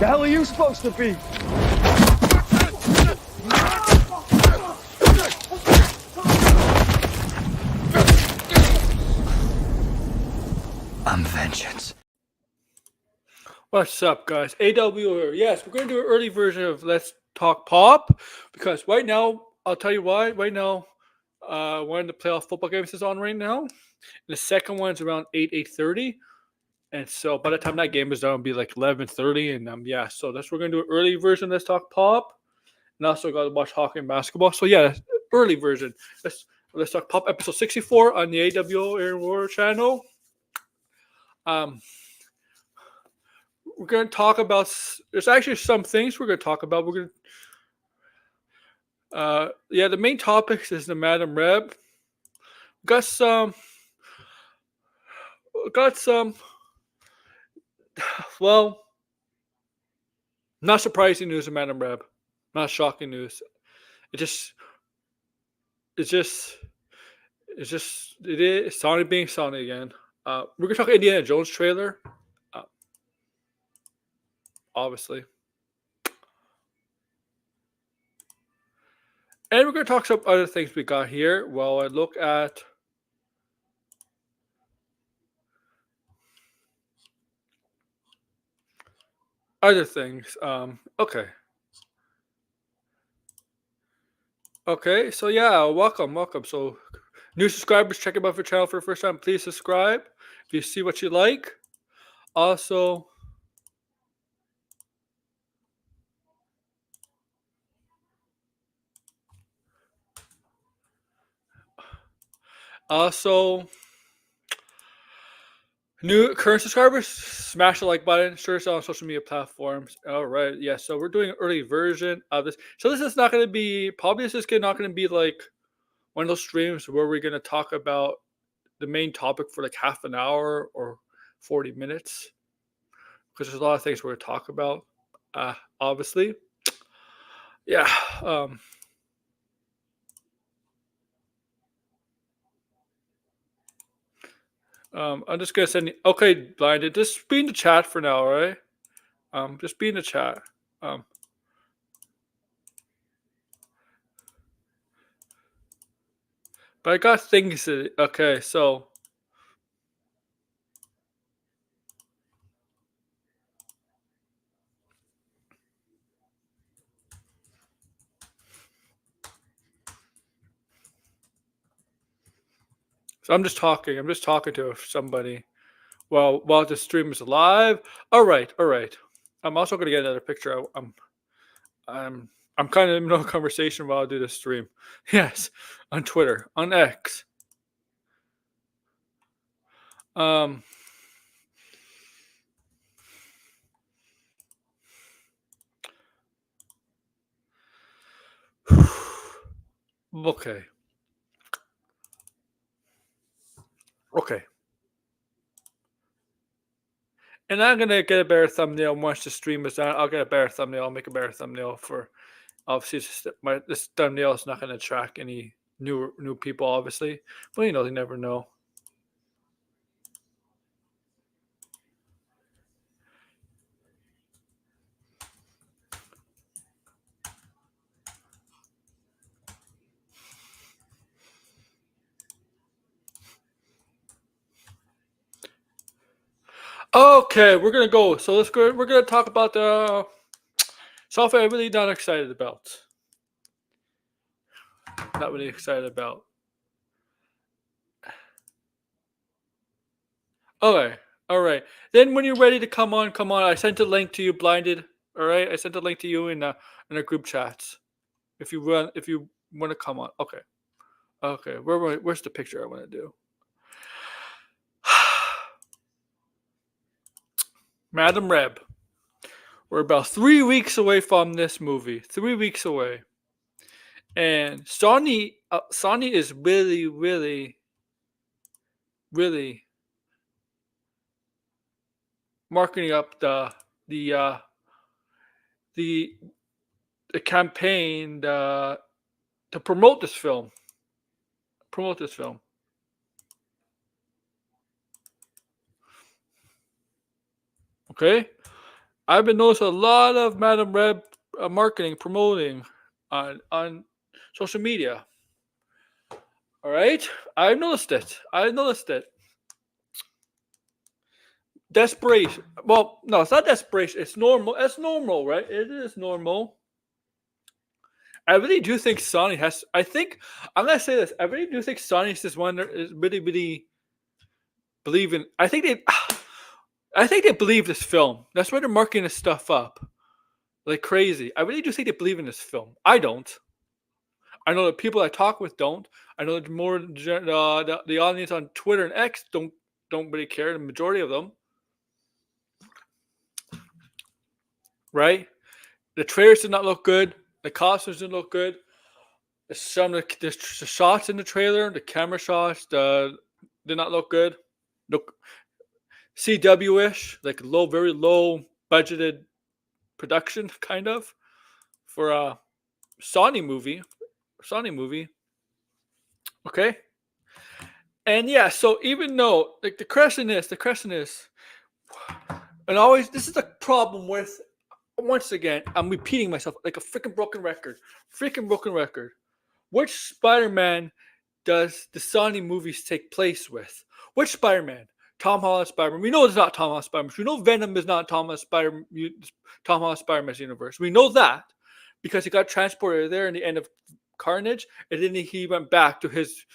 The hell are you supposed to be? I'm vengeance. What's up, guys? AW here. Yes, we're going to do an early version of Let's Talk Pop because right now, I'll tell you why. Right now, one of the playoff football games is on right now. And the second one's around 8:30. And so by the time that game is done, it'll be like 11:30. And yeah, so we're going to do an early version of Let's Talk Pop. And also got to watch hockey and basketball. So yeah, early version. Let's Talk Pop episode 64 on the AWO Aaron War channel. We're going to talk about, there's actually some things we're going to talk about. We're going to, the main topics is the Madam Reb. Got some, well, not surprising news of Madam Reb. Not shocking news. It is Sony being Sony again. We're going to talk Indiana Jones trailer. Obviously. And we're going to talk some other things we got here while I look at other things. Okay. Okay, so yeah, welcome. So, new subscribers, check out my channel for the first time. Please subscribe if you see what you like. Also, new current subscribers, smash the like button. Share us on social media platforms. All right, yeah. So we're doing an early version of this. So this is not going to be not going to be like one of those streams where we're going to talk about the main topic for like half an hour or 40 minutes, because there's a lot of things we're going to talk about. Obviously, yeah. I'm just gonna send. Okay, blinded. Just be in the chat for now, all right? Just be in the chat. But I got things. Okay, so I'm just talking. I'm just talking to somebody while the stream is live. All right. I'm also gonna get another picture. I'm kind of in no conversation while I do this stream. Yes, on Twitter, on X. Okay. And I'm gonna get a better thumbnail once the stream is done. I'll get a better thumbnail. I'll make a better thumbnail for. Obviously, this thumbnail is not going to attract any new people, obviously. But you never know. Okay, we're gonna go. So let's go. We're gonna talk about the software I'm really not excited about. Not really excited about. Okay, all right. Then when you're ready to come on. I sent a link to you, blinded. All right, I sent a link to you in a group chats. If you want to come on. Okay. Where's the picture I want to do? Madam Reb. We're about 3 weeks away from this movie. 3 weeks away. And Sony is really, really, really marketing up the campaign to promote this film. Okay. I've been noticing a lot of Madame Web marketing promoting on social media. All right, I've noticed it. Desperation. Well, no, it's not desperation. It's normal. It's normal, right? It is normal. I really do think Sony has. I'm gonna say this. I really do think Sony is just one that is really believing. I think they believe this film. That's why they're marking this stuff up like crazy. I really do think they believe in this film. I don't. I know the people I talk with don't. I know that more the audience on Twitter and X don't really care. The majority of them, right? The trailers did not look good. The costumes didn't look good. Some of the shots in the trailer, the camera shots, did not look good. Look CW-ish, like very low budgeted production, kind of, for a Sony movie. Okay. And yeah, so even though like the question is, and always this is a problem with. Once again, I'm repeating myself like a freaking broken record. Which Spider-Man does the Sony movies take place with? Which Spider-Man? Tom Holland Spider-Man. We know it's not Tom Holland Spider-Man. We know Venom is not Tom Holland Spider-Man's universe. We know that because he got transported there in the end of Carnage, and then he went back to his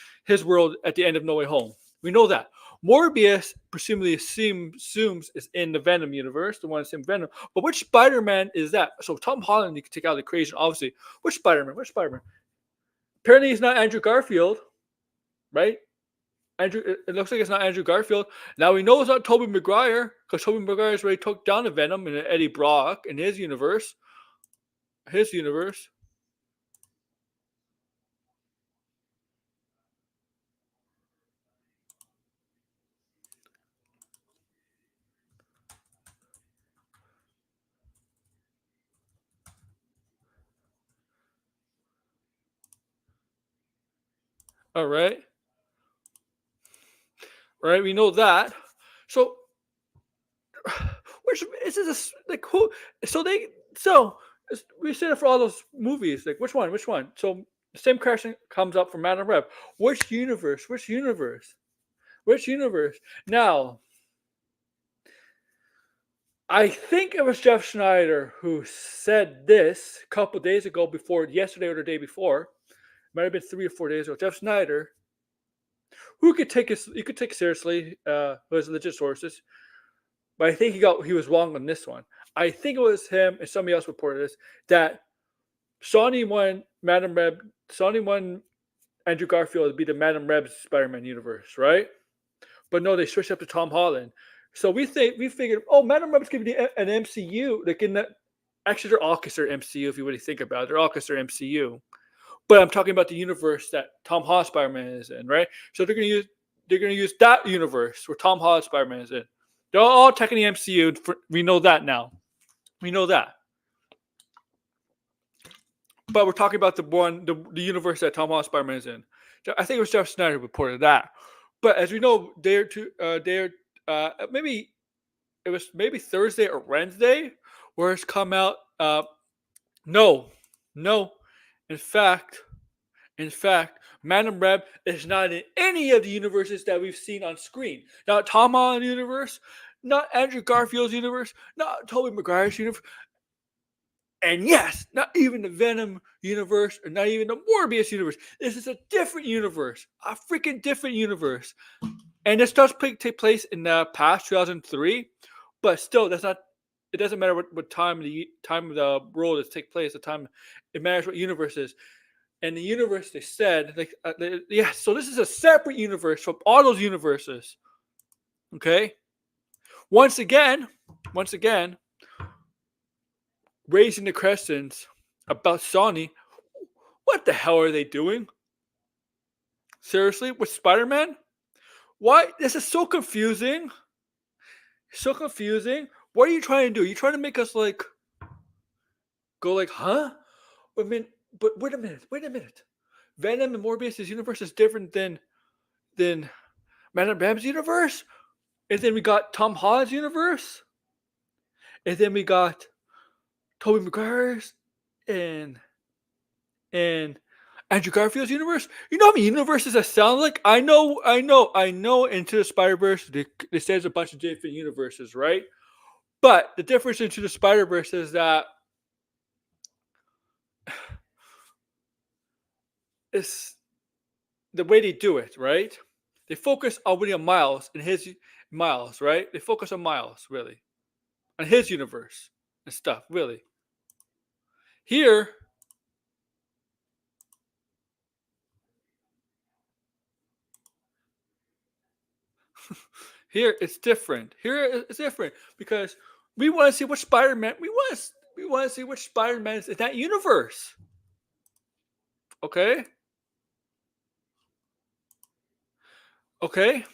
world at the end of No Way Home. We know that. Morbius presumably assumes is in the Venom universe, the one that's in Venom. But which Spider-Man is that? So Tom Holland, you can take out the equation, obviously. Which Spider-Man? Apparently he's not Andrew Garfield, right? It looks like it's not Andrew Garfield. Now we know it's not Tobey Maguire, because Tobey Maguire has already took down the Venom and Eddie Brock in his universe. All right. Right, we know that. So which is this like who? So we said it for all those movies. Like which one? So the same question comes up for Madame Web. Which universe? Now, I think it was Jeff Schneider who said this a couple days ago, yesterday or the day before. Might have been 3 or 4 days ago. Jeff Schneider, who could take seriously, who has legit sources. But I think he was wrong on this one. I think it was him and somebody else reported this that Sony won Andrew Garfield to be the Madame Web Spider-Man universe, right? But no, they switched up to Tom Holland. So we figured, Madame Web's gonna be an MCU. Actually, they're all considered MCU if you really think about it. They're all considered MCU. But I'm talking about the universe that Tom Holland Spider-Man is in, right? So they're gonna use that universe where Tom Holland Spider-Man is in. They're all technically MCU. We know that now. But we're talking about the universe that Tom Holland Spider-Man is in. I think it was Jeff Snyder who reported that. But as we know, maybe Thursday or Wednesday, where it's come out. No. In fact, Madame Web is not in any of the universes that we've seen on screen. Not Tom Holland universe, not Andrew Garfield's universe, not Tobey Maguire's universe, and yes, not even the Venom universe, or not even the Morbius universe. This is a different universe, a freaking different universe. And this does take place in the past 2003, but still, that's not. It doesn't matter what time of the world it takes place. The time it matters what universe is. And the universe, they said, so this is a separate universe from all those universes. Okay? Once again, raising the questions about Sony. What the hell are they doing? Seriously? With Spider-Man? Why? This is so confusing. What are you trying to do? Are you trying to make us go huh? But wait a minute. Venom and Morbius' universe is different than Madame Web's universe? And then we got Tom Holland's universe? and then we got Tobey Maguire's and Andrew Garfield's universe. You know how many universes that sound like? I know. Into the Spider-Verse, they say there's a bunch of different universes, right? But the difference into the Spider-Verse is that it's the way they do it, right? They focus on William Miles and his Miles, right? They focus on Miles, really, on his universe and stuff, really. Here, it's different. Here it's different because we want to see what Spider-Man. We want to see which Spider-Man is in that universe. Okay. Okay.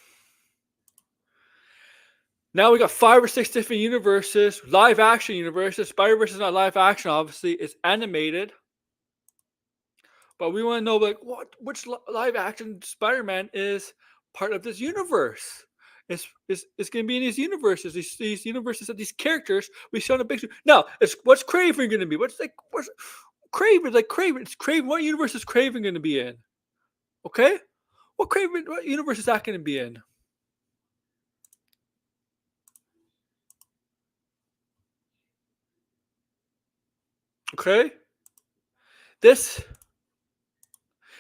Now we got 5 or 6 different universes, live action universes. Spider-Verse is not live action, obviously. It's animated. But we want to know like which live action Spider-Man is part of this universe. It's going to be in these universes, these universes of these characters we see on the big screen. Now, what's Craven going to be? What's Craven? Like Craven, it's Craven. What universe is Craven going to be in? Okay, what universe is that going to be in? Okay, this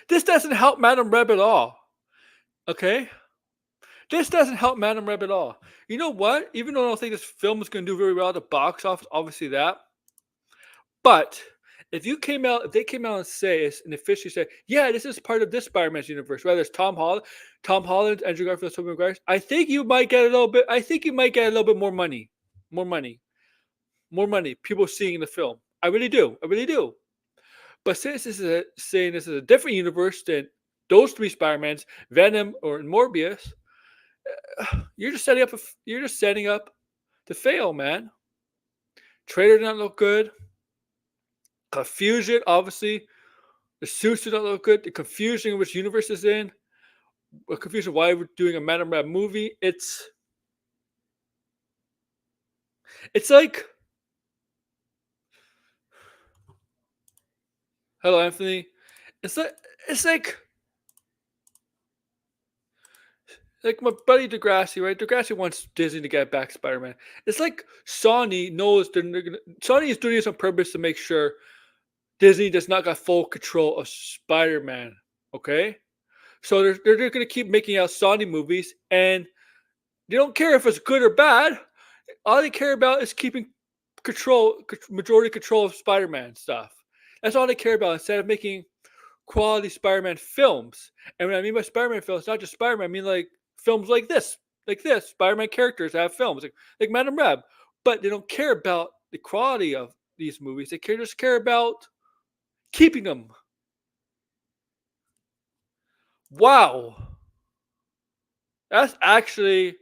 doesn't help Madame Web at all. Okay. This doesn't help Madame Web at all. You know what? Even though I don't think this film is going to do very well at the box office, obviously that. But if they came out and say and officially say, yeah, this is part of this Spider-Man's universe, whether it's Tom Holland, Andrew Garfield, Tobey Maguire, I think you might get a little bit more money. More money. People seeing the film. I really do. But since this is saying this is a different universe than those 3 Spider-Mans, Venom or Morbius, you're just setting up to fail, man. Trailer did not look good. Confusion, obviously. The suits did not look good. The confusion in which universe is in. The confusion why we're doing a Madame Web movie. It's like, hello, Anthony. It's like my buddy Degrassi, right? Degrassi wants Disney to get back Spider-Man. It's like Sony knows Sony is doing this on purpose to make sure Disney does not got full control of Spider-Man. Okay, so they're going to keep making out Sony movies, and they don't care if it's good or bad. All they care about is keeping majority control of Spider-Man stuff. That's all they care about instead of making quality Spider-Man films. And when I mean by Spider-Man films, not just Spider-Man, I mean like films like this, Spider-Man characters have films like Madame Web, but they don't care about the quality of these movies. They just care about keeping them. Wow, that's actually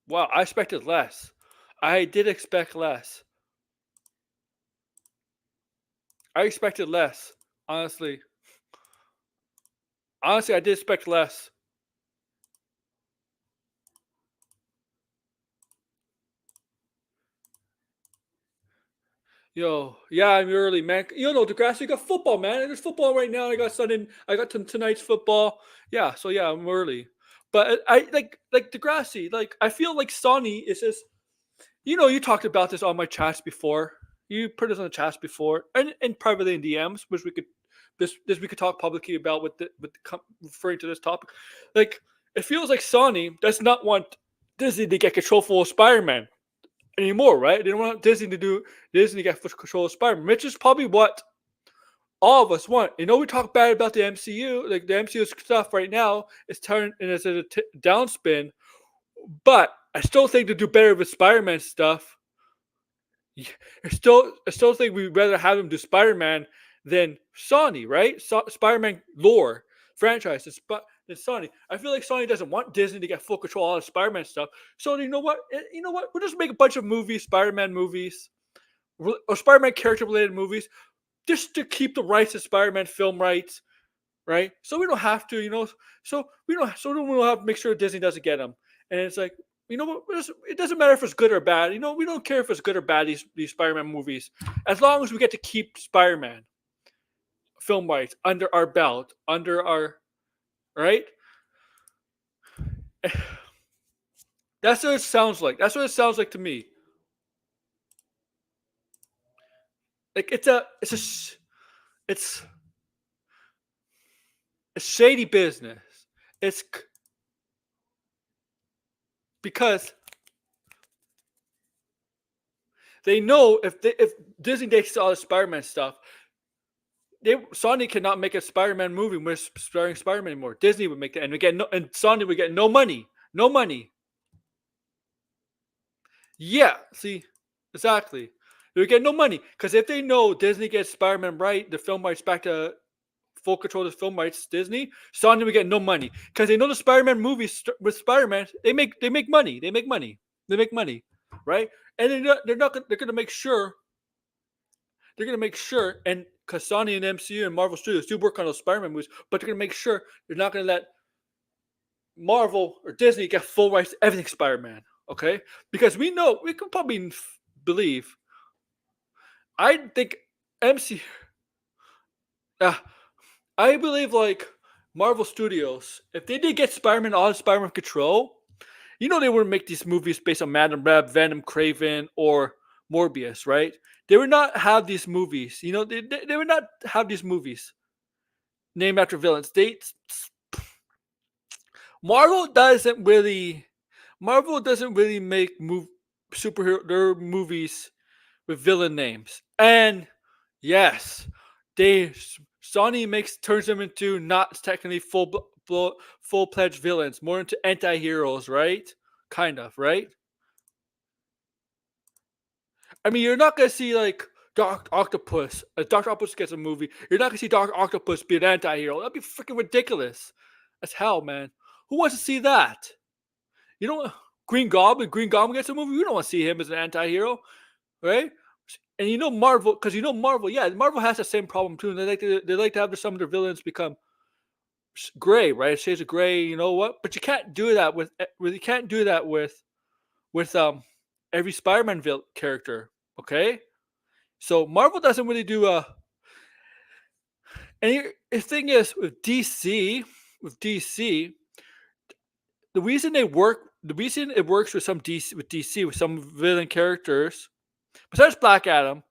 wow. I expected less. I did expect less. I expected less. Honestly, I did expect less. Yo, yeah, I'm early, man. You know, Degrassi got football, man. There's football right now. I got tonight's football. Yeah, so yeah, I'm early. But I like Degrassi. Like I feel like Sony is just, you talked about this on my chats before. You put this on the chats before, and privately in DMs, which we could talk publicly about referring to this topic. Like it feels like Sony does not want Disney to get control of Spider-Man anymore, right? They don't want Disney to get control of Spider-Man, which is probably what all of us want. We talk bad about the MCU, like the MCU stuff right now is turning and it's a downspin, but I still think to do better with Spider-Man stuff. I still think we'd rather have them do Spider-Man than Sony, right? Spider-Man lore franchises, but than Sony. I feel like Sony doesn't want Disney to get full control of all the Spider-Man stuff. So you know what? We'll just make a bunch of movies, Spider-Man movies, or Spider-Man character-related movies, just to keep the rights to Spider-Man film rights, right? So we don't have to, so we don't have to make sure Disney doesn't get them. And it's like, You know, it doesn't matter if it's good or bad. You know, we don't care if it's good or bad. These Spider-Man movies, as long as we get to keep Spider-Man film rights under our belt, under our right. That's what it sounds like. That's what it sounds like to me. Like it's a shady business. It's because they know if Disney takes all the Spider-Man stuff, Sony cannot make a Spider-Man movie with starring Spider-Man anymore. Disney would make that, and Sony would get no money, no money. Yeah, see, exactly. They would get no money because if they know Disney gets Spider-Man right, the film rights back to full control of the film rights, Disney, Sony would get no money because they know the Spider-Man movies with Spider-Man, they make money, right? And they're going to make sure, and because Sony and MCU and Marvel Studios do work on those Spider-Man movies, but they're going to make sure they're not going to let Marvel or Disney get full rights to everything Spider-Man, okay? Because we can probably believe. I think MCU. I believe like Marvel Studios, if they did get Spider-Man all Spider-Man control, you know they wouldn't make these movies based on Madam Web, Venom, Craven, or Morbius, right? They would not have these movies. You know, they would not have these movies named after villains. Marvel doesn't really make superhero their movies with villain names. And yes, Sony turns them into not technically full-fledged villains, more into anti-heroes, right? Kind of, right? I mean, you're not gonna see like Doctor Octopus. If Doctor Octopus gets a movie, you're not gonna see Doctor Octopus be an anti-hero. That'd be freaking ridiculous. As hell, man. Who wants to see that? You know, Green Goblin gets a movie. We don't want to see him as an anti-hero, right? And you know Marvel, yeah, Marvel has the same problem too. And they like to have some of their villains become gray, right? Shades of gray. You know what? But you can't do that with every Spider-Man character. Okay, so Marvel doesn't really do and the thing is with DC, the reason it works with some DC with some villain characters, besides Black Adam,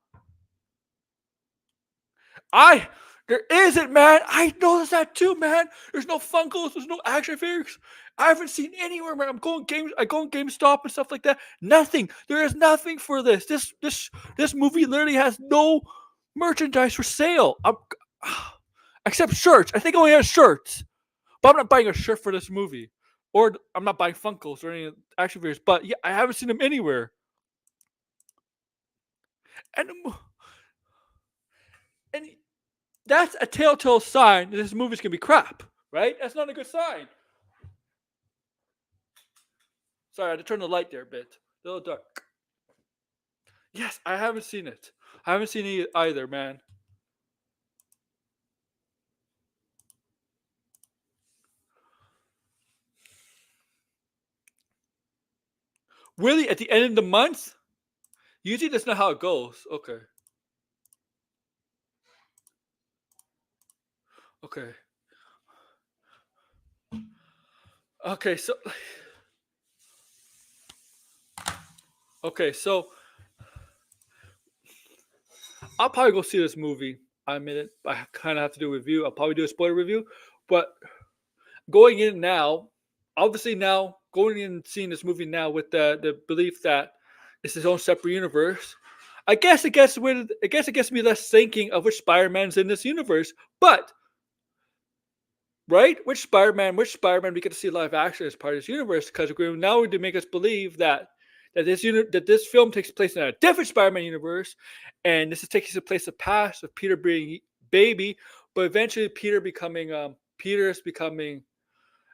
there isn't, man. I noticed that too, man. There's no Funkos, there's no action figures. I haven't seen anywhere, man. I go on GameStop and stuff like that. Nothing. There is nothing for this. This movie literally has no merchandise for sale. Except shirts. I think it only has shirts. But I'm not buying a shirt for this movie. Or I'm not buying Funkos or any action figures. But yeah, I haven't seen them anywhere. And that's a telltale sign that this movie's gonna be crap, right? That's not a good sign. Sorry, I had to turn the light there a bit. A little dark. Yes, I haven't seen it. I haven't seen it either, man. Really, at the end of the month? Usually that's not how it goes. Okay. Okay, so I'll probably go see this movie. I admit it. I kind of have to do a review. I'll probably do a spoiler review. But going in now, obviously now, going in and seeing this movie now with the belief that it's his own separate universe, I guess it gets me less thinking of which Spider-Man's in this universe. But right, which Spider-Man we get to see live action as part of this universe, because now we do make us believe that this film takes place in a different Spider-Man universe, and this is taking place in the past of Peter being baby, but eventually Peter's becoming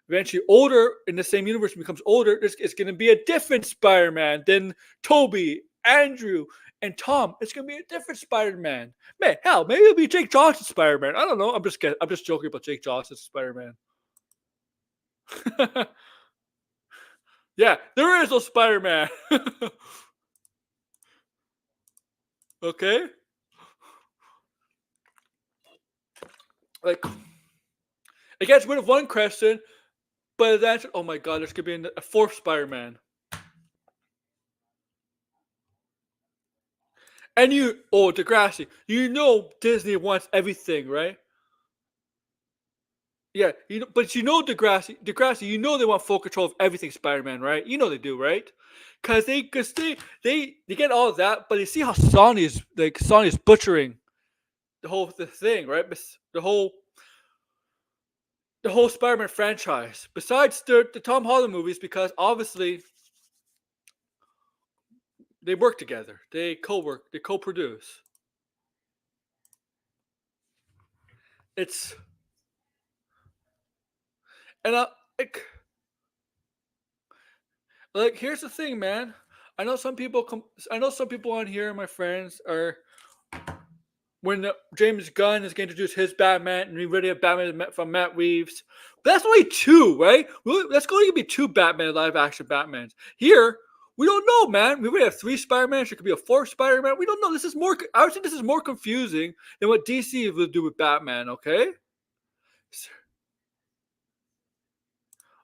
eventually older in the same universe, becomes older. It's going to be a different Spider-Man than Toby, Andrew, and Tom. It's going to be a different Spider-Man. Man, hell, maybe it'll be Jake Johnson's Spider-Man. I don't know. I'm just joking about Jake Johnson's Spider-Man. Yeah, there is no Spider-Man. Okay? Like, it gets rid of one question, but then, oh my god, there's going to be a fourth Spider-Man. And Degrassi, Disney wants everything, right? Yeah, but Degrassi, they want full control of everything Spider-Man, right? They do, right? Because they get all of that, but you see how Sony's butchering the thing, right? The whole Spider-Man franchise. Besides the Tom Holland movies, because obviously they work together, they co-work, they co-produce. It's and like here's the thing, man. I know some people on here, my friends, are when James Gunn is going to introduce his Batman, and we already have Batman from Matt Reeves. But that's only two, right? That's going to be two Batman live action Batmans. Here, we don't know, man. We already have three Spider-Man. There could be a fourth Spider-Man. We don't know. I would say this is more confusing than what DC will do with Batman, okay?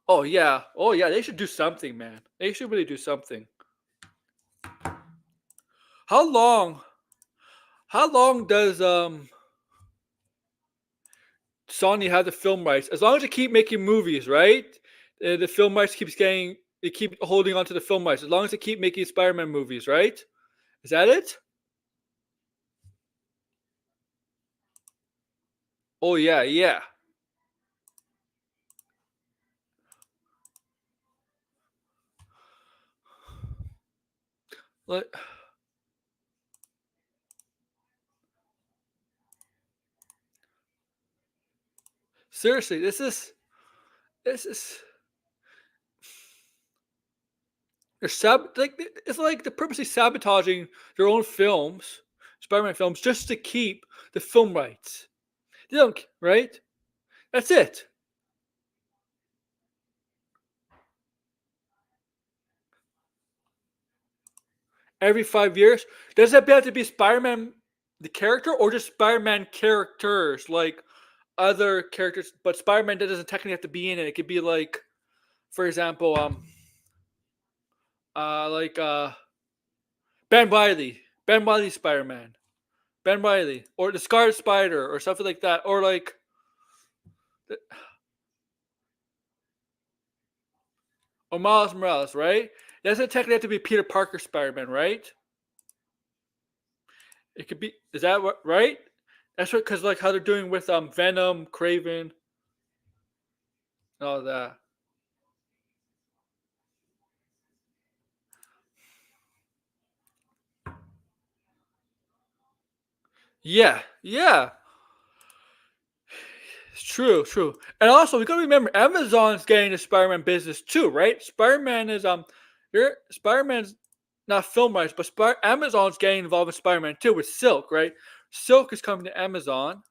Oh yeah. They should do something, man. They should really do something. How long does Sony have the film rights? As long as they keep making movies, right? The film rights they keep holding on to the film rights. As long as they keep making Spider-Man movies, right? Is that it? Oh yeah. Like, seriously, this is it's like they're purposely sabotaging their own films, Spider-Man films, just to keep the film rights. They don't, right? That's it. Every 5 years, does it have to be Spider-Man the character, or just Spider-Man characters like other characters? But Spider-Man doesn't technically have to be in it. It could be like, for example, like Ben Wiley Spider-Man, Ben Wiley, or the Scarlet Spider, or something like that, or like, or Miles Morales, right? It doesn't technically have to be Peter Parker Spider-Man, right? It could be. Is that what right? That's what, because like how they're doing with Venom, Craven, and all that. Yeah. It's true. And also, we gotta remember Amazon's getting the Spider-Man business too, right? Spider-Man's not film rights, but Amazon's getting involved with Spider-Man too with Silk, right? Silk is coming to Amazon,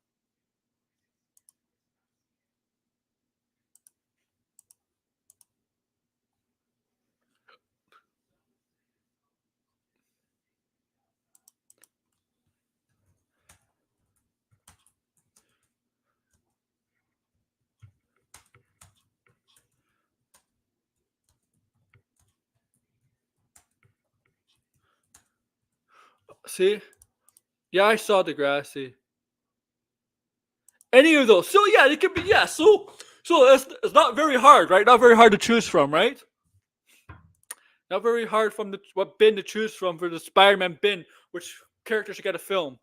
see? Yeah, I saw Degrassi. Any of those. So yeah, it could be So it's not very hard, right? Not very hard to choose from, right? Not very hard from what bin to choose from for the Spider-Man bin, which character should get a film,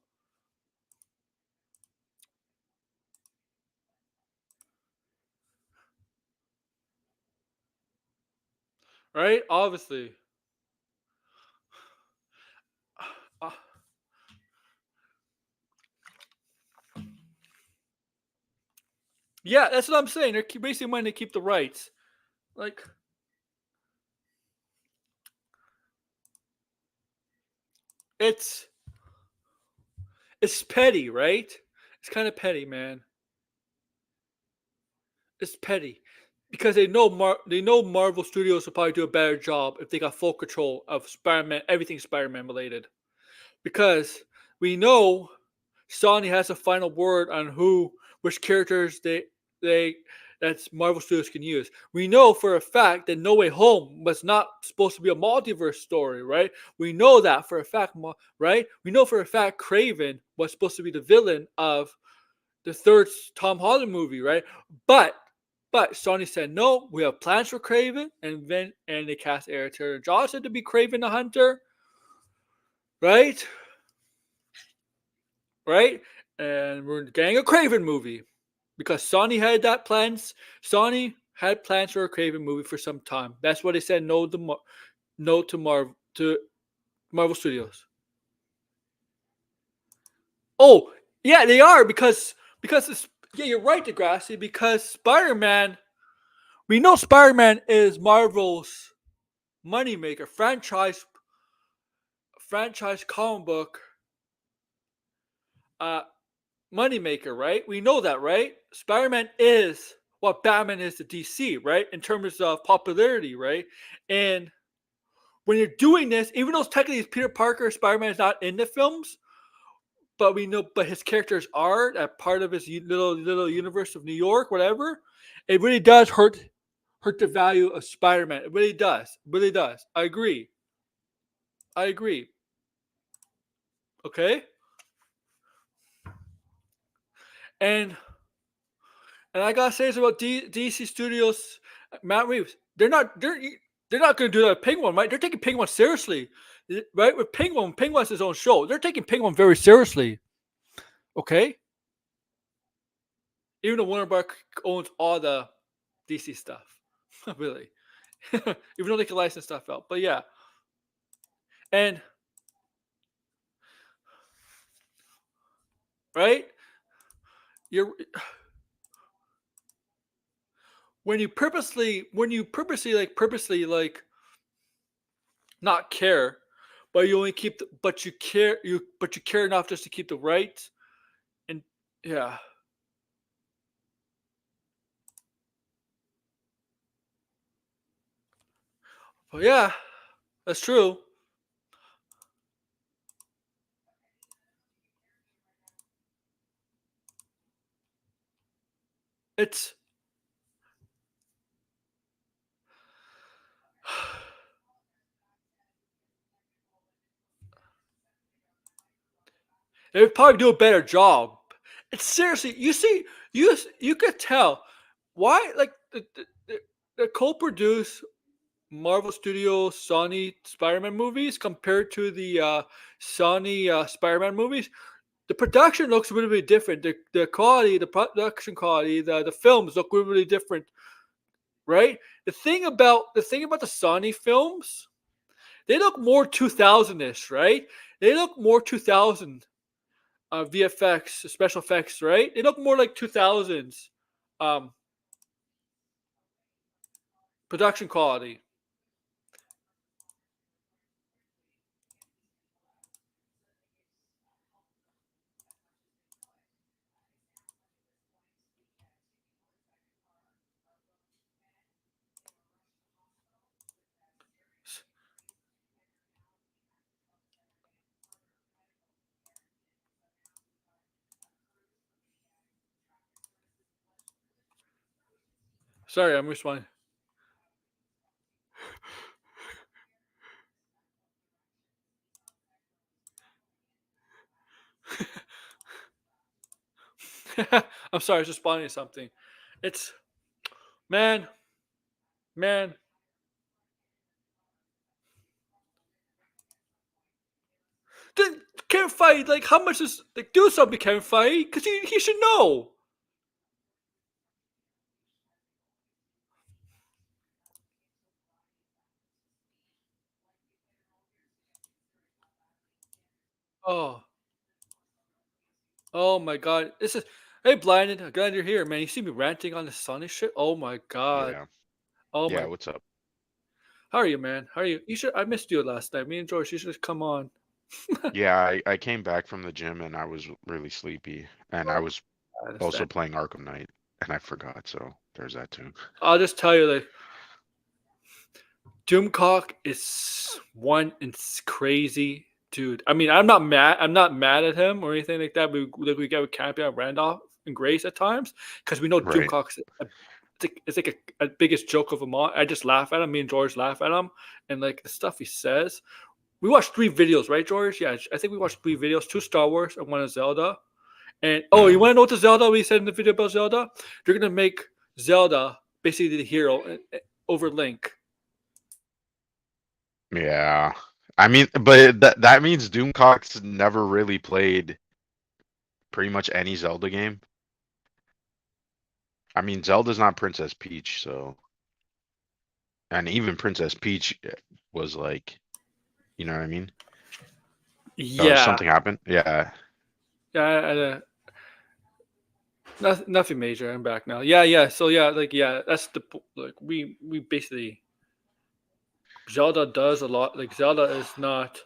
right? Obviously. Uh, yeah, that's what I'm saying. They're basically wanting to keep the rights. Like, it's it's petty, right? It's kind of petty, man. It's petty. because they know Marvel Studios will probably do a better job if they got full control of Spider-Man, everything Spider-Man related. Because we know Sony has a final word on which characters they that's Marvel Studios can use. We know for a fact that No Way Home was not supposed to be a multiverse story, right? We know that for a fact, right? We know for a fact Craven was supposed to be the villain of the third Tom Holland movie, right? But Sony said no. We have plans for Craven, and they cast Aaron Taylor Johnson to be Craven the Hunter, right? Right? And we're getting a Craven movie because Sony had that plans. Sony had plans for a Craven movie for some time. That's what they said. No to Marvel Studios. Oh yeah, they are because yeah, you're right, Degrassi. Because Spider-Man, we know Spider-Man is Marvel's moneymaker, franchise comic book moneymaker, right? We know that, right? Spider-Man is what Batman is to DC, right? In terms of popularity, right? And when you're doing this, even though technically it's Peter Parker, Spider-Man is not in the films, but we know, but his characters are a part of his little universe of New York, whatever. It really does hurt the value of Spider-Man. It really does. It really does. I agree. Okay? And I gotta say this about DC Studios, Matt Reeves. They're not gonna do that with Penguin, right? They're taking Penguin seriously. Right? With Penguin's his own show. They're taking Penguin very seriously. Okay? Even though Warner Bros. Owns all the DC stuff. Really. Even though they can license stuff out. But yeah. And right? You're when you purposely like not care, but you only keep but you care enough just to keep the rights, and yeah. Well, yeah, that's true. It's they would probably do a better job. It's seriously, you could tell why like the co-produced Marvel Studios Sony Spider-Man movies compared to the Sony Spider-Man movies. The production looks really, really different. The quality, the production quality, the films look really, really different, right? The thing about the Sony films, they look more 2000ish, right? They look more 2000 VFX, special effects, right? They look more like 2000s um, production quality. Sorry, I'm responding. I'm sorry, I was responding to something. It's man, man. Then Kevin Feige, like, how much is like do something, Kevin Feige? Because he should know. Oh, oh my God, this is. Hey, blinded. I'm glad you're here, man. You see me ranting on the Sonic shit. Oh my God. Yeah. Oh Yeah, my. what's up? How are you, man? How are you? You should. I missed you last night. Me and George. You should just come on. Yeah, I came back from the gym and I was really sleepy and I was I also understand. playing Arkham Knight and I forgot, so there's that too. I'll just tell you, like, Doomcock is one and crazy dude. I mean, I'm not mad. I'm not mad at him or anything like that. We get with Campion, Randolph, and Grace at times because we know Right. Doomcock's it's like a biggest joke of them all. I just laugh at him. Me and George laugh at him, and like the stuff he says. We watched 3 videos, right, George? Yeah, I think we watched 3 videos: 2 Star Wars and 1 of Zelda. And you want to know what the Zelda we said in the video about Zelda? They're gonna make Zelda basically the hero over Link. Yeah. I mean, but that means Doomcock's never really played pretty much any Zelda game. I mean, Zelda's not Princess Peach, so, and even Princess Peach was like, you know what I mean? Oh, Yeah, something happened. Yeah. yeah. Nothing major. I'm back now. Yeah. So that's like we basically Zelda does a lot. Like Zelda is not.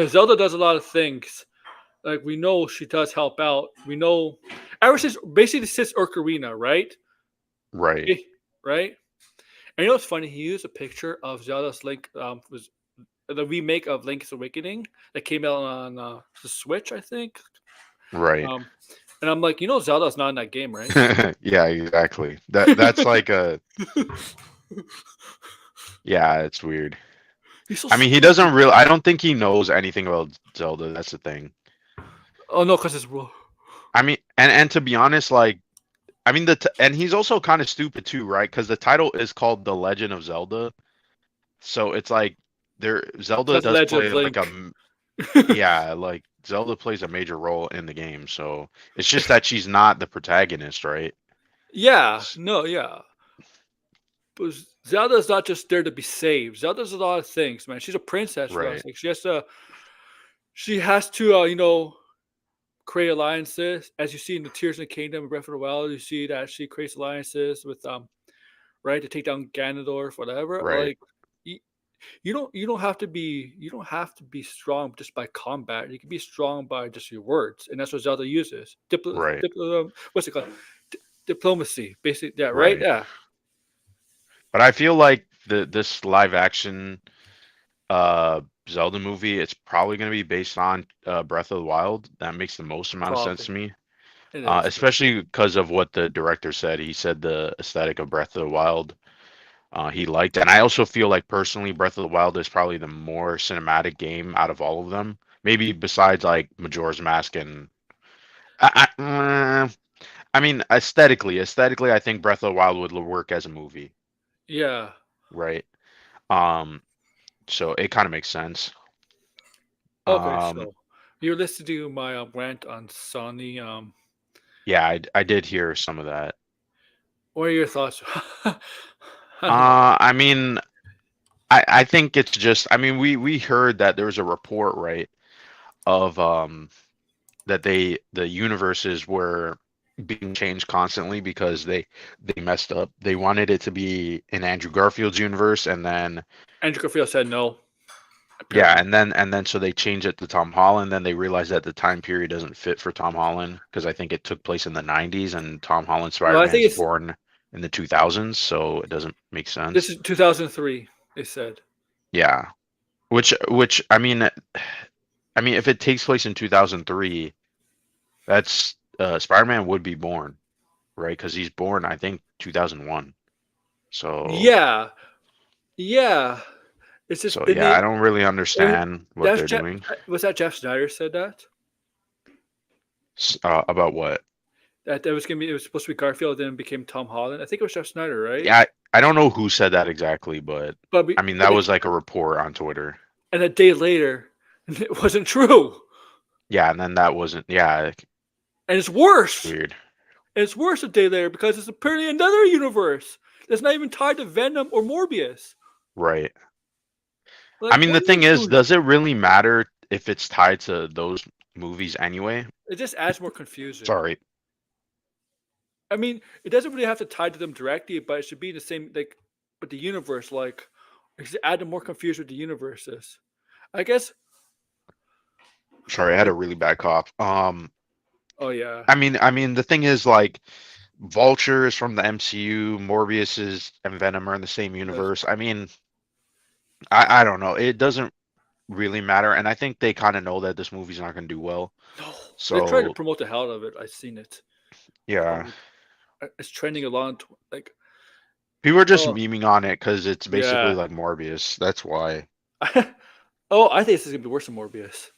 Zelda does a lot of things. Like we know she does help out. We know ever since basically since Ocarina, right? Right. Right. And you know what's funny? He used a picture of Zelda's Link. Was the remake of Link's Awakening that came out on the Switch, I think. Right. And I'm like, Zelda's not in that game, right? Yeah, exactly. That's like a yeah, it's weird. He's so I mean, he stupid. doesn't really. I don't think he knows anything about Zelda. That's the thing. Oh no, because it's I mean, and to be honest, like, I mean, and he's also kind of stupid too, right? Because the title is called The Legend of Zelda, so it's like Zelda that's does Legend play of like Link. yeah, like Zelda plays a major role in the game. So it's just that she's not the protagonist, right? Yeah, no, yeah. But Zelda's not just there to be saved. Zelda's a lot of things, man. She's a princess for us. Right. Like she has to, create alliances. As you see in the Tears in the Kingdom, Breath of the Wild, you see that she creates alliances with right to take down Ganondorf, whatever. Right. Like you don't have to be strong just by combat. You can be strong by just your words, and that's what Zelda uses. Right. What's it called? Diplomacy, basically. Yeah, right. Right. Yeah, But I feel like this live action Zelda movie, it's probably going to be based on Breath of the Wild. That makes the most amount of sense probably to me. it is. Especially because of what the director said. He said the aesthetic of Breath of the Wild he liked. And I also feel like personally Breath of the Wild is probably the more cinematic game out of all of them. Maybe besides like Majora's Mask and I mean aesthetically I think Breath of the Wild would work as a movie, Yeah. right? Um so it kind of makes sense. Okay, Um so you're listening to my rant on Sony. yeah, I did hear some of that. What are your thoughts? I don't know. I mean I think it's just I mean we heard that there was a report, right, of that the universes were being changed constantly because they messed up. They wanted it to be in Andrew Garfield's universe, and then Andrew Garfield said no. yeah, Apparently, and then so they changed it to Tom Holland. Then they realized that the time period doesn't fit for Tom Holland because I think it took place in the 90s, and Tom Holland well, I think Spider-Man's it's born in the 2000s, so it doesn't make this sense. is 2003. They said. Yeah, which I mean, if it takes place in 2003, that's Spider-Man would be born, right? Because he's born, I think, 2001. So, Yeah, yeah. It's just so they yeah, I made. don't really And understand what that's they're doing. was that Jeff Snyder said that About what? that was gonna be it was supposed to be Garfield, then it became Tom Holland. I think it was Jeff Snyder, right? Yeah, I don't know who said that exactly, but But I mean, but that was like a report on Twitter. and a day later, it wasn't true, Yeah, and then that wasn't, yeah, and it's it's worse. weird. It's worse a day later because it's apparently another universe that's not even tied to Venom or Morbius. Right. I Like, mean, what the are you thing is, doing? does it really matter if it's tied to those movies anyway? It just adds more confusion. Sorry. I mean, it doesn't really have to tie to them directly, but it should be the same, like, with the universe. Like, it should add more confusion with the universes. I guess. Sorry, I had a really bad cough. Oh yeah. I mean, the thing is, like, Vulture is from the MCU. Morbius is and Venom are in the same universe. I mean, I don't know. It doesn't really matter, and I think they kind of know that this movie's not going to do well. No, they're trying to So promote the hell out of it. I've seen it. yeah, It's trending along. Like, people are just oh memeing on it because it's basically yeah. like Morbius. That's why. Oh, I think this is gonna be worse than Morbius.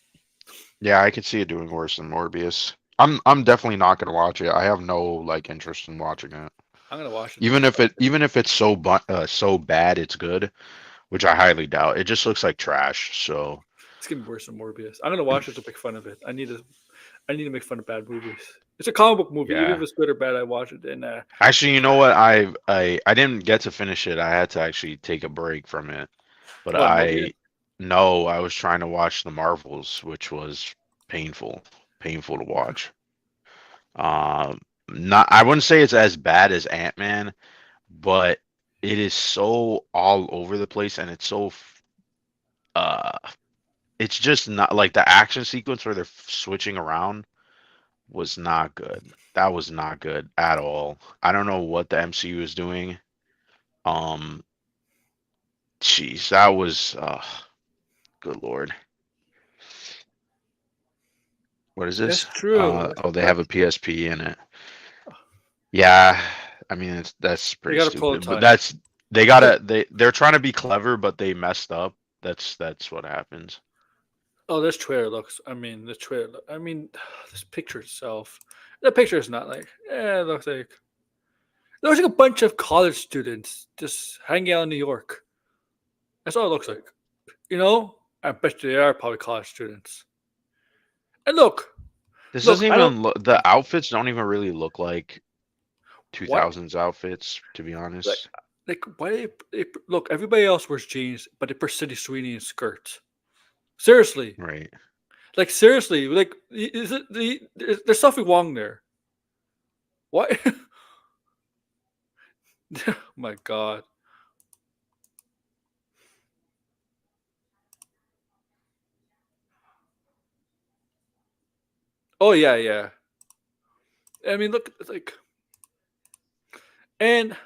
Yeah, I could see it doing worse than Morbius. I'm definitely not going to watch it. I have no like interest in watching it. I'm gonna watch it. Even if it's so bad it's good, which I highly doubt. It just looks like trash. So It's gonna be worse than Morbius. I'm gonna watch it to make fun of it. I need to make fun of bad movies. It's a comic book movie. Even if yeah. it's good or bad, I watch it. And Actually, you know what? I didn't get to finish it. I had to actually take a break from it. But what Morbius? I was trying to watch the Marvels, which was painful, painful to watch. Not I wouldn't say it's as bad as Ant-Man, but it is so all over the place and uh it's just not like the action sequence where they're switching around was not good. That was not good at all. I don't know what the MCU is doing. Um, Jeez, that was good lord. What is That's this? true. Oh, they But have a PSP in it. Yeah, I mean that's they pretty got a stupid. But prototype. that's Look, they're trying to be clever, but they messed up. That's what happens. oh, this trailer looks. I mean, the trailer. I mean, this picture itself. The picture is not like. It looks like a bunch of college students just hanging out in New York. That's all it looks like. You know, I bet you they are probably college students. And This look, doesn't I don't even look. The outfits don't even really look like what 2000s outfits, to be like honest. why look. Everybody else wears jeans, but they put City Sweeney in skirts. Seriously, Right. seriously, is it there's something wrong there? What? Oh my god. Oh yeah, yeah. I mean, look, it's like, and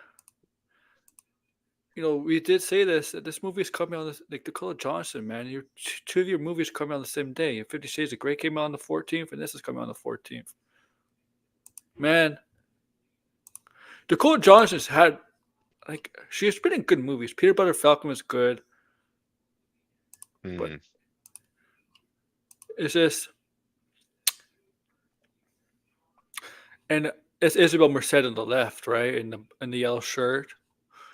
we did say this. That this movie is coming on this, like Dakota Johnson, man. Two of your movies coming on the same day. 50 Shades of Grey came out on the 14th, and this is coming on the 14th. Man, Dakota Johnson's had she's been in good movies. Peter Butter Falcon was good, but Mm, it's just and it's Isabel Merced on the left, right, in the yellow shirt.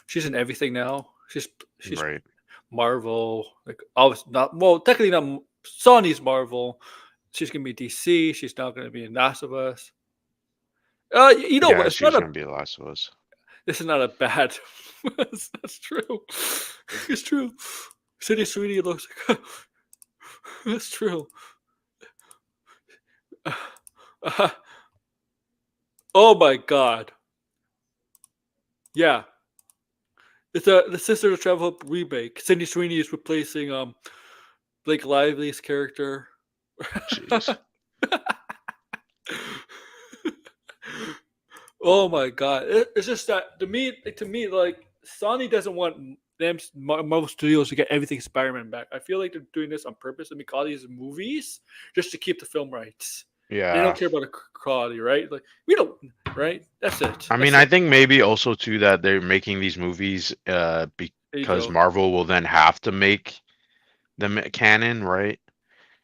She's in everything now. She's right. Marvel, like obviously not well, technically not Sony's Marvel. She's gonna be DC. She's not gonna be in Last of Us. You know what? Yeah, It's not she's a. gonna be The Last of Us. This is not a bad. That's true. It's true. City Sweeney looks like. That's true. Oh my god. Yeah. It's the Sister of Travel remake. Cindy Sweeney is replacing Blake Lively's character. Jeez. Oh my god! It's just that to me, like Sony doesn't want them Marvel Studios to get everything Spider-Man back. I feel like they're doing this on purpose to make all these movies just to keep the film rights. They don't Yeah. care about the quality, right? Like we don't, right? That's it. I mean, That's I it. think maybe also too that they're making these movies There you because go. Marvel will then have to make them canon, right?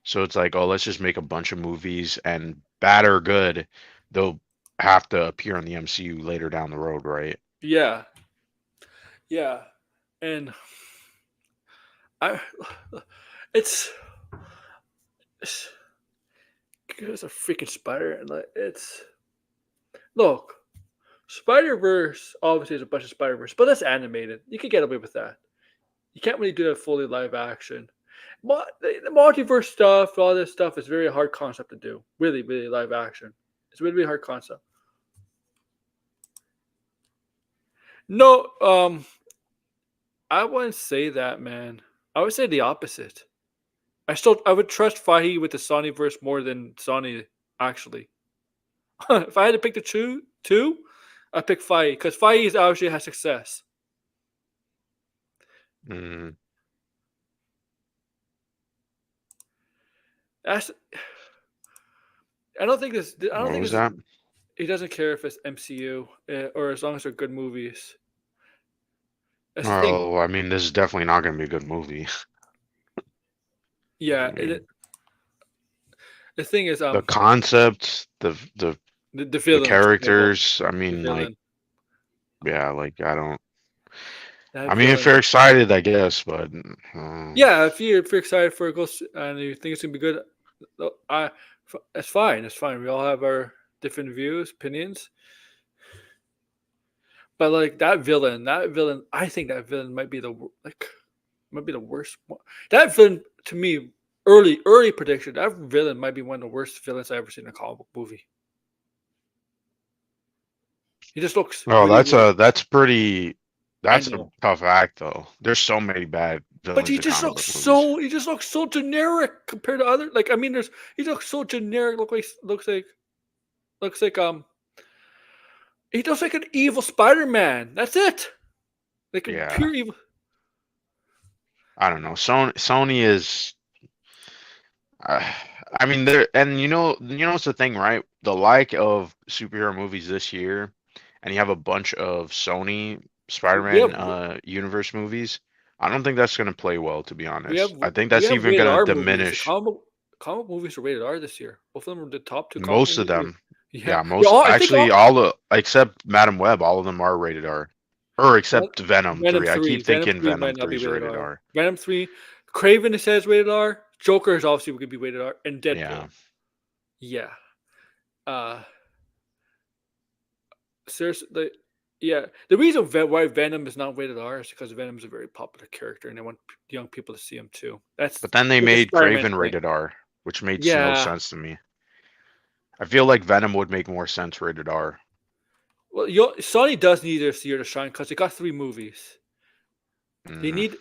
So it's like, oh, let's just make a bunch of movies and bad or good, they'll have to appear in the MCU later down the road, right? Yeah, yeah, and I, it's it's a freaking spider, and like it's look. Spider Verse obviously is a bunch of Spider Verse, but that's animated. You can get away with that. You can't really do that fully live action. The multiverse stuff, all this stuff is very hard concept to do. Really, really live action. It's really, really hard concept. No, I wouldn't say that, man. I would say the opposite. I would trust Fahey with the Sony verse more than Sony actually. If I had to pick the two, I pick Feige because Feige obviously has success. Mm, That's. I don't think this. I don't what think was this is. that? He doesn't care if it's MCU or as long as they're good movies. That's the thing. Oh, I mean, this is definitely not going to be a good movie. Yeah. I mean, The thing is, the concept, the the villain is terrible. characters. I The mean, like, villain. yeah, like I don't. I That mean, if villain. you're excited, I guess, but Yeah, if you're excited for a ghost and you think it's gonna be good, I it's fine. It's fine. We all have our different views, opinions. But like that villain, I think that villain might be might be the worst one. That villain to me, early prediction. That villain might be one of the worst villains I've ever seen in a comic book movie. He just looks oh, really, really. that's pretty. I That's a know, tough act, though. There's so many bad but villains in comic book movies. he just looks so generic compared to other. Like I mean, he looks so generic. Looks like he looks like an evil Spider-Man. That's it. Like a Yeah, pure evil. I don't know. Sony is. Uh, I mean, there and what's the thing, right? The like of superhero movies this year, and you have a bunch of Sony We have Spider-Man universe movies. I don't think that's gonna play well, to be we have honest. I think we that's have even rated gonna R movies. diminish Comic movies are rated R this year. Both of them are the top two comic most of movies. them. Yeah, Yeah, yeah. most I think actually all of except Madam Web, all of them are rated R. Or except Venom Venom 3. I 3. keep Venom thinking 3 Venom might not 3 be is rated rated R. R. Venom 3. Craven, it says rated R. Joker is obviously going to be rated R. And Yeah. Deadpool. Yeah. Uh, seriously. Yeah. The reason why Venom is not rated R is because Venom is a very popular character and they want young people to see him too. That's But then they the made Spider-Man Craven thing. rated R, which makes no Yeah. sense to me. I feel like Venom would make more sense rated R. Well, Sony does need this year to shine because they got 3 movies. They Mm. need.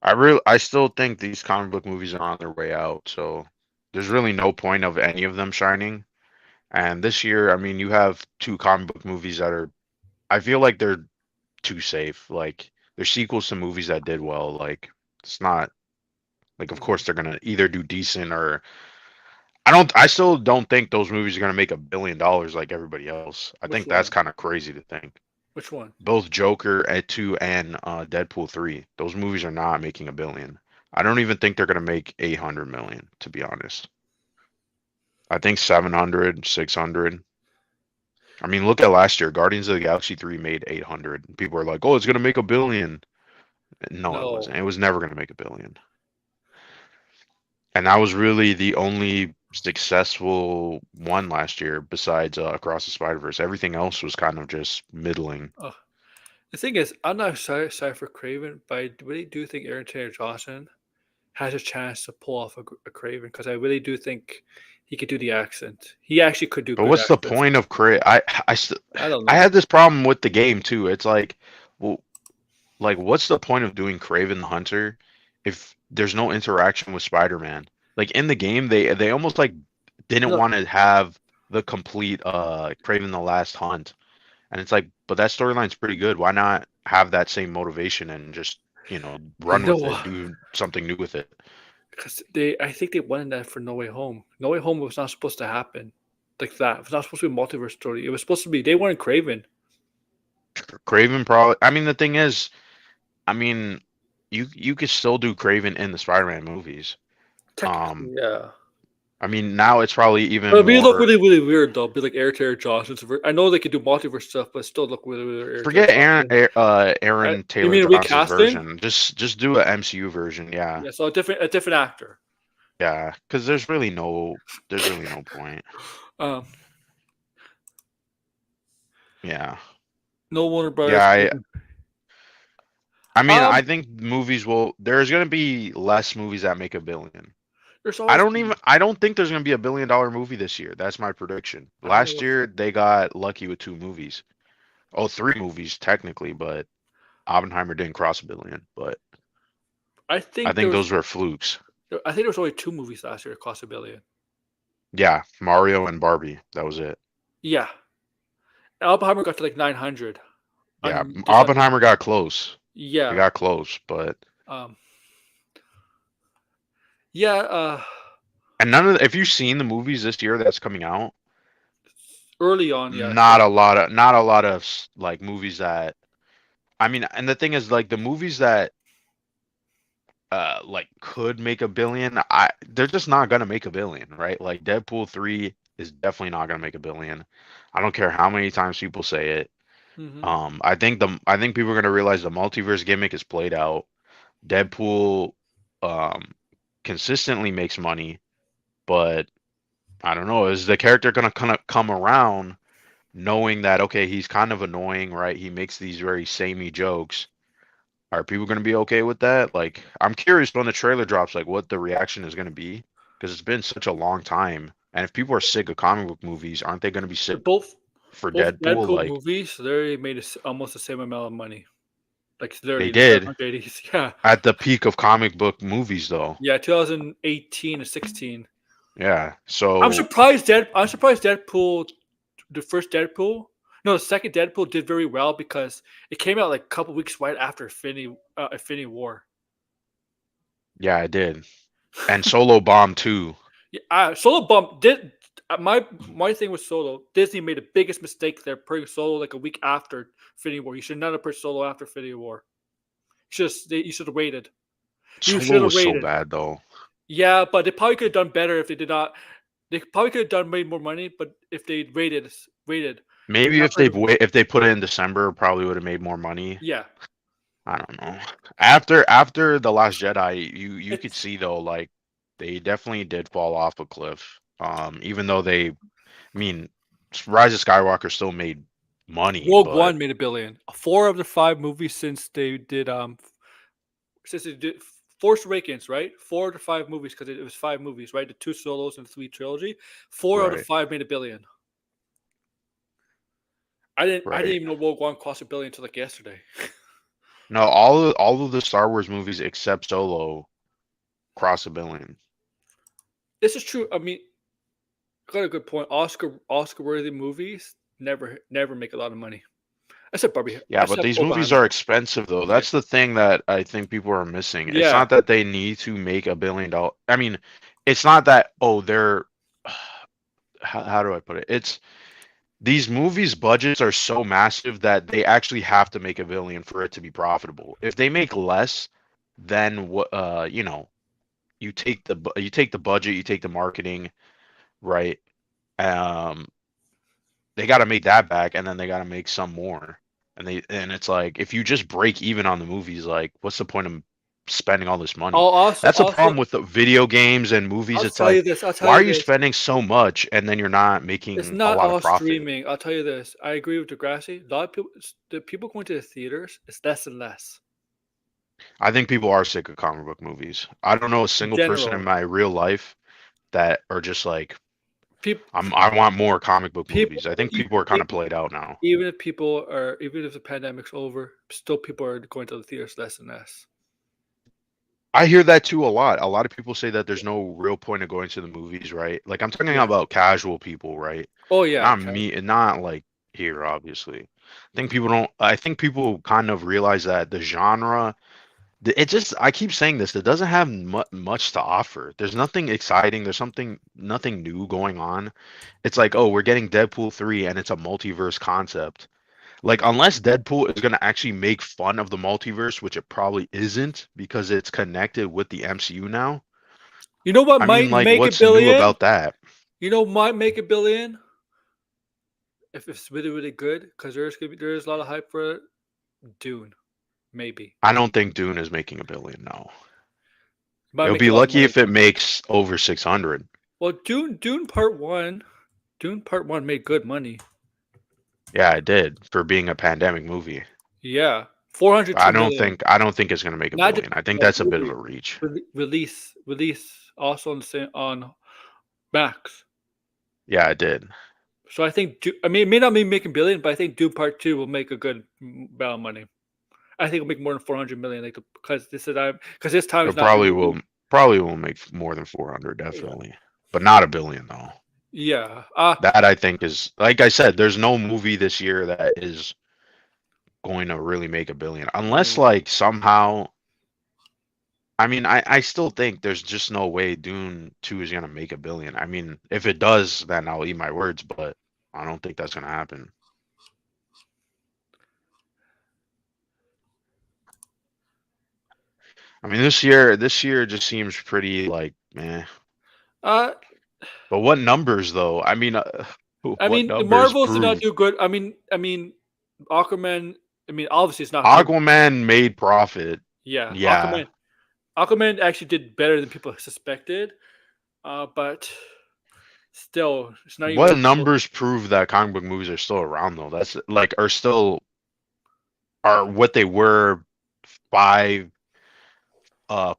I still think these comic book movies are on their way out, so there's really no point of any of them shining. And this year, I mean, you have two comic book movies that are, I feel like they're too safe. Like they're sequels to movies that did well. Like it's not like, of course they're gonna either do decent or I still don't think those movies are gonna make $1 billion like everybody else. I Which think that's one? kind of crazy to think. Which one? Both Joker at 2 and Deadpool 3. Those movies are not making $1 billion. I don't even think they're gonna make 800 million, to be honest. I think 700, 600. I mean, look at last year. Guardians of the Galaxy 3 made 800. People are like, "Oh, it's gonna make $1 billion." No, it No. wasn't. It was never gonna make $1 billion. And that was really the only successful one last year besides Across the Spider-Verse. Everything else was kind of just middling. The thing is, I'm not excited for Craven, but I really do think Aaron Taylor Johnson has a chance to pull off a Craven because I really do think he could do the accent. He actually could do But good what's the accents. point of I don't I know. had this problem with the game too. It's like, well, like what's the point of doing Kraven the Hunter if there's no interaction with Spider-Man? Like in the game, they almost like didn't No, want to have the complete Kraven the Last Hunt. And it's like, but that storyline's pretty good. Why not have that same motivation and just, you run know with it, what? do something new with it? Because I think they wanted that for No Way Home. No Way Home was not supposed to happen like that. It was not supposed to be a multiverse story. It was supposed to be they wanted Craven. Kraven probably, I mean, the thing is, I mean, you could still do Kraven in the Spider-Man movies. Technically, Um, yeah. I mean, now it's probably But even it'd be look more. really, really weird though. Be like Aaron Taylor Johnson. I know they could do multiverse stuff, but still look really, really Aaron Taylor Forget Johnson. Aaron You Taylor mean a Johnson's recasting? version. Just do a MCU version. Yeah, Yeah, so a different actor. yeah. Because there's really no point. Um, Yeah, no Warner yeah. Brothers. I mean, Um, I think movies will. There's gonna be less movies that make $1 billion. there's always been. I don't think there's gonna be $1 billion movie this year. That's my prediction. I don't know Last what. year they got lucky with 2 movies. Oh, 3 movies technically, but Oppenheimer didn't cross $1 billion. But I I think there think was. those were flukes. I think there was only 2 movies last year that cost $1 billion. Yeah, Mario and Barbie. That was it. Yeah, Oppenheimer got to like 900. Yeah, Just on Oppenheimer got close. It yeah. got close, but Um, yeah. and none of if you've seen the movies this year that's coming out, Early on, yes. not a lot of like movies that I mean, and the thing is like the movies that like could make a billion, they're just not gonna make a billion, right? Like Deadpool 3 is definitely not gonna make a billion. I don't care how many times people say it. Hmm. I think people are gonna realize the multiverse gimmick is played out. Deadpool um consistently makes money, but I don't know, is the character gonna kind of come around knowing that okay, he's kind of annoying, right? He makes these very samey jokes. Are people going to be okay with that? Like, I'm curious when the trailer drops, like what the reaction is going to be, because it's been such a long time. And if people are sick of comic book movies, aren't they going to be sick But both for Deadpool? Deadpool Like movies, they made almost the same amount of money. Like they literally the did 780s. Yeah. at the peak of comic book movies, though. Yeah, 2018 and 16. Yeah. I'm So surprised Deadpool, the first Deadpool, no, the second Deadpool did very well because it came out like a couple weeks right after Infinity War. yeah, I did. And Solo Bomb too. Yeah, Solo Bump did. My thing with Solo, Disney made the biggest mistake there, putting Solo like a week after Infinity War. You should not have put Solo after Infinity War. You should have waited. You Solo should have was so waited. bad though. Yeah, but they probably could have done better if they did not. They probably could have made more money, but if they waited, Maybe not putting. if they put it in December, probably would have made more money. Yeah, I don't know. After the Last Jedi, you could it's see though, like they definitely did fall off a cliff. Even though I mean, Rise of Skywalker still made money, Rogue but One made $1 billion. 4 of the 5 movies since they did Force Awakens, right? 4 to 5 movies because it was 5 movies, right? The 2 solos and the 3 trilogy. Four out of right, 5 made $1 billion. I didn't right. even know Rogue One cost $1 billion until like yesterday. No, all of the Star Wars movies except Solo cross a billion. This is true. I mean, got a good point. Oscar worthy movies never make a lot of money. Yeah, but Except these movies Oppenheimer. are expensive though. Yeah. That's the thing that I think people are missing. It's Yeah. not that they need to make $1 billion. I mean, it's not that oh they're how do I put it? It's these movies' budgets are so massive that they actually have to make $1 billion for it to be profitable. If they make less, then what? You take the budget, you take the marketing, right? Um, they got to make that back, and then they got to make some more. And it's like if you just break even on the movies, like what's the point of spending all this money? I'll also That's a also problem with the video games and movies. I'll It's tell you like, this. I'll tell why are you you this. spending so much and then you're not It's making a not lot of all profit? streaming. I'll tell you this. I agree with Degrassi. A lot of people, the people going to the theaters, it's less and less. I think people are sick of comic book movies. I don't know a In single person in general, my real life that are just like, people, I want more comic book people, movies. I think even people are kind of played out now. even if the pandemic's over, still people are going to the theaters less and less. I hear that too a lot. A lot of people say that there's no real point of going to the movies, right? Like I'm talking Yeah. about casual people, right? Oh yeah. Not me, and not like here, obviously. I think people kind of realize that the genre, it just, I keep saying this, it doesn't have much to offer. There's nothing exciting. Nothing new going on. It's like, oh, we're getting Deadpool 3 and it's a multiverse concept. Like, unless Deadpool is going to actually make fun of the multiverse, which it probably isn't because it's connected with the MCU now. You know what I mean, might like, make a what's new billion? about that? You know what might make $1 billion if it's really really good because there's a lot of hype for it. Dune, maybe I don't think Dune is making $1 billion now. might It'll make a be lot of lucky money. if it makes over 600. Well, Dune Part One made good money. Yeah, it did for being a pandemic movie. Yeah, 402 million. I don't think it's going to make a Not just billion. I think that's a bit of a reach. release also on Max. Yeah, it did. So I think I mean it may not be making billion, but I think Dune Part Two will make a good amount of money. I think it'll make more than 400 million, like because this time It is not. probably will make more than 400 Yeah. definitely. But not a billion though. Yeah. That I think is, like I said, there's no movie this year that is going to really make 1 billion unless No. like somehow. I mean, I still think there's just no way Dune 2 is gonna make 1 billion. I mean, if it does, then I'll eat my words, but I don't think that's gonna happen. I mean, this year just seems pretty like meh. Uh, But what numbers though? I mean, I what mean, the numbers Marvels did not prove do good. I mean, Aquaman. I mean, obviously it's not good. Aquaman made profit? Yeah, Yeah. Aquaman actually did better than people suspected. But still, it's not What even. numbers prove that comic book movies are still around though? That's like are still are what they were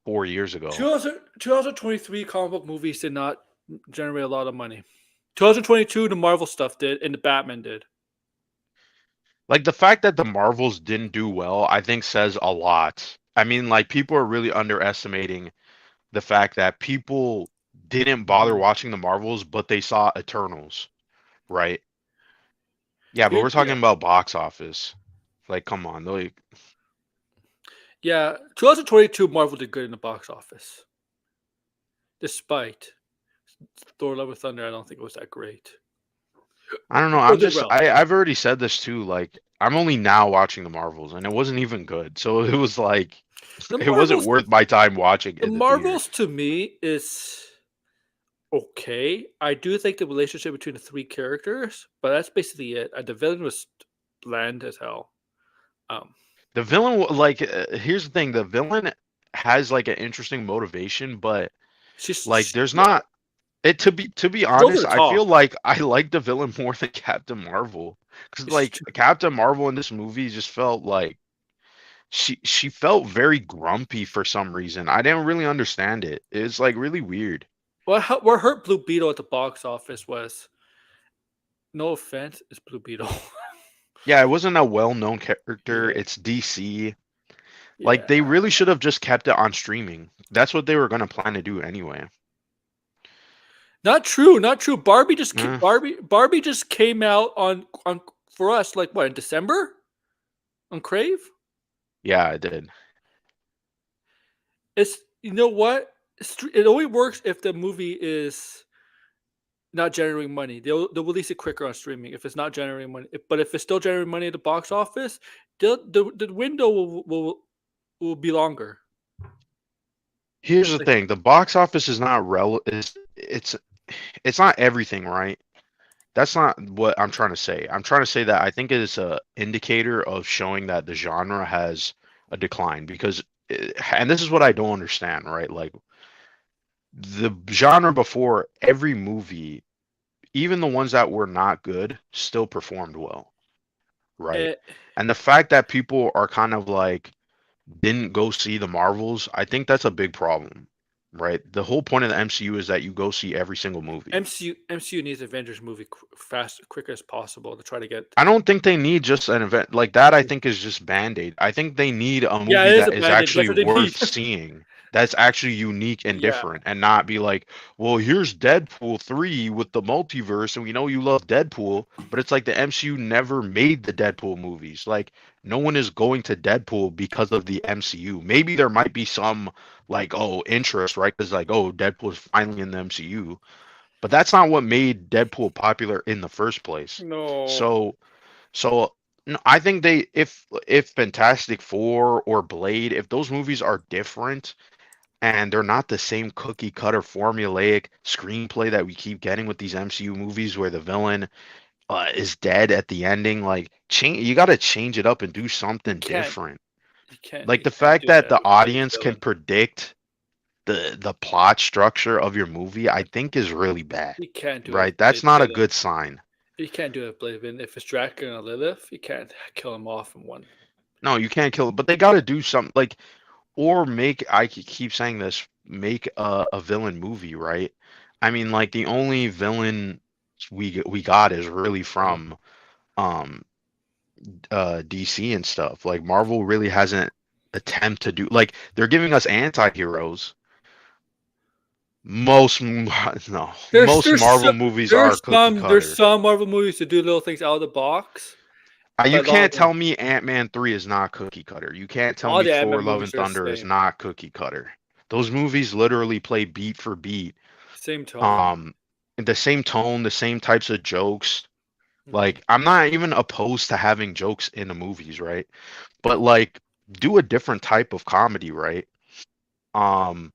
4 years ago. 2023 comic book movies did not generate a lot of money. 2022, the Marvel stuff did, and the Batman did. Like the fact that the Marvels didn't do well, I think says a lot. I mean, like people are really underestimating the fact that people didn't bother Mhm. watching the Marvels, but they saw Eternals, right? Yeah, but we're Yeah, talking about box office. Like, come on, like yeah. 2022 Marvel did good in the box office, despite Thor: Love and Thunder. I don't think it was that great. I don't know. Or did well. I've already said this too. Like, I'm only now watching the Marvels, and it wasn't even good. So it was like, The it wasn't Marvels, worth my time watching the in the theater. Marvels to me is okay. I do think the relationship between the three characters, but that's basically it. The villain was bland as hell. Um, The villain, like, here's the thing: the villain has like an interesting motivation, but like, there's yeah, not. It to be she's over honest, the I feel top. like I like the villain more than Captain Marvel because She's like Captain Marvel in this movie just felt like she felt very grumpy for some reason. I didn't really understand it. It's like really weird. what hurt Blue Beetle at the box office was no offense, it's Blue Beetle. Yeah, it wasn't a well-known character. Yeah, It's DC. Like yeah. they really should have just kept it on streaming. That's what they were gonna plan to do anyway. Not true, not true. Eh, Barbie just came out on for us like what in December on Crave. yeah, I did. It's you know what it only works if the movie is not generating money. They'll release it quicker on streaming if it's not generating money. But if it's still generating money at the box office, the window will be longer. Here's the Like, thing: the box office is not it's not everything, right? That's not what I'm trying to say. I'm trying to say that I think it is a indicator of showing that the genre has a decline because, and this is what I don't understand, right? Like the genre before every movie, even the ones that were not good, still performed well, right? eh, And the fact that people are kind of like didn't go see the Marvels, I think that's a big problem, right? The whole point of the MCU is that you go see every single movie. MCU needs Avengers movie quicker as possible to try to get. I don't think they need just an event like that. I think is just Band-Aid. I think they need a Yeah, movie it is a that is band-aid. That's actually what they need. worth seeing. That's actually unique and Yeah, different, and not be like, well, here's Deadpool 3 with the multiverse, and we know you love Deadpool, but it's like the MCU never made the Deadpool movies. Like, no one is going to Deadpool because of the MCU. Maybe there might be some like, oh, interest, right? Because like, oh, Deadpool's finally in the MCU, but that's not what made Deadpool popular in the first place. no, So so no, I think they if Fantastic Four or Blade, if those movies are different and they're not the same cookie cutter formulaic screenplay that we keep getting with these MCU movies where the villain is dead at the ending, like change you got to change it up and do you something can't. different. You can't. Like You the can't fact do that that the with the same audience can villain. predict the plot structure of your movie, I think is really bad. You can't do it Right? with That's Blade not a villain. good sign. You can't do it with Blade villain. If it's Dracula and Lilith, you can't kill him off in one. No, you can't kill it, but they got to do something like or make keep saying this, make a villain movie, right? I mean, like the only villain we got is really from um DC and stuff. Like Marvel really hasn't attempt to do like they're giving us anti-heroes, Most no, There's most there's Marvel so, movies are cookie there's cutter. some Marvel movies that do little things out of the box, You but a lot of can't them, tell me Ant-Man 3 is not cookie cutter. You can't tell all me the Thor Ant-Man Love movies and are the Thunder is same, not cookie cutter. Those movies literally play beat for beat. same tone. Um the same tone, the same types of jokes. Hmm. Like I'm not even opposed to having jokes in the movies, right? But like do a different type of comedy, right? Um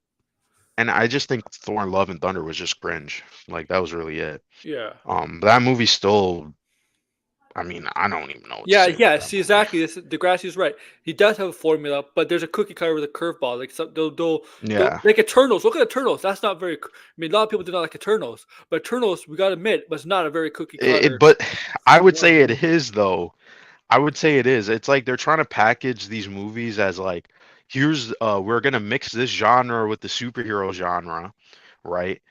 and I just think Thor Love and Thunder was just cringe. Like that was really it. Yeah. But that movie still, I mean, I don't even know what to Yeah, say about yeah. that See, movie. exactly. This Degrassi's right. He does have a formula, but there's a cookie cutter with a curveball. Like some, they'll Yeah. like Eternals. Look at Eternals. That's not very. I mean, a lot of people do not like Eternals, but Eternals, we gotta admit, was not a very cookie cutter. But I would say it Movie. is though. I would say it is. It's like they're trying to package these movies as like, here's we're gonna mix this genre with the superhero genre, right?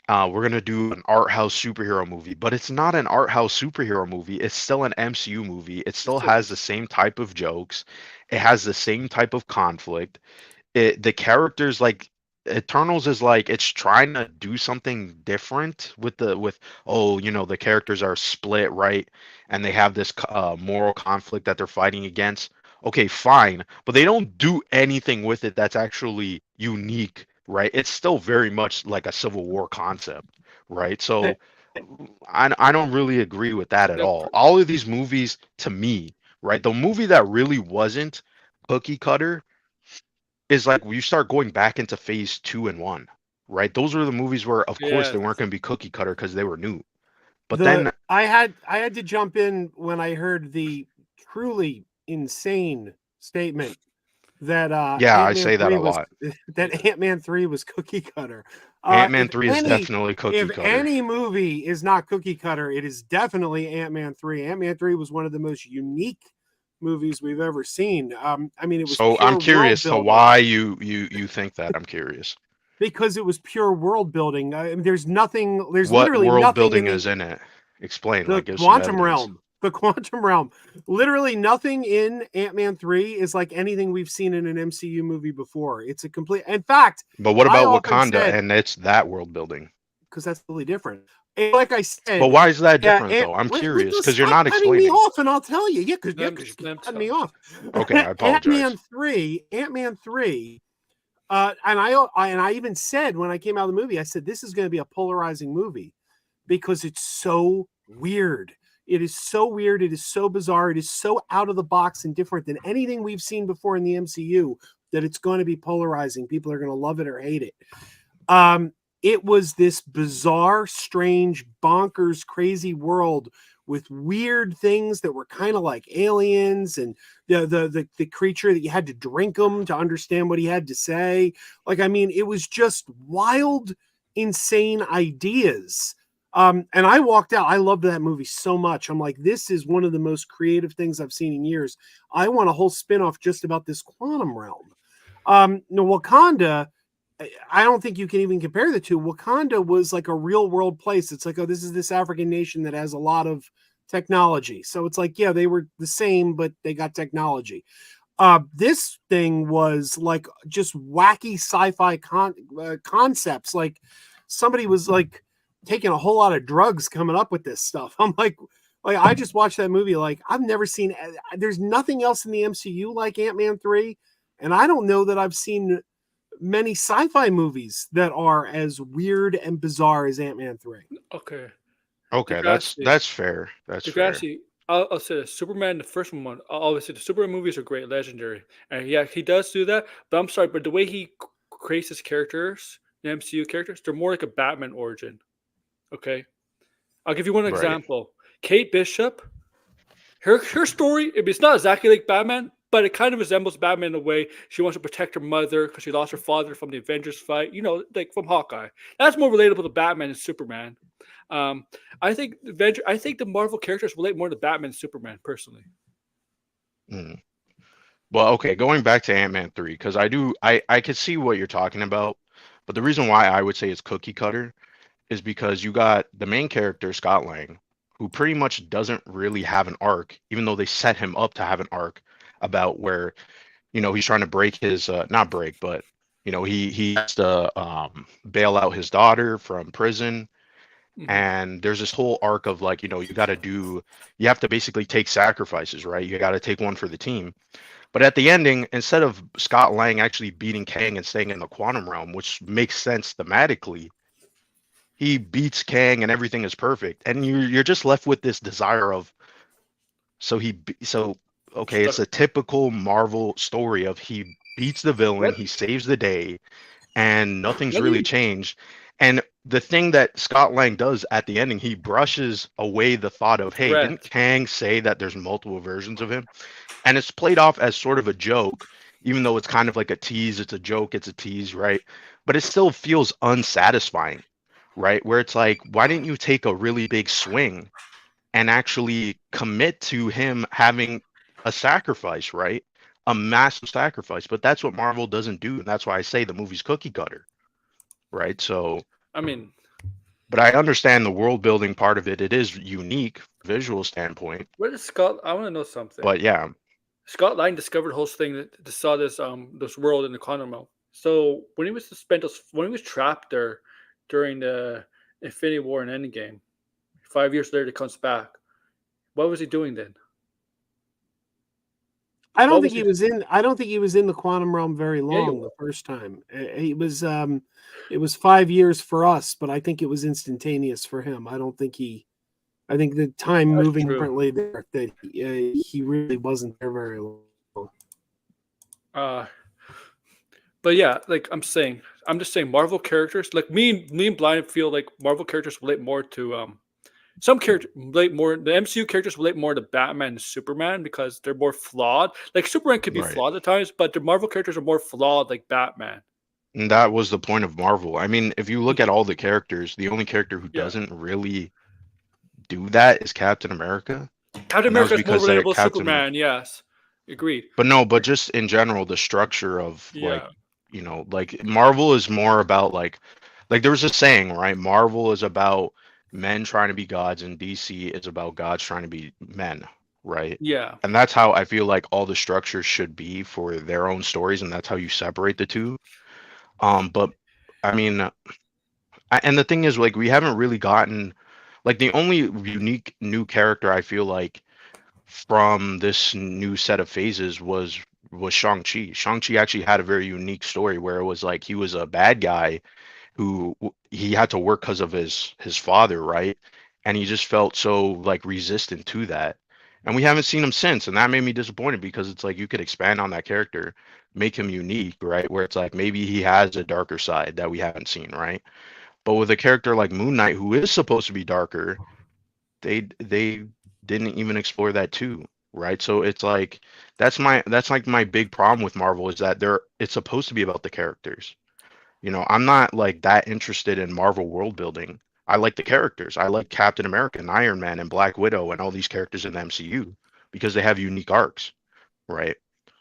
We're gonna do an art house superhero movie, but it's not an art house superhero movie. It's still an MCU movie. It It's still still has the same type of jokes. It has the same type of conflict. The characters like Eternals is like it's trying to do something different with oh, the characters are split, right, and they have this moral conflict that they're fighting against. Okay, fine, but they don't do anything with it that's actually unique, right? It's still very much like a Civil War concept, right? So I don't really agree with that at the all. All of these movies to me, right? The movie that really wasn't cookie cutter is like you start going back into phase two and one, right? Those were the movies where, of course, yes. they weren't going to be cookie cutter because they were new. But The then, I had to jump in when I heard the truly insane statement that yeah, I Ant-Man say that 3 a was lot. that Yeah. Ant-Man 3 was cookie cutter. Ant-Man 3 is definitely If cookie cutter. any movie is not cookie cutter, it is definitely Ant-Man 3. Ant-Man 3 was one of the most unique movies we've ever seen. I mean, it was So I'm pure world curious to building why you think that. I'm curious. because it was pure world building. I mean, there's What literally world nothing in building the is in it? Explain, the like give some quantum evidence. realm. The quantum realm. Literally nothing in Ant-Man 3 is like anything we've seen in an MCU movie before. It's a complete in fact, But what I about often Wakanda said, and it's that world building? because that's really different. And like I But said, why is that yeah, different though? I'm curious because you're stop not cutting me explaining. off and I'll tell you. Yeah, because Let him, you let keep him cutting me talk. off. Okay, I apologize. Ant-Man 3, and I even said when I came out of the movie, I said this is going to be a polarizing movie because it's so weird. It is so weird. It is so bizarre. It is so out of the box and different than anything we've seen before in the MCU that it's going to be polarizing. People are going to love it or hate it. It was this bizarre, strange, bonkers, crazy world with weird things that were kind of like aliens and the creature that you had to drink him to understand what he had to say. Like, I mean, it was just wild, insane ideas. And I walked out. I loved that movie so much. I'm like, this is one of the most creative things I've seen in years. I want a whole spin-off just about this quantum realm. No, Wakanda, I don't think you can even compare the two. Wakanda was like a real world place. It's like, oh, this is this African nation that has a lot of technology. So it's like, yeah, they were the same, but they got technology. This thing was like just wacky sci-fi concepts. Like somebody was like taking a whole lot of drugs coming up with this stuff. I'm like I just watched that movie. Like I've never seen. There's nothing else in the MCU like Ant-Man 3, and I don't know that I've seen many sci-fi movies that are as weird and bizarre as Ant-Man 3. Okay. Okay, Degrassi. that's fair. That's fair. Degrassi. I'll say this. Superman, the first one. I'll always say the Superman movies are great, legendary, and yeah, he does do that. But I'm sorry, but the way he creates his characters, the MCU characters, they're more like a Batman origin. Okay, I'll give you one Right. example. Kate Bishop, her story. It's not exactly like Batman, but it kind of resembles Batman in a way. She wants to protect her mother because she lost her father from the Avengers fight. You know, like from Hawkeye. That's more relatable to Batman and Superman. Um, I think the Marvel characters relate more to Batman and Superman personally. Mm. Well, okay, going back to Ant-Man 3, because I could see what you're talking about, but the reason why I would say it's cookie cutter is because you got the main character, Scott Lang, who pretty much doesn't really have an arc, even though they set him up to have an arc about where, he's trying to break his not break, but You know, he has to bail out his daughter from prison, Mhm. and there's this whole arc of like, you know, you have to basically take sacrifices, right? You got to take one for the team. But at the ending, instead of Scott Lang actually beating Kang and staying in the quantum realm, which makes sense thematically, he beats Kang and everything is perfect, and you're just left with this desire of so okay, it's Stuck. a typical Marvel story of he beats the villain, What? he saves the day, and nothing's Let really me. changed. And the thing that Scott Lang does at the ending, he brushes away the thought of, hey, didn't Correct. Kang say that there's multiple versions of him? And it's played off as sort of a joke, even though it's kind of like a tease. It's a joke, it's a tease, right? But it still feels unsatisfying, right? Where it's like, why didn't you take a really big swing and actually commit to him having a sacrifice, right? A massive sacrifice. But that's what Marvel doesn't do. And that's why I say the movie's cookie cutter, right? So, I mean, but I understand the world building part of it. It is unique visual standpoint. where did Scott? I want to know something. But yeah, Scott Lang discovered the whole thing that saw this world in the quantum realm. So when he was when he was trapped there during the Infinity War and Endgame, 5 years later he comes back. What was he doing then? I don't What think was he he? was in. I don't think he was in the quantum realm very Yeah, you long were. the first time. He was. It was 5 years for us, but I think it was instantaneous for him. I don't think he. I think the time That's moving true. differently there that he really wasn't there very long. Uh, but yeah, like I'm just saying, Marvel characters, like me and Blind feel like Marvel characters relate more to some characters relate more. The MCU characters relate more to Batman and Superman because they're more flawed. Like Superman can be right. flawed at times, but the Marvel characters are more flawed, like Batman. And that was the point of Marvel. I mean, if you look at all the characters, the only character who Yeah, doesn't really do that is Captain America. Captain And that was America is more because that relatable to Captain Amer- Superman. Yes, agreed. but no, but Like, just in general, the structure of like, yeah, you know, like Marvel is more about like there was a saying, right? Marvel is about men trying to be gods and DC is about gods trying to be men, right? yeah, And that's how I feel like all the structures should be for their own stories, and that's how you separate the two. But I mean, and the thing is, like, we haven't really gotten like the only unique new character I feel like from this new set of phases was Shang-Chi. Shang-Chi actually had a very unique story where it was like he was a bad guy he had to work because of his father, right? And he just felt so like resistant to that. And we haven't seen him since, and that made me disappointed because it's like you could expand on that character, make him unique, right? Where it's like maybe he has a darker side that we haven't seen, right? But with a character like Moon Knight, who is supposed to be darker, they didn't even explore that too, right? So it's like that's like my big problem with Marvel is that it's supposed to be about the characters. You know, I'm not like that interested in Marvel world building. I like the characters. I like Captain America and Iron Man and Black Widow and all these characters in the MCU because they have unique arcs, right?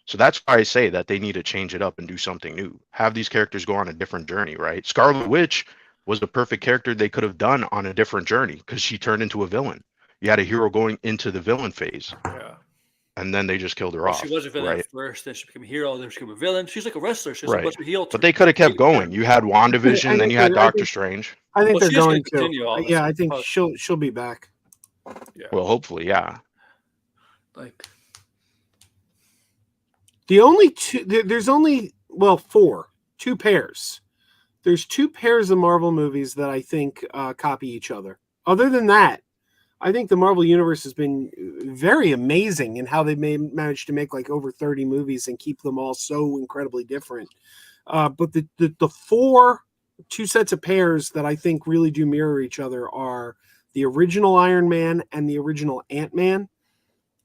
So that's why I say that they need to change it up and do something new. Have these characters go on a different journey, right? Scarlet Witch was the perfect character they could have done on a different journey because she turned into a villain. You had a hero going into the villain phase, yeah. and then they just killed her Well, she was off, a villain at right? first, then she became a hero, then she became a villain. She's like a wrestler. She's a Right. bunch of heel But turn. they could have kept Yeah. going. You had I WandaVision, then think you had they're. I Doctor think. Strange. I think Well, they're she is going going to to. continue all this. Yeah, I think she'll be back. Yeah, Well, hopefully, yeah. like The only two. There's only four. Two pairs. There's two pairs of Marvel movies that I think copy each other. Other than that, I think the Marvel universe has been very amazing in how they managed to make like over 30 movies and keep them all so incredibly different. But the two sets of pairs that I think really do mirror each other are the original Iron Man and the original Ant-Man.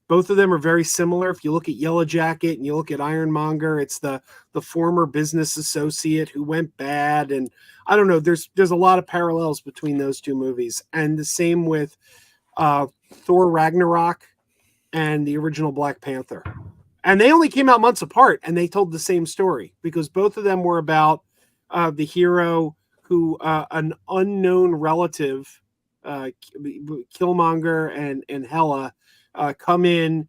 Both of them are very similar. If you look at Yellow Jacket and you look at Ironmonger, it's the former business associate who went bad, and I don't know. There's a lot of parallels between those two movies, and the same with Thor Ragnarok and the original Black Panther. And they only came out months apart, and they told the same story because both of them were about the hero who an unknown relative, Killmonger and Hela, come in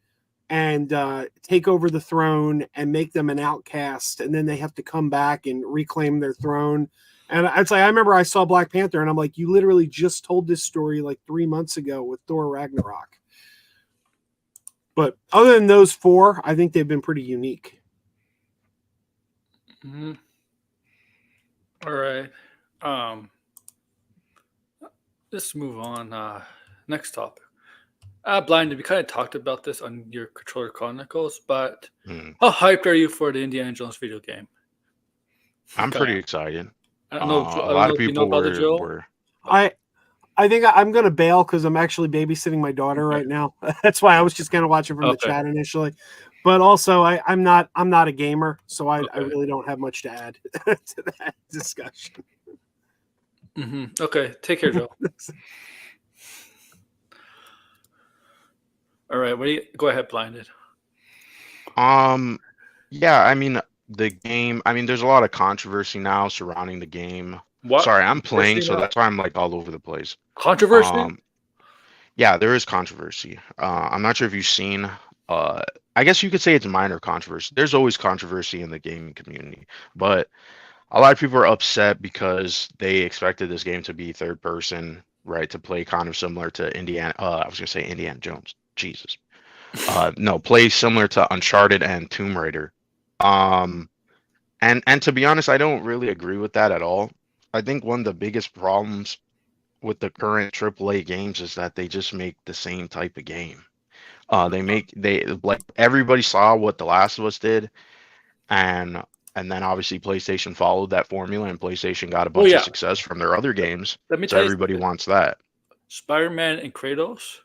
and take over the throne and make them an outcast, and then they have to come back and reclaim their throne. And it's like I remember I saw Black Panther, and I'm like, you literally just told this story like 3 months ago with Thor Ragnarok. But other than those 4, I think they've been pretty unique. Mm-hmm. All right. Let's move on. Next topic. Blinded, we kind of talked about this on your Controller Chronicles, but how hyped are you for the Indiana Jones video game? I'm pretty excited. I don't know. A lot of people were. I think I'm going to bail because I'm actually babysitting my daughter right now. That's why I was just going to watch it from the chat initially. But also, I'm not a gamer, so I really don't have much to add to that discussion. Mm-hmm. Okay, take care, Joe. All right, go ahead, Blinded. Yeah, I mean the game. I mean, there's a lot of controversy now surrounding the game. What? Sorry, I'm playing, so that's why I'm like all over the place. Controversy? Yeah, there is controversy. I'm not sure if you've seen. I guess you could say it's minor controversy. There's always controversy in the gaming community, but a lot of people are upset because they expected this game to be third person, right? To play kind of similar to Indiana. I was gonna say Indiana Jones. Jesus. No, play similar to Uncharted and Tomb Raider. And to be honest, I don't really agree with that at all. I think one of the biggest problems with the current AAA games is that they just make the same type of game. They like everybody saw what The Last of Us did, and then obviously PlayStation followed that formula, and PlayStation got a bunch of success from their other games. So everybody wants that. Spider-Man and Kratos,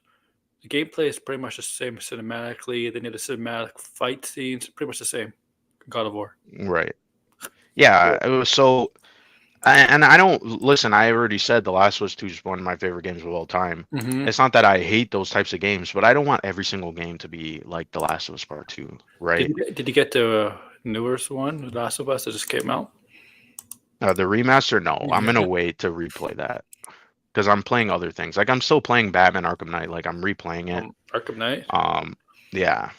the gameplay is pretty much the same cinematically. They need the cinematic fight scenes, pretty much the same. God of War. Right. Yeah, it was so. And I don't listen. I already said The Last of Us 2 is one of my favorite games of all time. Mm-hmm. It's not that I hate those types of games, but I don't want every single game to be like The Last of Us Part 2, right? Did you get the newest one, The Last of Us, that just came out? The remaster? No, I'm gonna wait to replay that because I'm playing other things. Like I'm still playing Batman Arkham Knight. Like I'm replaying it. Arkham Knight. Yeah.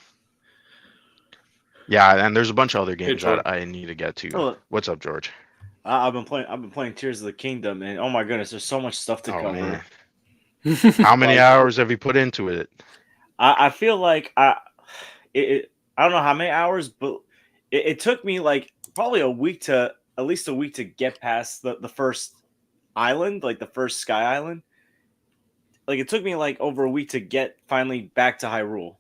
Yeah, and there's a bunch of other games that I need to get to. Oh. What's up, George? I've been playing Tears of the Kingdom, and oh my goodness, there's so much stuff to cover. Man. How many hours have you put into it? I feel like I don't know how many hours, but it took me like probably at least a week to get past the first island, like the first Sky Island. Like it took me like over a week to get finally back to Hyrule.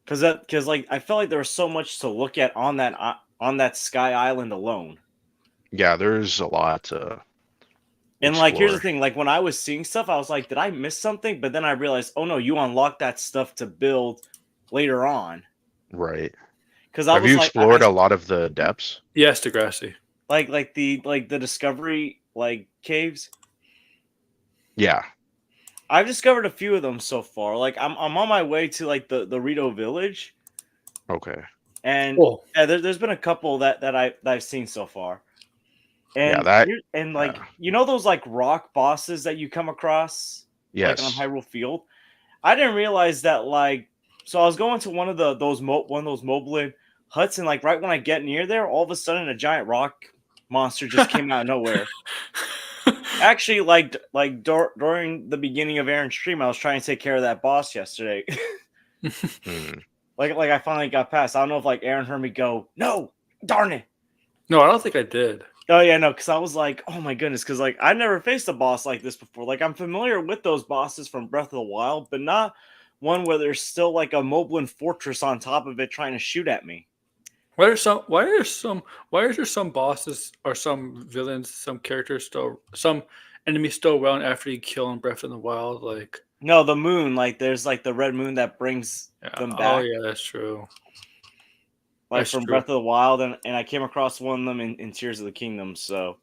Because like I felt like there was so much to look at on that Sky Island alone. Yeah, there's a lot to and like here's the thing, like when I was seeing stuff, I was like, did I miss something? But then I realized, oh no, you unlock that stuff to build later on. Right. Because have you explored a lot of the depths? Yes, Degrassi. Like the Discovery like caves. Yeah. I've discovered a few of them so far. Like I'm on my way to like the Rito Village. Okay. And there's been a couple that I've seen so far. And you know those like rock bosses that you come across like on Hyrule Field? I didn't realize that like so I was going to one of those Moblin huts, and like right when I get near there, all of a sudden a giant rock monster just came out of nowhere. Actually, during the beginning of Aaron's stream, I was trying to take care of that boss yesterday. Like I finally got past. I don't know if like Aaron heard me go, no, darn it. No, I don't think I did. Oh yeah, no, because I was like, oh my goodness, because like I never faced a boss like this before. Like I'm familiar with those bosses from Breath of the Wild, but not one where there's still like a Moblin fortress on top of it trying to shoot at me. Why is there some bosses or some villains, some characters some enemies still around after you kill in Breath of the Wild? Like no, the moon, like there's like the red moon that brings them back. Oh yeah, that's true. Like that's from true. Breath of the Wild, and I came across one of them in Tears of the Kingdom. So,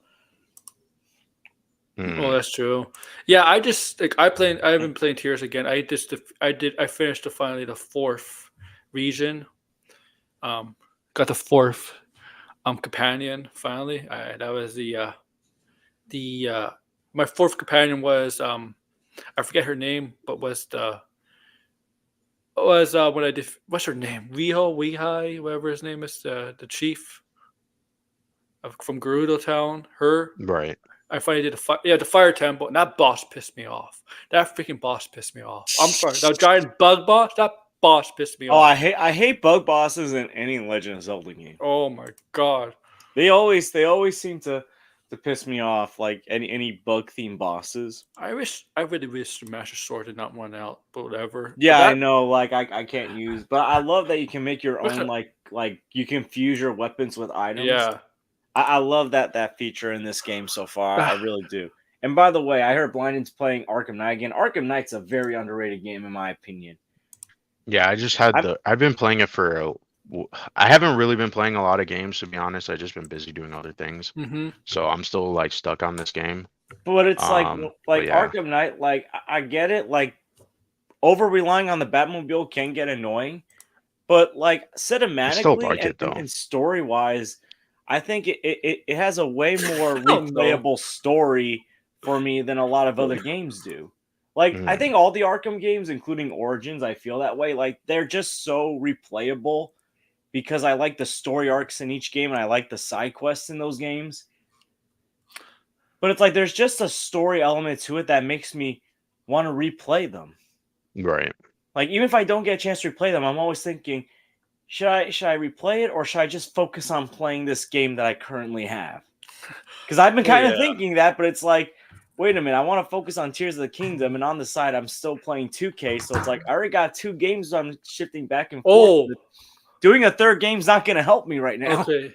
oh, that's true. Yeah, I just like I've been playing Tears again. I finished finally the 4th region. Got the 4th companion finally. That was my 4th companion was I forget her name, but was the was when I did. What's her name? Weehai, whatever his name is, the chief from Gerudo Town. Her. Right. I finally did the fire temple, and that boss pissed me off. That freaking boss pissed me off. I'm sorry, that giant bug boss. That boss pissed me off. I hate bug bosses in any Legend of Zelda game. Oh my god. They always seem to piss me off, like any bug themed bosses. I really wish the Master Sword did not run out, but whatever. Yeah, I know, like I can't use, but I love that you can make your own like you can fuse your weapons with items. Yeah. I love that feature in this game so far. I really do. And by the way, I heard Blindon's playing Arkham Knight again. Arkham Knight's a very underrated game in my opinion. Yeah, I've been playing it I haven't really been playing a lot of games, to be honest. I've just been busy doing other things. Mm-hmm. So I'm still like stuck on this game. But it's like yeah. Arkham Knight, like I get it, like over relying on the Batmobile can get annoying. But like cinematically and story wise, I think it has a way more replayable story for me than a lot of other games do. Like, I think all the Arkham games, including Origins, I feel that way. Like, they're just so replayable because I like the story arcs in each game and I like the side quests in those games. But it's like there's just a story element to it that makes me want to replay them. Right. Like, even if I don't get a chance to replay them, I'm always thinking, should I replay it or should I just focus on playing this game that I currently have? Because I've been kind of thinking that, but it's like, wait a minute, I want to focus on Tears of the Kingdom, and on the side, I'm still playing 2K, so it's like, I already got 2 games I'm shifting back and forth. Doing a third game's not going to help me right now. Okay.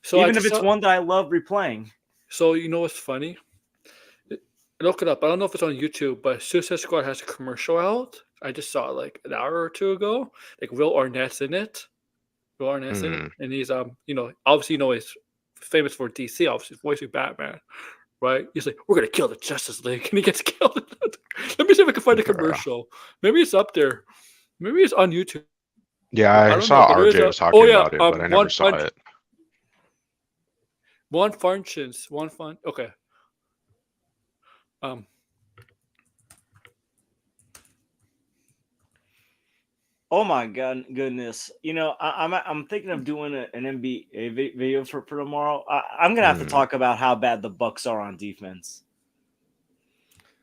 So even if it's one that I love replaying. So, you know what's funny? Look it up. I don't know if it's on YouTube, but Suicide Squad has a commercial out. I just saw it like an hour or two ago. Like Will Arnett's in it. Will Arnett's in it. And he's, obviously, he's famous for DC, obviously, voicing Batman. Right? He's like, we're going to kill the Justice League. And he gets killed. Let me see if I can find a commercial. Maybe it's up there. Maybe it's on YouTube. Yeah, I saw RJ was talking about it, but I never saw it. One fun. Okay. Oh my goodness! I'm thinking of doing an NBA video for tomorrow. I'm gonna have to talk about how bad the Bucks are on defense.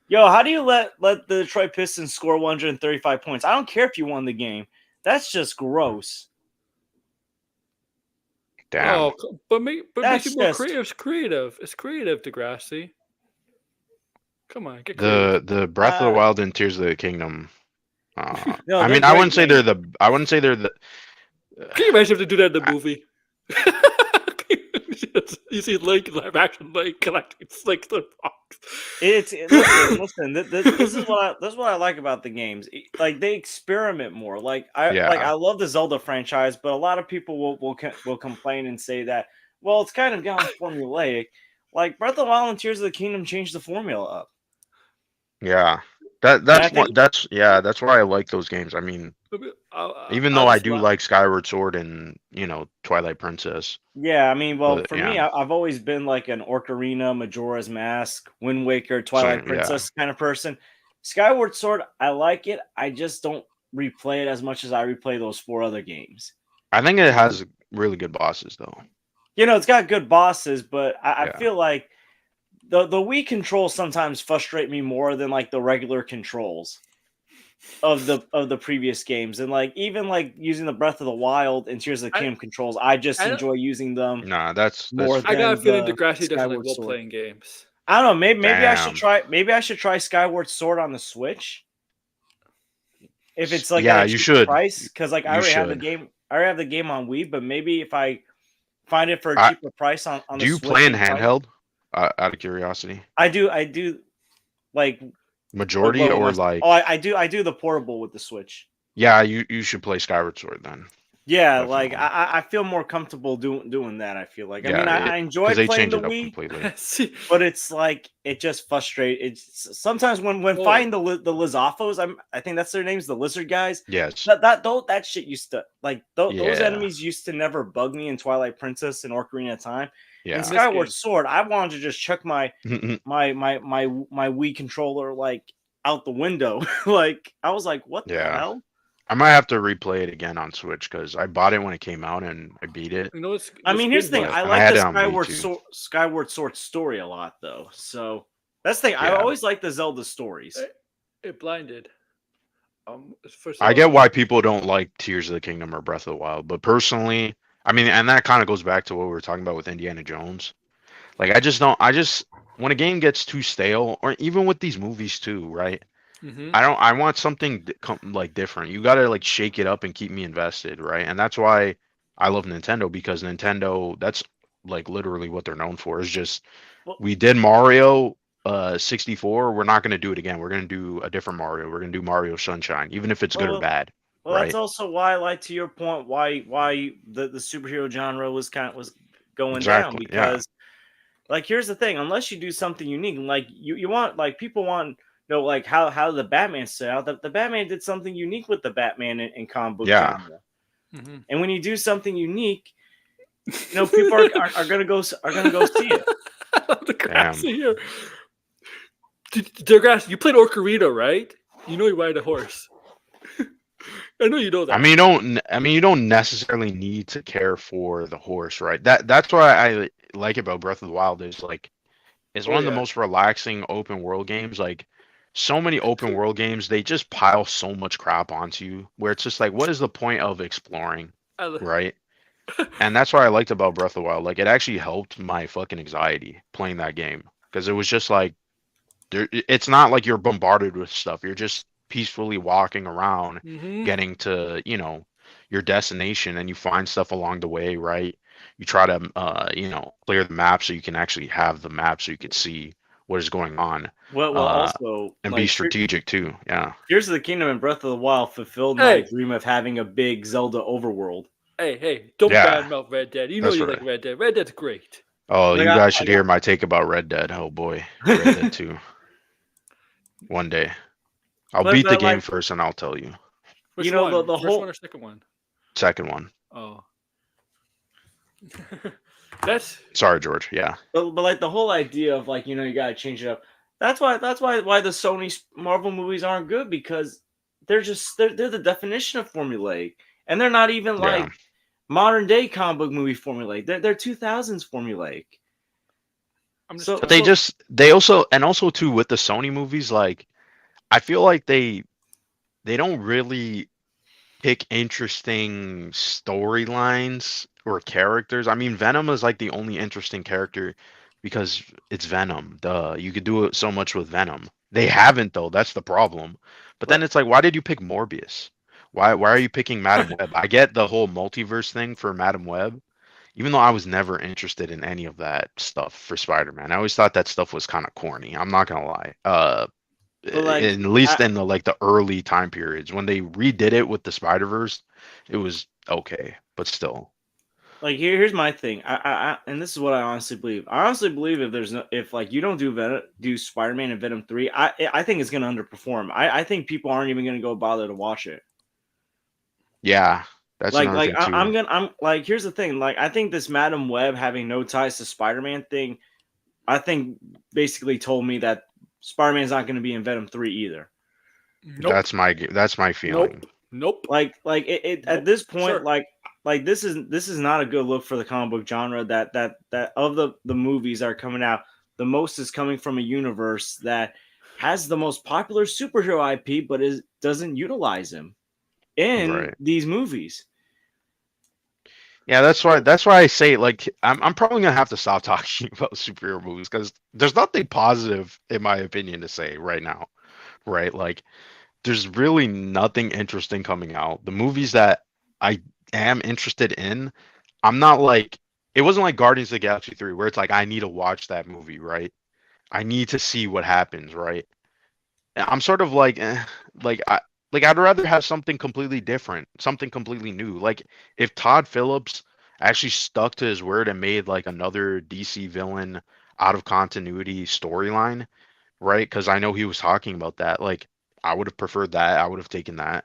Yo, how do you let the Detroit Pistons score 135 points? I don't care if you won the game. That's just gross. Damn. Oh, but make it more creative. It's creative. It's creative, Degrassi. Come on, get creative. The Breath of the Wild and Tears of the Kingdom. No, I mean, I wouldn't say they're the. Can you imagine if they do that in the movie? You see Link, live action Link collecting snakes in the box. Listen. This is what I like about the games. Like they experiment more. Like I love the Zelda franchise, but a lot of people will complain and say that it's kind of gotten formulaic. Like Breath of the Wild and Tears of the Kingdom changed the formula up. Yeah. That's why I like those games. I mean, even though I do like Skyward Sword and Twilight Princess. Yeah, I mean, for me, I've always been like an Ocarina, Majora's Mask, Wind Waker, Twilight Princess kind of person. Skyward Sword, I like it. I just don't replay it as much as I replay those 4 other games. I think it has really good bosses, though. It's got good bosses, but I feel like the Wii controls sometimes frustrate me more than like the regular controls of the previous games, and like even like using the Breath of the Wild and Tears of the Kingdom controls, I just enjoy using them. Nah, that's more. I got a feeling Degrassi doesn't like role playing games. I don't know. Maybe I should try. Maybe I should try Skyward Sword on the Switch. If it's like you should price, because like I already have the game. I already have the game on Wii, but maybe if I find it for a cheaper price on the Switch. Do you play in handheld? Out of curiosity, I do. Like majority or like? Oh, I do the portable with the Switch. Yeah, you should play Skyward Sword then. Yeah, definitely. Like I feel more comfortable doing that. I feel like I enjoy playing the Wii, but it's like it just frustrates. It's sometimes when fighting the Lizafos, I think that's their names, the lizard guys. Yes, that shit used to like those enemies used to never bug me in Twilight Princess and Ocarina of Time. Yeah. In Skyward Sword, I wanted to just chuck my Wii controller like out the window. Like I was like, what the hell? I might have to replay it again on Switch because I bought it when it came out and I beat it. You know, I mean, here's the thing. I like the Skyward Sword story a lot, though. So that's the thing. I always like the Zelda stories. It blinded. I get why people don't like Tears of the Kingdom or Breath of the Wild, but personally, I mean, and that kind of goes back to what we were talking about with Indiana Jones. Like, I just when a game gets too stale, or even with these movies too, right? Mm-hmm. I want something like different. You got to like shake it up and keep me invested, right? And that's why I love Nintendo, because Nintendo, that's like literally what they're known for, is just, we did Mario 64, we're not going to do it again. We're going to do a different Mario. We're going to do Mario Sunshine, even if it's good or bad. Well, right? That's also why, like, to your point, why the superhero genre was going down, because like, here's the thing, unless you do something unique, like you want, like, people want, you know, like how the Batman set out, the Batman did something unique with the Batman in comic book genre. Mm-hmm. And when you do something unique, you know, people are gonna go see it. The grass here. Degrass, you played Ocarina, right? You know you ride a horse. I know you know that. I mean, you don't necessarily need to care for the horse, right? That's why I like about Breath of the Wild, is like, it's one of the most relaxing open world games. Like, so many open world games, they just pile so much crap onto you, where it's just like, what is the point of exploring, right? And that's what I liked about Breath of the Wild. Like, it actually helped my fucking anxiety playing that game, because it was just like, it's not like you're bombarded with stuff. You're just peacefully walking around, getting to, you know, your destination, and you find stuff along the way, right? You try to you know, clear the map so you can actually have the map so you can see what is going on. Well, also, and like, be strategic too. Yeah. Tears of the Kingdom and Breath of the Wild fulfilled my dream of having a big Zelda overworld. Hey, don't badmouth Red Dead. You know you like Red Dead. Red Dead's great. Oh, like, you guys should hear my take about Red Dead. Oh boy, Red Dead 2. One day, I'll beat the game first, and I'll tell you. Which one? The first one or second one? Second one. Oh. That's sorry, George. Yeah. But like, the whole idea of, like, you know, you gotta change it up. That's why the Sony Marvel movies aren't good, because they're the definition of formulaic, and they're not even like modern day comic book movie formulaic. They're 2000s formulaic. They also too, with the Sony movies, like, I feel like they don't really pick interesting storylines or characters. I mean, Venom is like the only interesting character because it's Venom. Duh, you could do it so much with Venom. They haven't, though. That's the problem. But then it's like, why did you pick Morbius? Why are you picking Madam Web? I get the whole multiverse thing for Madam Web, even though I was never interested in any of that stuff for Spider-Man. I always thought that stuff was kind of corny. I'm not gonna lie. Like, at least in the early time periods when they redid it with the Spider-Verse, it was okay, but still. Like, here's my thing. I and this is what I honestly believe. I honestly believe if like you don't do Spider-Man and Venom 3, I think it's gonna underperform. I think people aren't even gonna go bother to watch it. Yeah. That's like I'm like, here's the thing. Like, I think this Madam Web having no ties to Spider-Man thing, I think basically told me that Spider-Man's not going to be in Venom 3 either. Nope. That's my feeling. Nope. Like it at this point, like this is not a good look for the comic book genre. That of the movies that are coming out, the most is coming from a universe that has the most popular superhero IP, but doesn't utilize him in these movies. Yeah, that's why I say, like, I'm probably gonna have to stop talking about superhero movies, because there's nothing positive, in my opinion, to say right now, right? Like, there's really nothing interesting coming out. The movies that I am interested in, I'm not like, it wasn't like Guardians of the Galaxy 3, where it's like, I need to watch that movie, right? I need to see what happens, right? I'm sort of like, I'd rather have something completely different, something completely new. Like, if Todd Phillips actually stuck to his word and made like another DC villain out of continuity storyline, right? Because I know he was talking about that. Like, I would have preferred that. I would have taken that,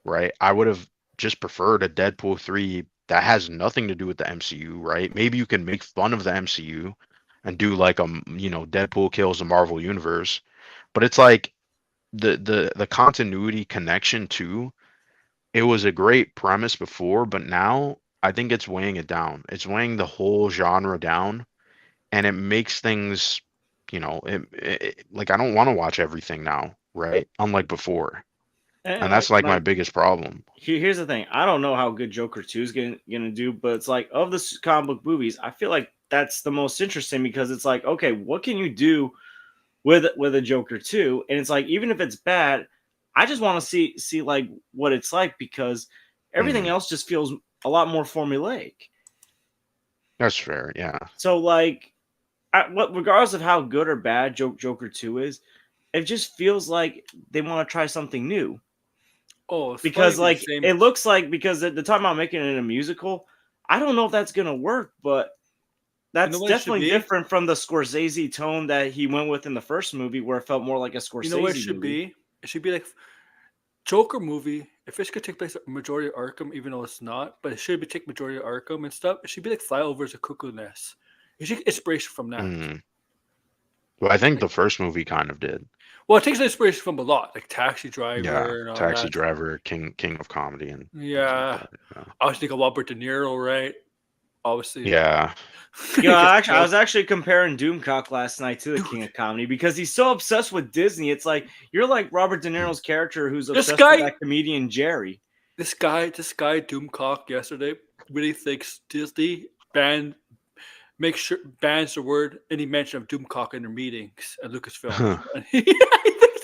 right? I would have just preferred a Deadpool 3 that has nothing to do with the MCU, right? Maybe you can make fun of the MCU and do like Deadpool kills the Marvel universe, but it's like the continuity connection too, it was a great premise before, but now I think it's weighing it down. It's weighing the whole genre down, and it makes things, like I don't want to watch everything now, right? Unlike before. And that's like my biggest problem. Here's the thing. I don't know how good Joker 2 is gonna do, but it's like of the comic book movies, I feel like that's the most interesting because it's like, okay, what can you do with a Joker 2? And it's like, even if it's bad, I just want to see like what it's like because everything else just feels a lot more formulaic. That's fair, yeah. So like, regardless of how good or bad Joker 2 is, it just feels like they want to try something new. Oh, because like it looks like, because they're talking about making it a musical. I don't know if that's gonna work, but that's definitely different from the Scorsese tone that he went with in the first movie, where it felt more like a Scorsese. You know what it should be? It should be like Joker movie. If it could take place at majority of Arkham, even though it's not, but it should be take majority of Arkham and stuff. It should be like Flyovers of Cuckoo Nest. You should get inspiration from that. Well, I think the first movie kind of did. Well, it takes inspiration from a lot, like Taxi Driver. Yeah, and all Taxi that. Driver, King of Comedy, and like I was thinking Robert De Niro, right? Obviously, yeah. I was actually comparing Doomcock last night to the King of Comedy because he's so obsessed with Disney. It's like you're like Robert De Niro's character who's obsessed with that comedian Jerry. This guy, Doomcock, yesterday really thinks Disney bans the word any mention of Doomcock in their meetings at Lucasfilm.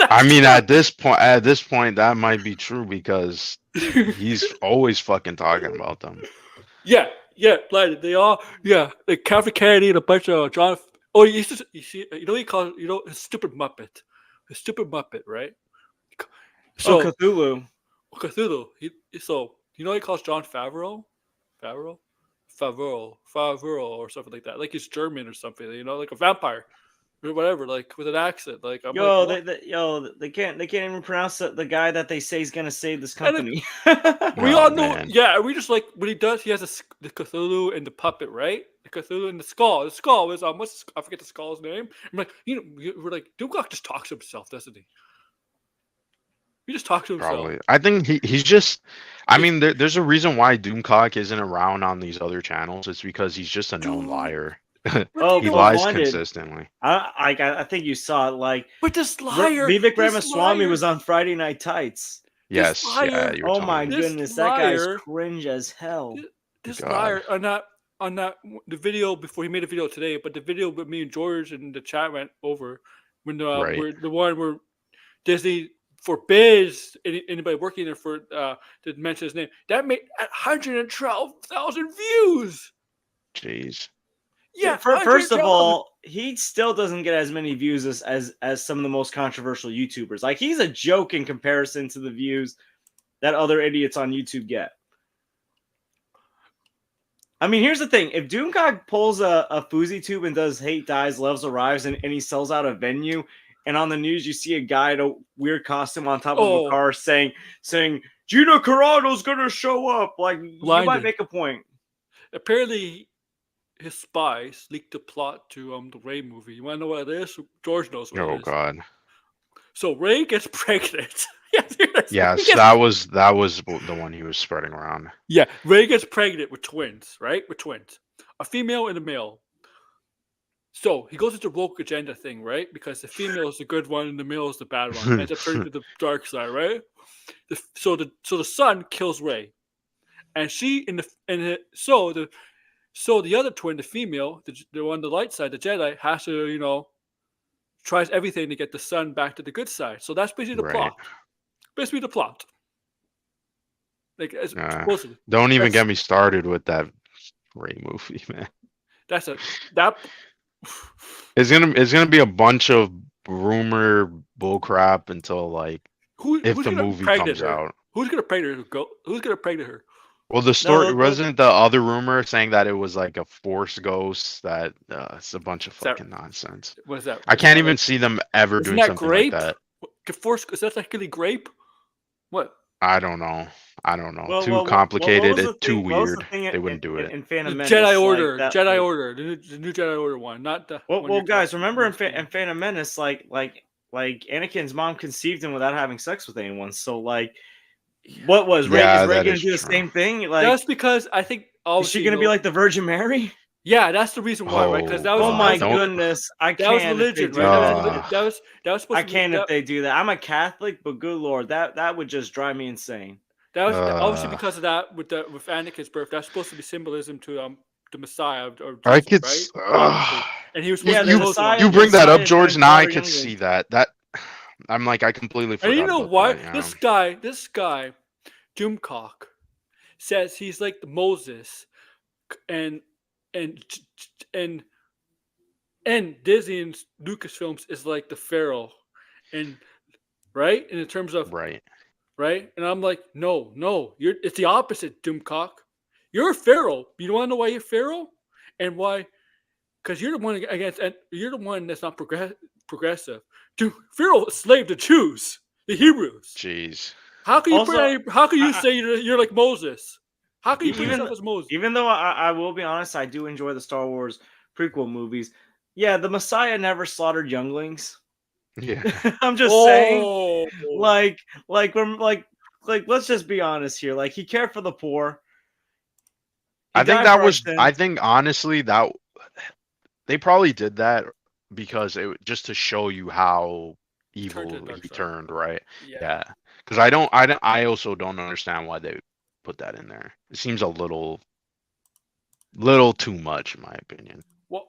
I mean, at this point, that might be true because he's always fucking talking about them. Yeah, like they all, like Calvin Kennedy and a bunch of John. Oh, you see, he calls his stupid Muppet, right? So Cthulhu. So he calls John Favreau, or something like that. Like he's German or something, like a vampire or whatever, like with an accent. Like they can't even pronounce the guy that they say is gonna save this company. We all know, man. Yeah. We just like what he does. He has the Cthulhu and the puppet, right? The Cthulhu and the skull. The skull is I forget the skull's name. I'm like, we're like, Doomcock just talks to himself, doesn't he? He just talks to himself. Probably. I think he's just. I mean, there's a reason why Doomcock isn't around on these other channels. It's because he's just a known liar. He lies consistently. I think you saw it. Like, but this liar, Vivek Ramaswamy was on Friday Night Tights. Yes. Liar, yeah. Oh my goodness, that guy's cringe as hell. This liar on that the video before he made a video today, but the video with me and George and the chat went over when the one where Disney forbids anybody working there to mention his name. That made 112,000 views. Jeez. Yeah. First of all, he still doesn't get as many views as some of the most controversial YouTubers. Like, he's a joke in comparison to the views that other idiots on YouTube get. I mean, here's the thing. If Doomcock pulls a Fousey tube and does Hate Dies, Loves Arrives, and he sells out a venue, and on the news you see a guy in a weird costume on top of a car saying Gina Carano's gonna show up, like, you might make a point. Apparently his spies leaked the plot to the Ray movie. You want to know what it is? George knows what it is. Oh God! So Ray gets pregnant. Yes, that was the one he was spreading around. Yeah, Ray gets pregnant with twins, right? With twins, a female and a male. So he goes into the woke agenda thing, right? Because the female is the good one and the male is the bad one. Ends up turning to the dark side, right? So the son kills Ray, and So the other twin, the female, the one on the light side, the Jedi, has to, tries everything to get the son back to the good side. So that's basically the plot. Basically the plot. Like, supposedly. Don't even get me started with that Ray movie, man. It's gonna be a bunch of rumor bullcrap until if the movie comes out. Who's gonna pregnant her? Who's gonna pregnant her? Well, the story wasn't the other rumor saying that it was like a Force ghost. That it's a bunch of fucking nonsense. What is that? I can't even see them ever doing something like that. The Force, is that technically grape? What? I don't know. Well, too complicated. It's too weird. They wouldn't do it. In Phantom Menace, Jedi Order, the new Jedi Order one, not the. Well, guys, remember in Phantom Menace, like Anakin's mom conceived him without having sex with anyone. So What was Ray? Yeah, Is Ray that going is to do the true. same thing? Like, That's because I think is she going to be like the Virgin Mary? Yeah, that's the reason why, right? Because that was Oh my Don't- goodness, I that was can't if they religion, do right? that. That was supposed I to be can't if that, they do that. I'm a Catholic, but good Lord, that would just drive me insane. that was obviously because of that with Anakin's birth. That's supposed to be symbolism to the Messiah or Jesus, I could. right? Obviously. And he was supposed Yeah, to be the You the chosen one. Messiah. you The bring that Messiah up, is George. going Now I daughter could youngling. see that. I'm like, I completely And forgot. you know about what? that, This guy, Doomcock, says he's like the Moses, and and Disney and Lucasfilms is like the Pharaoh, and right, and in terms of right. and I'm like, no, it's the opposite, Doomcock. You're a Pharaoh. You want to know why you're Pharaoh, and why? Because you're the one against, and you're the one that's not progressive. Dude, Pharaoh enslaved the Jews, the Hebrews. Jeez. How can you Also, how can you say you're like Moses? How can you put even yourself as Moses? even though I will be honest, I do enjoy the Star Wars prequel movies. Yeah, the Messiah never slaughtered younglings. Yeah. I'm just saying, like let's just be honest here. Like, he cared for the poor. He I think died that for our was. sins. I think honestly that they probably did that because just to show you how evil he turned, right? Yeah. Because I also don't understand why they put that in there. It seems a little too much, in my opinion. Well,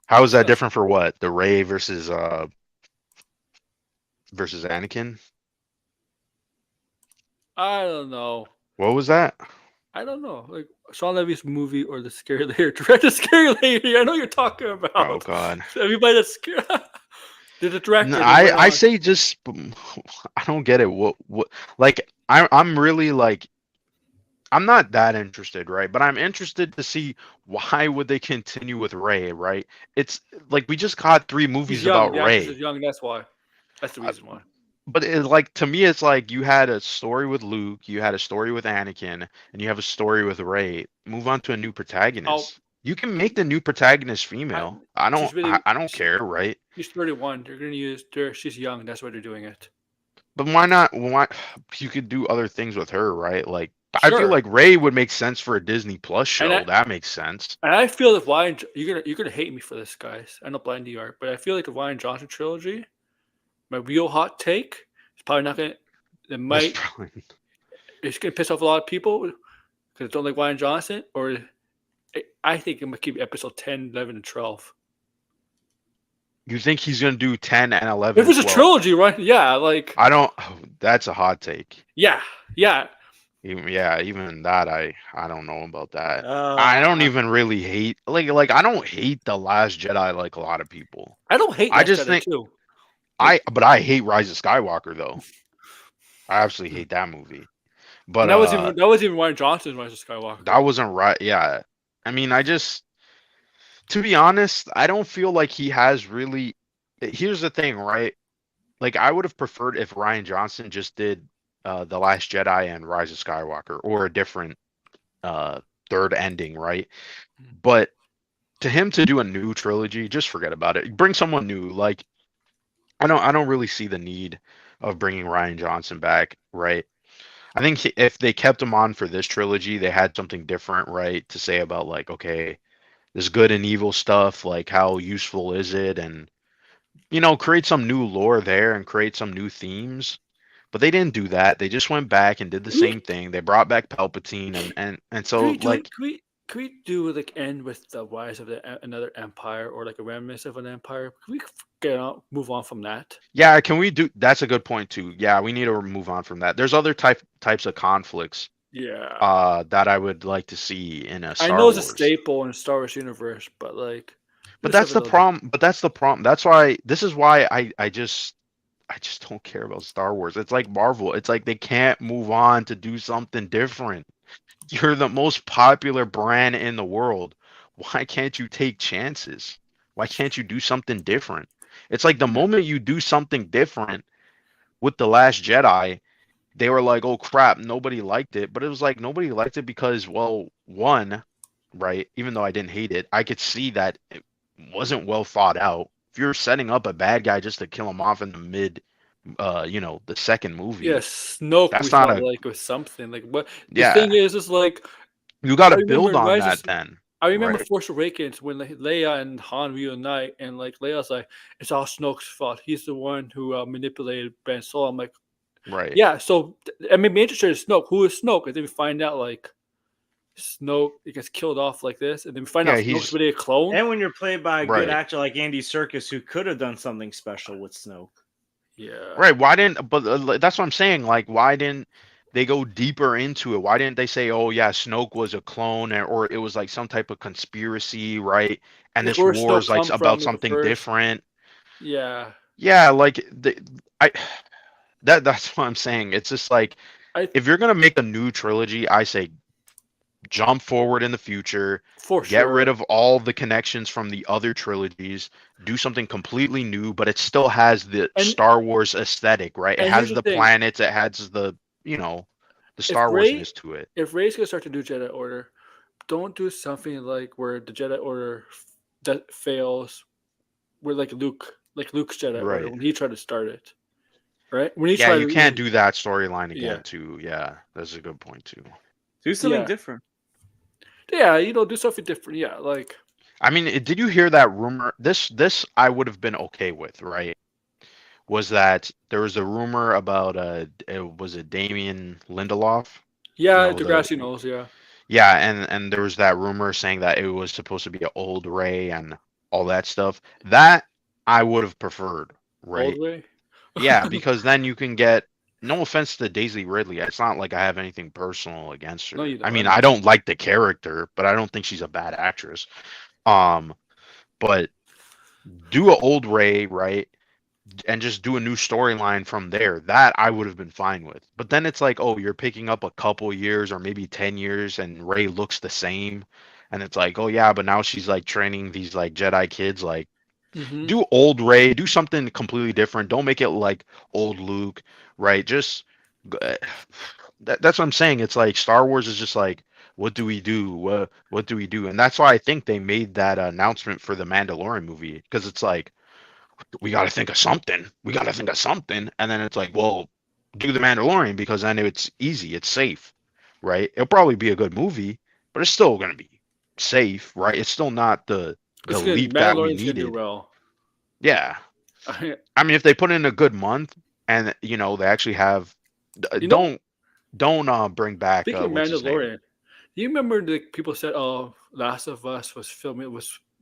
how is that different for what? The Rey versus Anakin? I don't know. What was that? I don't know. Like Sean Levy's movie or the Scary Lady. Direct the Scary Lady. I know you're talking about. Oh God. Everybody that's scared. The director. No, I say just I don't get it. What like I'm really like I'm not that interested, right? But I'm interested to see why would they continue with Rey, right? It's like we just got 3 movies about Rey. He's young. That's why. That's the reason why. But it's like, to me, it's like you had a story with Luke, you had a story with Anakin, and you have a story with Rey. Move on to a new protagonist. You can make the new protagonist female. I don't care, right? She's 31. They're gonna use her. She's young. That's why they're doing it. But why not? Why you could do other things with her, right? Like I feel like Rey would make sense for a Disney Plus show. That makes sense. And I feel if you're gonna hate me for this, guys. I know blind you are, but I feel like the Ryan Johnson trilogy. My real hot take is probably not gonna. It's gonna piss off a lot of people because they don't like Ryan Johnson. Or I think I'm gonna keep episode 10, 11, and 12. You think he's gonna do 10 and 11? If it's a trilogy, right? Yeah, like I don't. That's a hot take. Yeah. Even that I don't know about that. I don't even really hate like I don't hate The Last Jedi like a lot of people. I don't hate. I just Jedi think too. But I hate Rise of Skywalker though. I absolutely hate that movie. But that was even Ryan Johnson's Rise of Skywalker. That wasn't right. Yeah, I mean, to be honest, I don't feel like he has really. Here's the thing, right? Like I would have preferred if Ryan Johnson just did The Last Jedi and Rise of Skywalker, or a different third ending, right? But to him to do a new trilogy, just forget about it. Bring someone new. Like I don't really see the need of bringing Ryan Johnson back, right? I think if they kept him on for this trilogy, they had something different, right, to say about like, okay, this good and evil stuff, like how useful is it, and create some new lore there and create some new themes. But they didn't do that. They just went back and did the same thing. They brought back Palpatine, and so Can we do like end with the rise of another empire, or like a remnants of an empire? Can we move on from that? Yeah, can we do? That's a good point too. Yeah, we need to move on from that. There's other types of conflicts. Yeah. That I would like to see in a Star Wars. I know it's a staple in the Star Wars universe, but like. But that's the problem. That's why. This is why I just don't care about Star Wars. It's like Marvel. It's like they can't move on to do something different. You're the most popular brand in the world. Why can't you take chances? Why can't you do something different? It's like the moment you do something different with The Last Jedi, they were like, oh crap, nobody liked it. But it was like nobody liked it because, well, one, right, even though I didn't hate it, I could see that it wasn't well thought out. If you're setting up a bad guy just to kill him off in the the second movie. Yes, Snoke. We That's not felt a like was something like. What the yeah. thing is like You got I to build remember on Rise of that then, I remember right? Force Awakens when Leia and Han reunite, and like Leia's like, "It's all Snoke's fault. He's the one who manipulated Ben Solo." I'm like, Right. "Yeah." So I mean, be interested in Snoke. Who is Snoke? And then we find out like Snoke gets killed off like this, and then we find out Snoke's really a clone. And when you're played by a Right. good actor like Andy Serkis, who could have done something special with Snoke. Yeah. Right. Why didn't? But that's what I'm saying. Like, why didn't they go deeper into it? Why didn't they say, "Oh yeah, Snoke was a clone," or it was like some type of conspiracy, right? And Like, this where war is Snoke like come about from in the something first? different. Yeah. Yeah, like that's what I'm saying. It's just like if you're gonna make a new trilogy, I say jump forward in the future, For get rid sure. of all the connections from the other trilogies, do something completely new, but it still has the Star Wars aesthetic, right? It and has here's the the thing. planets, it has the the Star Warsness to it. If Rey's gonna start to do Jedi Order, don't do something like where the Jedi Order that fails, where like Luke's Jedi Order when he tried to start it, right? When he Yeah, tried you to, can't do that storyline again Yeah. too. Yeah, that's a good point too. Do something different. Yeah, do something different. Yeah, like I mean, did you hear that rumor? This I would have been okay with, right? Was that there was a rumor about was it Damien Lindelof? Yeah, Degrassi knows, yeah. Yeah, and there was that rumor saying that it was supposed to be an old Ray and all that stuff. That I would have preferred, right? Old Ray? Yeah, because then you can get no offense to Daisy Ridley. It's not like I have anything personal against her. No, you I mean, don't. I don't like the character, but I don't think she's a bad actress. But do an old Ray, right? And just do a new storyline from there. That I would have been fine with. But then it's like, oh, you're picking up a couple years or maybe 10 years and Ray looks the same. And it's like, oh yeah, but now she's like training these like Jedi kids. Like, do old Ray, do something completely different. Don't make it like old Luke, right? Just that's what I'm saying. It's like Star Wars is just like, what do we do? What do we do? And that's why I think they made that announcement for the Mandalorian movie, because it's like, we got to think of something. We got to think of something. And then it's like, well, do the Mandalorian, because then it's easy. It's safe, right? It'll probably be a good movie, but it's still going to be safe, right? It's still not the leap that we needed. Do well. Yeah. I mean, if they put in a good month and, they actually have, don't bring back. Speaking of Mandalorian, do you remember the people said, oh, Last of Us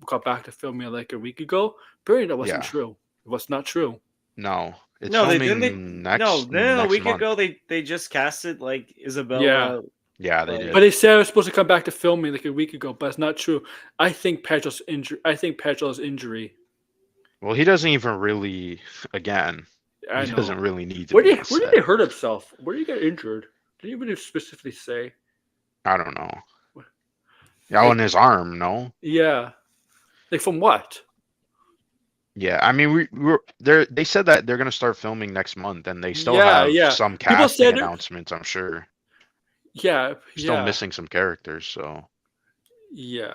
got back to filming like a week ago? Apparently that wasn't true. It was not true. No. It's no, filming a week ago they just casted like Isabella. Yeah, they did. But they said it was supposed to come back to filming like a week ago, but it's not true. I think Pedro's injury. Well, he doesn't even really. Again, he doesn't really need to. Where did he hurt himself? Where did he get injured? Did he even specifically say? I don't know. Yeah, on his arm, no. Yeah, like from what? Yeah, I mean, we were there. They said that they're gonna start filming next month, and they still have some casting announcements, I'm sure. Yeah, still missing some characters, so. Yeah,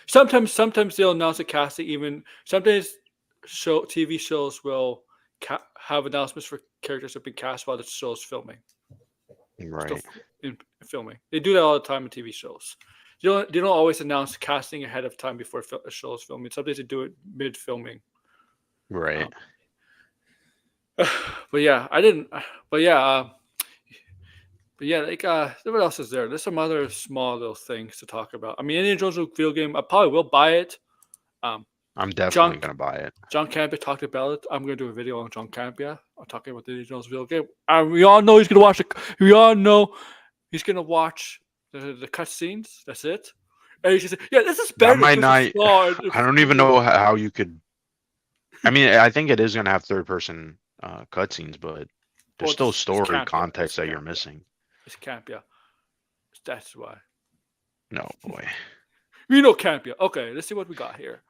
sometimes they'll announce a casting. Even sometimes TV shows will have announcements for characters that have been cast while the show's filming. Right. In filming, they do that all the time in TV shows. They don't always announce casting ahead of time before a show is filming. Sometimes they do it mid filming. Right. But yeah, I didn't. But yeah, like what else is there? There's some other small little things to talk about. I mean, Indiana Jones video game. I probably will buy it. I'm definitely gonna buy it. John Campia talked about it. I'm gonna do a video on John Campia. I'm talking about the Indiana Jones video game. We all know he's gonna watch it. We all know he's gonna watch the cutscenes. That's it. And he's just yeah, this is better. That might not. I don't even know how you could. I mean, I think it is gonna have third-person cutscenes, but there's still story context that you're missing. It's Campia. That's why. No boy. We know Campia. Okay, let's see what we got here.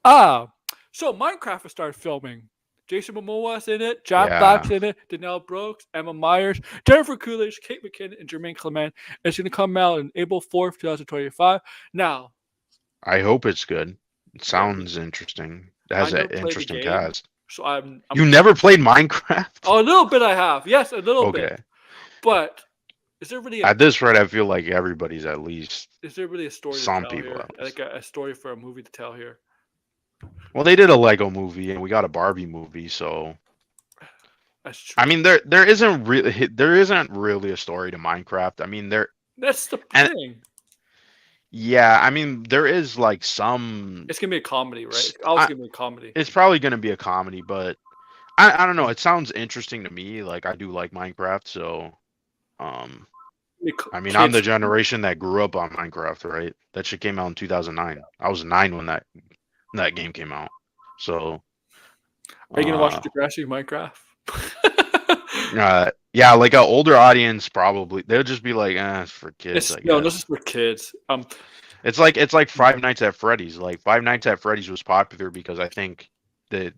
So Minecraft has started filming. Jason Momoa's in it, Jack Black's in it, Danielle Brooks, Emma Myers, Jennifer Coolidge, Kate McKinnon, and Jermaine Clement. It's going to come out on April 4th, 2025. Now, I hope it's good. It sounds interesting. It has an interesting cast. So I'm You never played Minecraft? Oh, a little bit I have. Yes, a little Okay. bit. But is there really At this rate, I feel like everybody's at least is there really a story to some tell people here? at Like a story for a movie to tell here? Well, they did a Lego movie and we got a Barbie movie, so That's true. I mean there isn't really a story to Minecraft. I mean That's the thing. Yeah, I mean there is like some It's gonna be a comedy, right? It's always gonna be a comedy. It's probably gonna be a comedy, but I don't know. It sounds interesting to me. Like I do like Minecraft, so I mean I'm the generation that grew up on Minecraft, right? That shit came out in 2009. I was 9 when that game came out. So are you gonna watch Degrassi Minecraft? Yeah, like an older audience probably they'll just be like, it's for kids. No, this is for kids. It's like Five Nights at Freddy's. Like Five Nights at Freddy's was popular because I think that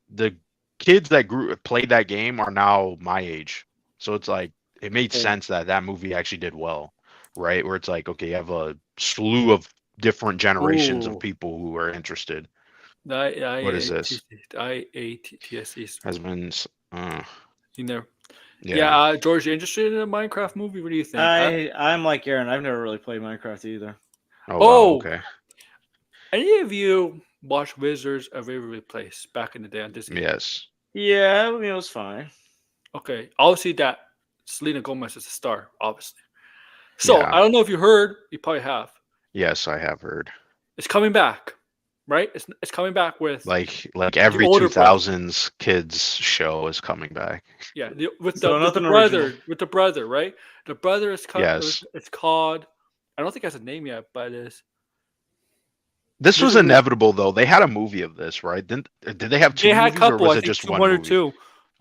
the kids that played that game are now my age. So it's like it made sense that movie actually did well, right? Where it's like, okay, you have a slew of different generations of people who are interested. What is this? IATSE Has been you know. Yeah, George, you interested in a Minecraft movie? What do you think? I'm like Aaron. I've never really played Minecraft either. Oh, wow, okay. Any of you watched Wizards of Waverly Place back in the day on Disney? Yes. Yeah, I mean, it was fine. Okay, obviously that Selena Gomez is a star, obviously. So I don't know if you heard. You probably have. Yes, I have heard. It's coming back, right? It's coming back with like every 2000s kids show is coming back. Yeah, with the brother, right? The brother is coming. Yes. It's called. I don't think it has a name yet, but it is. This was inevitable, though. They had a movie of this, right? Did they have two movies, couple, or was it just one or movie? two?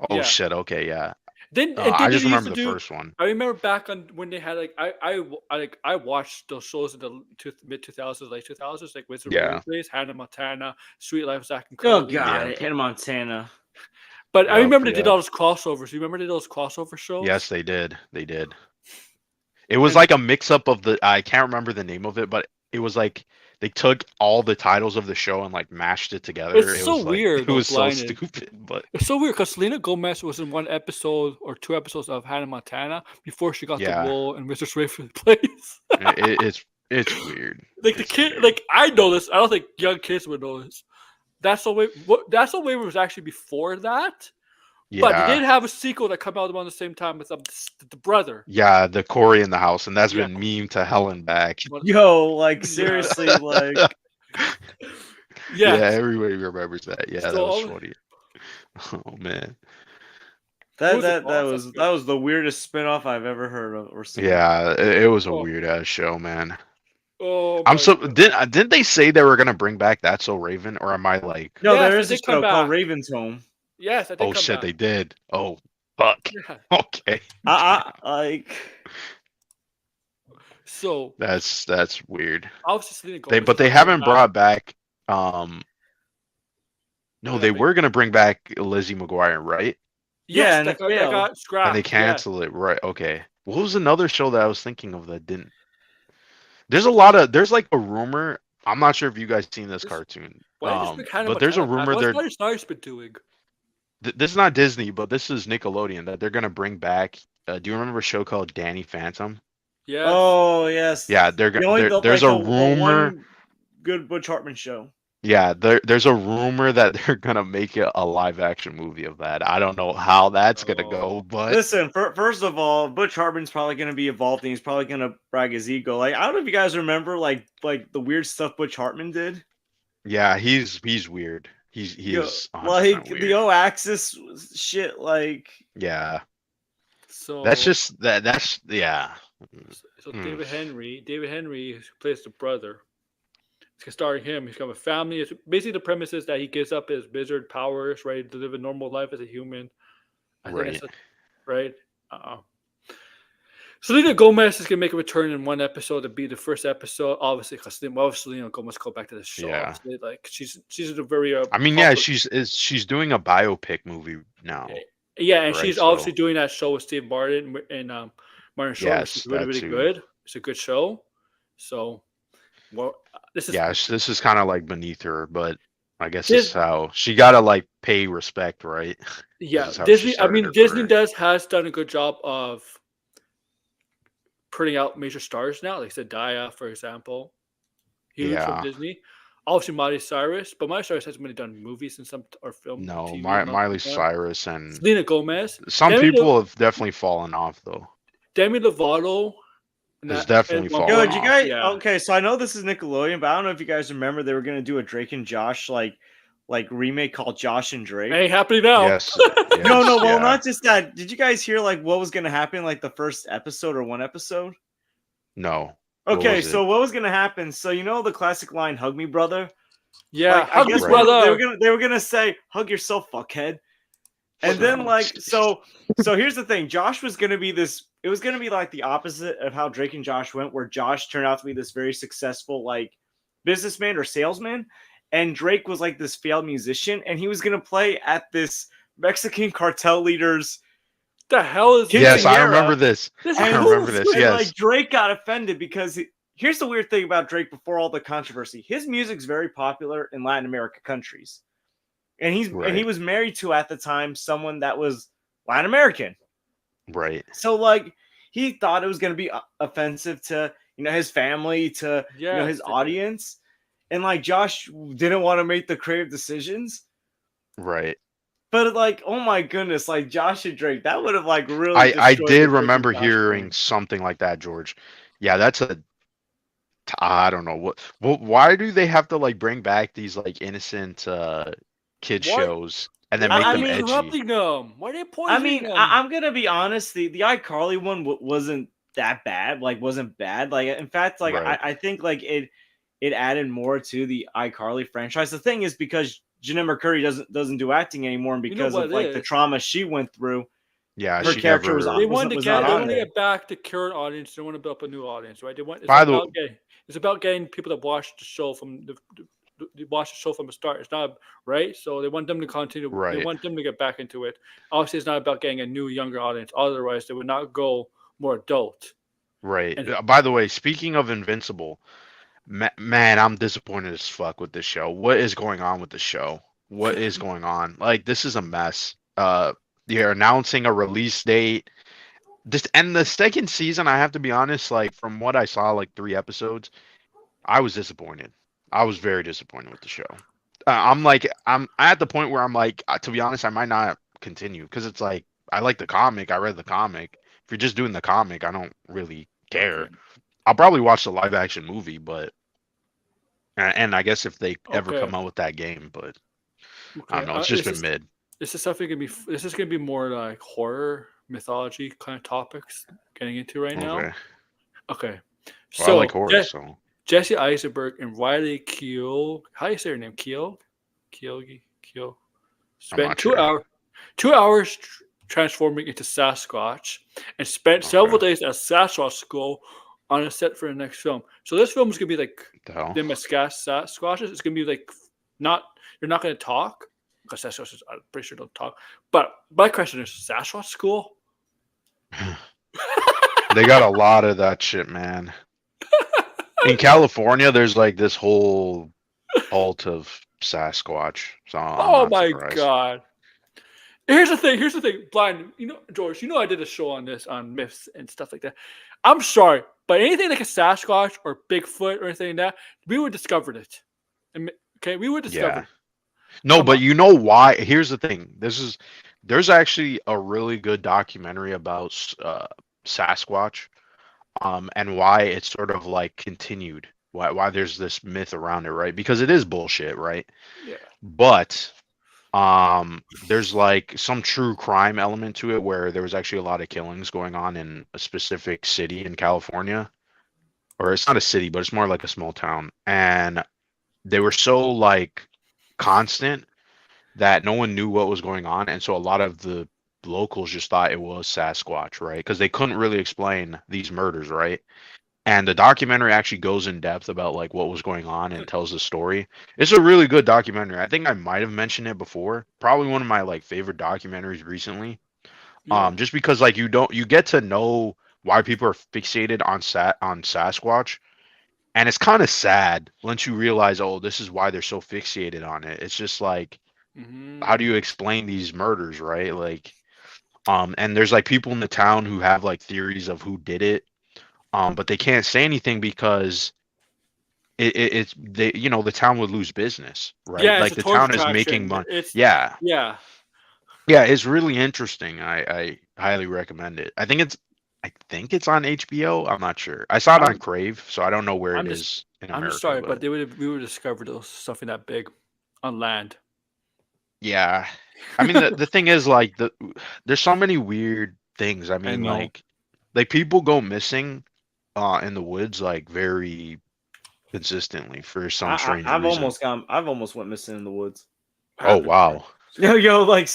Oh shit! Okay, yeah. I just remember the first one. I remember back on when they had I watched those shows in the mid 2000s, late 2000s, like Wizard of Waverly Place, Hannah Montana, Sweet Life of Zack and Cody. Oh god, Hannah Montana. But I remember they did all those crossovers. You remember they did those crossover shows? Yes, they did. They did. It was like a mix-up of I can't remember the name of it, but it was like they took all the titles of the show and like mashed it together. It's so weird. It was so stupid, but it's so weird because Selena Gomez was in one episode or two episodes of Hannah Montana before she got the role in Wizards of Waverly Place. It's weird. Like the kid, like I know this. I don't think young kids would know this. That's the way. That's the way it was actually before that. Yeah. But they did have a sequel that came out around the same time with the brother. Yeah, the Corey in the house, and that's been meme to hell and back. Yo, like seriously, like yeah, everybody remembers that. Yeah, that was funny. Oh man, that was the weirdest spinoff I've ever heard of or seen. Yeah, it was a weird ass show, man. Oh, didn't they say they were gonna bring back That's So Raven, or am I like? No, there is a show called Raven's Home. Yes, I did. Oh shit, back. They did. Oh fuck. Yeah. Okay. Like. So that's weird. Obviously, but they haven't brought back. No, they were gonna bring back Lizzie McGuire, right? Yeah, and that got scrapped. And they canceled it, right? Okay. What was another show that I was thinking of that didn't? There's like a rumor. I'm not sure if you guys seen this cartoon. But there's a rumor What's Stars been doing? This is not Disney, but this is Nickelodeon that they're gonna bring back. Do you remember a show called Danny Phantom? Yeah. Oh yes. Yeah, there's a rumor. Good Butch Hartman show. Yeah, there's a rumor that they're gonna make a live action movie of that. I don't know how that's gonna go, but listen. First of all, Butch Hartman's probably gonna be involved, and he's probably gonna brag his ego. Like I don't know if you guys remember, like the weird stuff Butch Hartman did. Yeah, he's weird. He's like weird. the O-Axis shit, like yeah. So that's just that's yeah. So David Henrie who plays the brother. It's starring him. He's got a family. It's basically the premise is that he gives up his wizard powers, right, to live a normal life as a human. Right. Right. Selena Gomez is gonna make a return in one episode to be the first episode, obviously, because Selena Gomez go back to the show. Yeah. Obviously. Like she's a very. I mean, yeah, she's doing a biopic movie now. Yeah, and she's obviously doing that show with Steve Martin and Martin Short. Yes, which is really good. It's a good show. So, this is kind of like beneath her, but I guess this is how she gotta like pay respect, right? Yeah, Disney. I mean, Disney has done a good job of putting out major stars now. Like Zendaya, for example, huge from Disney. Obviously, Miley Cyrus, but Miley Cyrus hasn't really done movies and some or film. No, TV Miley Cyrus and Selena Gomez. Some people have definitely fallen off though. Demi Lovato has definitely fallen off. You guys, okay, so I know this is Nickelodeon, but I don't know if you guys remember they were gonna do a Drake and Josh like remake called Josh and Drake. Hey, happening now. Yes. No, well, not just that. Did you guys hear like what was gonna happen like the first episode or one episode? No. Okay, so what was gonna happen? So you know the classic line, "Hug me, brother." Yeah, like, hug me, brother. They were gonna say, "Hug yourself, fuckhead." And then so here's the thing. Josh was gonna be this. It was gonna be like the opposite of how Drake and Josh went, where Josh turned out to be this very successful like businessman or salesman, and Drake was like this failed musician, and he was gonna play at this Mexican cartel leader's. The hell is this? Yes, I remember this. I remember this. Yes, like Drake got offended because here's the weird thing about Drake. Before all the controversy, his music's very popular in Latin America countries, and he was married to at the time someone that was Latin American. Right. So like he thought it was going to be offensive to his family, to his audience, and like Josh didn't want to make the creative decisions. Right. But like, oh my goodness, like Josh and Drake, that would have like really. I did remember hearing something like that, George. Yeah, that's I don't know what. Why do they have to like bring back these like innocent kid shows and then make them edgy? Corrupting them. Why are they poisoning them? I'm gonna be honest. The iCarly one wasn't that bad. Like, wasn't bad. Like, in fact, like I think like it added more to the iCarly franchise. The thing is because Jenna McCurry doesn't do acting anymore, and because of like the trauma she went through, her character was. They wanted to get back to current audience. They want to build up a new audience, right? It's about getting people that watch the show from the start. It's not right, so they want them to continue. Right. They want them to get back into it. Obviously, it's not about getting a new, younger audience. Otherwise, they would not go more adult. Right. By the way, speaking of Invincible. Man, I'm disappointed as fuck with this show. What is going on with the show? What is going on? Like, this is a mess. They're announcing a release date. And the second season, I have to be honest, like, from what I saw, like 3 episodes, I was disappointed. I was very disappointed with the show. I'm at the point where I'm like, to be honest, I might not continue because it's like, I like the comic. I read the comic. If you're just doing the comic, I don't really care. I'll probably watch the live action movie, but and I guess if they ever come out with that game, but I don't know. It's just been mid. This is gonna be more like horror mythology kind of topics getting into right now. Okay. Well, so I like horror. So Jesse Eisenberg and Riley Keough. How do you say her name? Keough. Spent 2 hours transforming into Sasquatch, and spent several days at Sasquatch school on a set for the next film. So this film is gonna be like them as Sasquatches. It's gonna be like you're not gonna talk because Sasquatches, I'm pretty sure don't talk. But my question is, Sasquatch school? They got a lot of that shit, man. In California, there's like this whole cult of Sasquatch. So oh my god. Here's the thing, Blind. George, I did a show on this, on myths and stuff like that. I'm sorry, but anything like a Sasquatch or Bigfoot or anything like that, we would have discovered it. Okay, we would discover it. No, but you know why? Here's the thing. There's actually a really good documentary about Sasquatch, and why it's sort of like continued. Why there's this myth around it, right? Because it is bullshit, right? Yeah. But there's like some true crime element to it where there was actually a lot of killings going on in a specific city in California, or it's not a city, but it's more like a small town, and they were so like constant that no one knew what was going on, and so a lot of the locals just thought it was Sasquatch, right? Because they couldn't really explain these murders, right? And the documentary actually goes in depth about like what was going on and tells the story. It's a really good documentary. I think I might have mentioned it before. Probably one of my like favorite documentaries recently. Yeah. Just because like you get to know why people are fixated on Sasquatch, And it's kind of sad once you realize, oh, this is why they're so fixated on it. It's just like, how do you explain these murders, right? Like, and there's like people in the town who have like theories of who did it, but they can't say anything because it's they, the town would lose business, right? Yeah, it's Like a the torture town is making attraction. money. It's Yeah, yeah. yeah, it's really interesting. I highly recommend it. I think it's on HBO. I'm not sure. I saw it on I'm Crave, so I don't know where it I'm just is in I'm just America, sorry, but but we would have discovered those something that big on land. yeah. I mean the thing is like there's so many weird things. I I mean know. like people go missing in the woods like very consistently for some strange I've reason. almost went missing in the woods. Oh wow. Yo, like,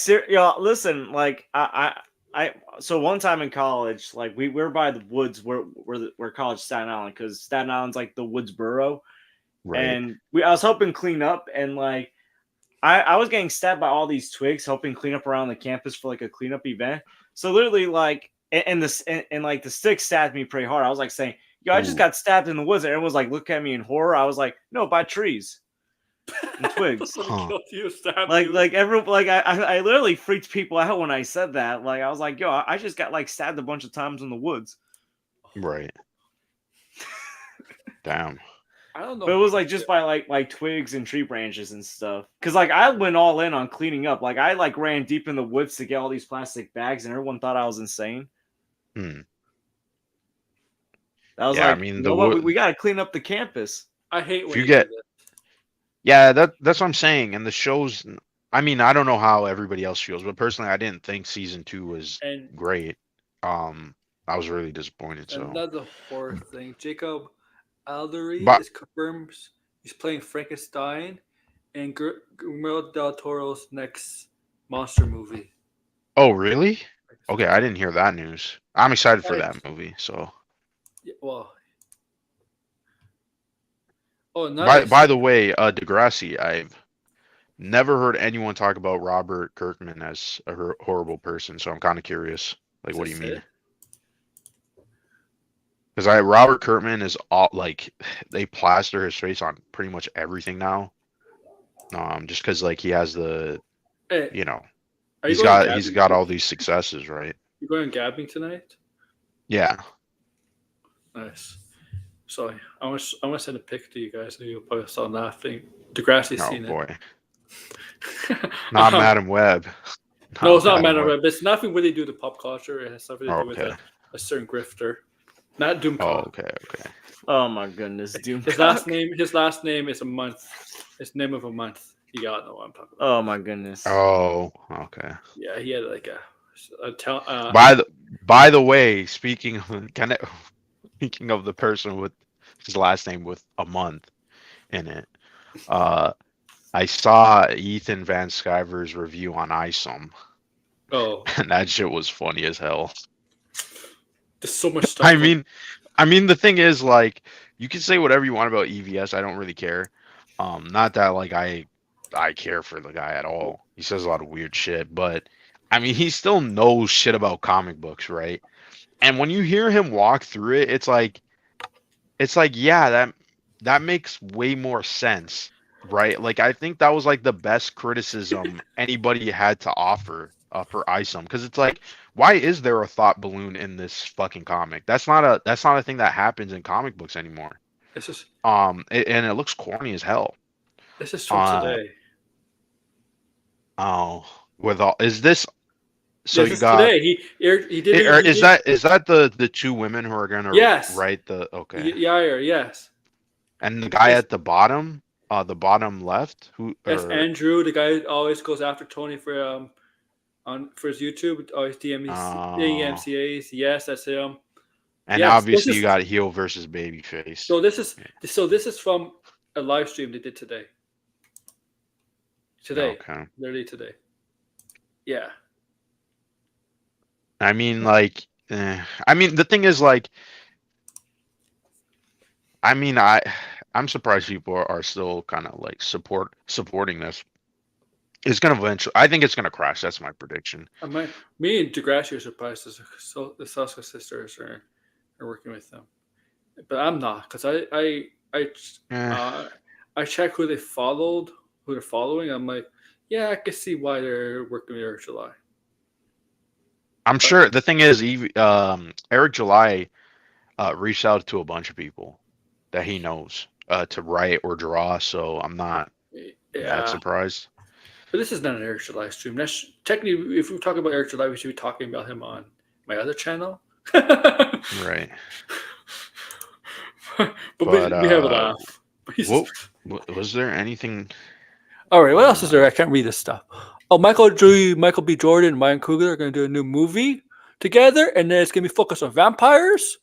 listen, like, so one time in college, like, we're by the woods where college Staten Island, because Staten Island's like the woods borough, Right. and I was helping clean up, and like, I was getting stabbed by all these twigs, helping clean up around the campus for like a cleanup event. So literally, like, and like the stick stabbed me pretty hard. I was like saying, "Yo, I just Ooh. got stabbed in the woods," and everyone was like, "Look at me in horror." I was like, "No, by trees." And twigs. Huh. Like everyone, like I literally freaked people out when I said that. Like I was like, yo, I just got like stabbed a bunch of times in the woods. Right. Damn. I don't know. But it was like just by like twigs and tree branches and stuff. Cause like I went all in on cleaning up. Like I like ran deep in the woods to get all these plastic bags, and everyone thought I was insane. Hmm. I was Yeah, like, I mean you know what? We got to clean up the campus. I hate if when you you get do that. yeah, that's what I'm saying. And the shows, I mean, I don't know how everybody else feels, but personally, I didn't think season 2 was And great. I was really disappointed. So, another horror thing, Jacob Aldery but is confirmed he's playing Frankenstein in Guillermo del Toro's next monster movie. oh, really? Okay, I didn't hear that news. I'm excited for that movie. So, Yeah, well, oh, nice. by the way, Degrassi, I've never heard anyone talk about Robert Kirkman as a horrible person. So I'm kind of curious. Like, Is what do this you mean? it? Because Robert Kirkman is all like they plaster his face on pretty much everything now. Just because like he has the, Hey, you know, are you he's going got all these successes, right? You going gabbing tonight? Yeah. Nice. Sorry, I want to send a pic to you guys, so you'll probably start laughing. Degrassi's Oh seen boy. it. Not Madam Web. No, it's not Madam Web. It's nothing really to do with pop culture. It has something to do with okay. a certain grifter. Not Doomcock. Oh, okay. Oh my goodness, Doomcock. His last name is a month. It's name of a month. You gotta know what I'm talking about. Oh my goodness. Oh, okay. Yeah, he had like by the way, speaking of the person with his last name with a month in it, I saw Ethan Van Sciver's review on ISOM. Oh. And that shit was funny as hell. There's so much stuff. I mean, the thing is, like, you can say whatever you want about EVS. I don't really care. Not that like I care for the guy at all. He says a lot of weird shit, but I mean, he still knows shit about comic books, right? And when you hear him walk through it, it's like, yeah, that makes way more sense, right? Like, I think that was like the best criticism anybody had to offer for ISOM, because it's like, why is there a thought balloon in this fucking comic? That's not a thing that happens in comic books anymore. It's just and it looks corny as hell. This is from today. Oh, with all is this? So this you is got today. He did. Is that the two women who are gonna write the okay? Yeah, yes. And the guy at the bottom left, who? That's Andrew, the guy who always goes after Tony for his YouTube, always DMCAs. Yes, that's him. And obviously you got heel versus babyface. So this is from a live stream they did today. Okay. Literally today. Yeah. I mean, like, the thing is, like, I mean, I'm surprised people are still kind of like supporting this. It's gonna eventually. I think it's gonna crash. That's my prediction. Me and Degrassi are surprised. The Saska sisters are working with them, but I'm not, because I I check who they followed, who they're following. I'm like, yeah, I can see why they're working with Eric July. I'm sure the thing is, Eric July reached out to a bunch of people that he knows to write or draw. So I'm not that surprised. But this is not an Eric July stream. That's technically, if we talk about Eric July, we should be talking about him on my other channel. Right. but we have a laugh. Was there anything? All right, what else is there? I can't read this stuff. Oh, Michael B. Jordan and Ryan Coogler are going to do a new movie together, and then it's going to be focused on vampires.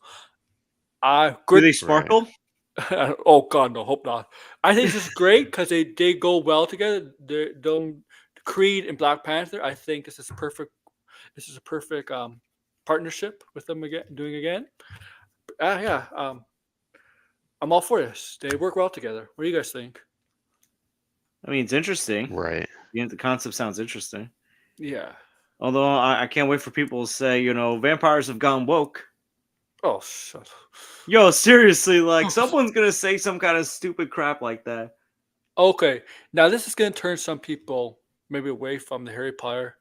Do they sparkle? Oh God, no, hope not. I think this is great because they go well together. Creed and Black Panther. I think this is perfect. This is a perfect partnership with them doing again. I'm all for this. They work well together. What do you guys think? I mean, it's interesting, right? The concept sounds interesting. Yeah. Although I can't wait for people to say, vampires have gone woke. Oh, shut up. Yo, seriously, like someone's gonna say some kind of stupid crap like that. Okay, now this is gonna turn some people maybe away from the Harry Potter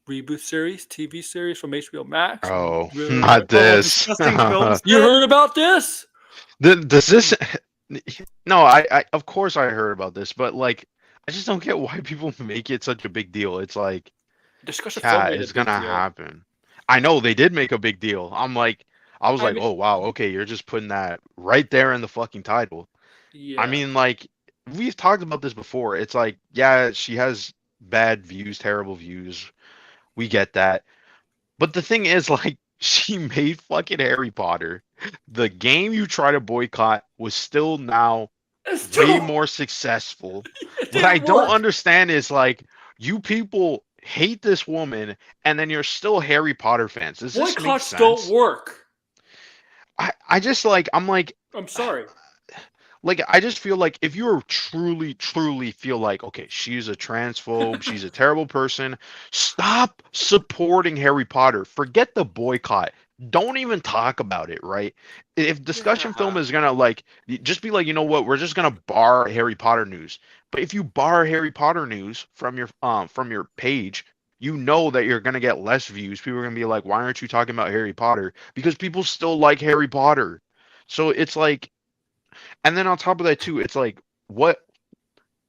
reboot series, TV series from HBO Max. Oh, not this! You heard about this? Does this? No, I of course I heard about this, but like I just don't get why people make it such a big deal. It's like, yeah, it's gonna happen. I know they did make a big deal. I was like, oh wow, okay, you're just putting that right there in the fucking title. Yeah. I mean, like we've talked about this before. It's like, yeah, she has bad views, terrible views. We get that. But the thing is, like, she made fucking Harry Potter. The game you try to boycott was still now way more successful. What I don't understand is, like, you people hate this woman, and then you're still Harry Potter fans. Does this make sense? Boycotts don't work. I just like, I'm sorry. Like, I just feel like if you truly feel like, okay, she's a transphobe, she's a terrible person, stop supporting Harry Potter. Forget the boycott. Don't even talk about it, right? If discussion film is gonna like just be like, you know what, we're just gonna bar Harry Potter news. But if you bar Harry Potter news from your page, you know that you're gonna get less views. People are gonna be like, why aren't you talking about Harry Potter? Because people still like Harry Potter. So it's like, and then on top of that too, it's like, what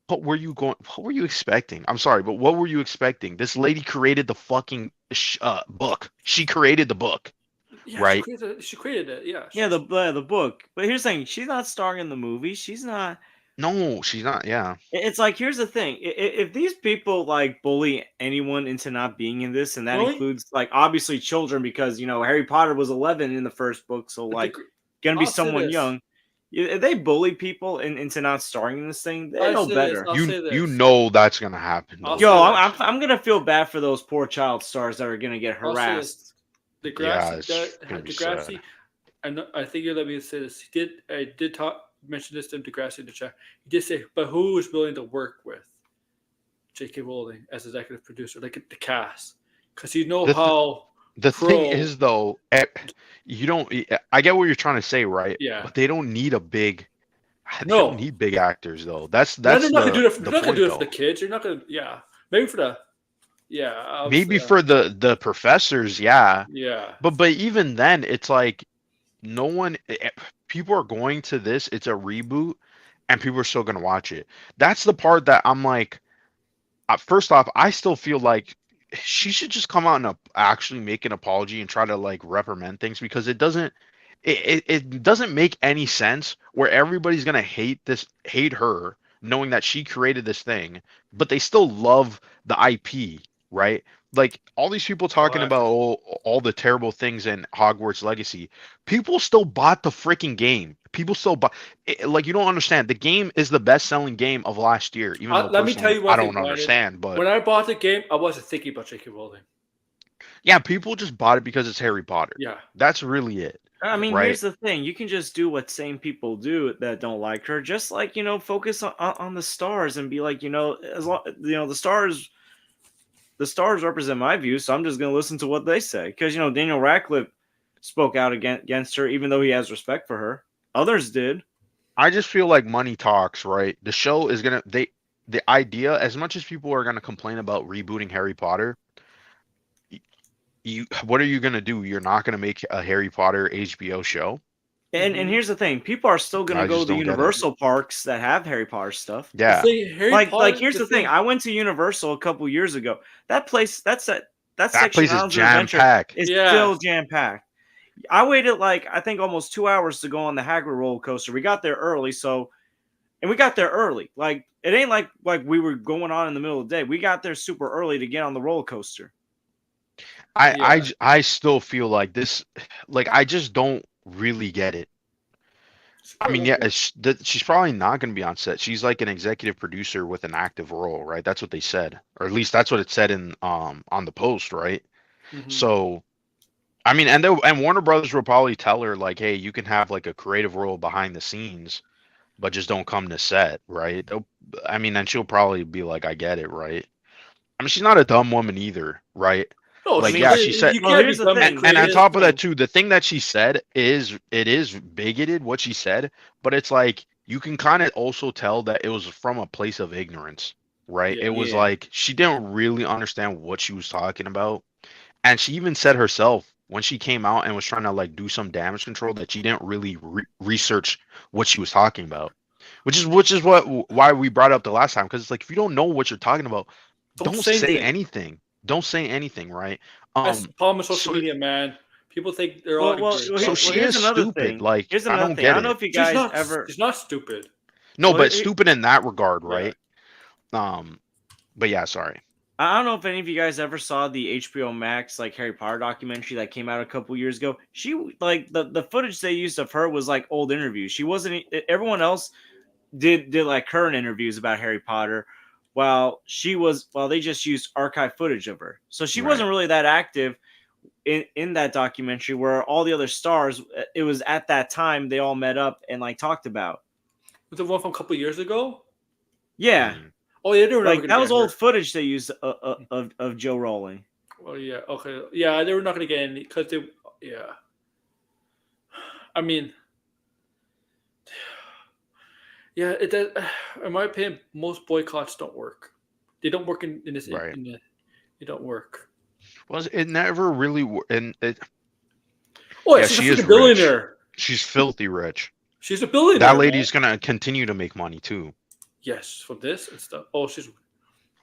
were you expecting? I'm sorry, but what were you expecting? This lady created the fucking book. She created the book. Yeah, right? She created it. Yeah. Yeah, the book. But here's the thing: she's not starring in the movie. She's not. No, she's not. Yeah. It's like, here's the thing: if these people like bully anyone into not being in this, and that includes like obviously children, because Harry Potter was 11 in the first book, so like gonna be someone young. If they bully people into not starring in this thing, they know better. You know that's gonna happen. Yo, I'm gonna feel bad for those poor child stars that are gonna get harassed. Degrassi, and I think you let me say this. I did mention this to Degrassi in the chat. He did say, but who is willing to work with J.K. Rowling as executive producer, like the cast? Because how. The thing is, though, you don't. I get what you're trying to say, right? Yeah. But they don't need they don't need big actors, though. That's they're not gonna do it for the kids. You're not gonna. Yeah. Maybe for the. Yeah. Maybe for the professors, yeah. Yeah. But even then, it's like no one. People are going to this. It's a reboot, and people are still gonna watch it. That's the part that I'm like. First off, I still feel like she should just come out and actually make an apology and try to like reprimand things, because it doesn't make any sense where everybody's gonna hate her knowing that she created this thing, but they still love the IP, right? Like all these people talking about all the terrible things in Hogwarts Legacy, people still bought the freaking game. People still buy. Like, you don't understand. The game is the best-selling game of last year. Even though let me tell you one thing, I don't understand. But when I bought the game, I wasn't thinking about J.K. Rowling. Yeah, people just bought it because it's Harry Potter. Yeah, that's really it. I mean, here's the thing: you can just do what same people do that don't like her. Just like focus on the stars and be like, as long the stars. The stars represent my views, so I'm just going to listen to what they say. Because, Daniel Radcliffe spoke out against her, even though he has respect for her. Others did. I just feel like money talks, right? The show is gonna the idea, as much as people are gonna complain about rebooting Harry Potter, what are you gonna do? You're not gonna make a Harry Potter HBO show. And here's the thing: people are still gonna go to the Universal parks that have Harry Potter stuff. Yeah. Like here's the thing: I went to Universal a couple years ago. That place, that section place is jam packed. Is still jam packed. I waited I think almost 2 hours to go on the Hagrid roller coaster. We got there early, and we got there early. Like it ain't like we were going on in the middle of the day. We got there super early to get on the roller coaster. I still feel like this, I just don't really get it. I mean, yeah, she's probably not going to be on set. She's like an executive producer with an active role, right? That's what they said, or at least that's what it said in on the post, right? So, I mean, and Warner Brothers will probably tell her hey, you can have a creative role behind the scenes, but just don't come to set, right? I mean, and she'll probably be like, I get it, right? I mean, she's not a dumb woman either, right? No, she said. Here's the thing, and on top of that too, the thing that she said is bigoted. What she said, but it's you can kind of also tell that it was from a place of ignorance, right? It was she didn't really understand what she was talking about, and she even said herself when she came out and was trying to do some damage control that she didn't really research what she was talking about, which is why we brought it up the last time, because it's if you don't know what you're talking about, don't say anything. Don't say anything, right? That's the problem with social media, man. People think they're all. So she is stupid. Here's I another don't thing. get I don't know it. if you guys ever. She's not stupid. No, but stupid in that regard, right? But yeah, sorry. I don't know if any of you guys ever saw the HBO Max Harry Potter documentary that came out a couple years ago. She the footage they used of her was old interviews. She wasn't. Everyone else did current interviews about Harry Potter. While they just used archive footage of her. So she wasn't really that active in that documentary, where all the other stars, it was at that time they all met up and talked about. Was the one from a couple years ago? Yeah. Oh yeah, they were that was old footage they used of Joe Rowling. Well, yeah, okay, yeah, they were not going to get any because they, yeah. I mean, yeah, it does. In my opinion, most boycotts don't work. They don't work in this. Right. They don't work. Well, it never really. And it. Oh, yeah, she's a billionaire. Rich. She's filthy rich. She's a billionaire. That lady's gonna continue to make money too. Yes, for this and stuff. Oh, she's.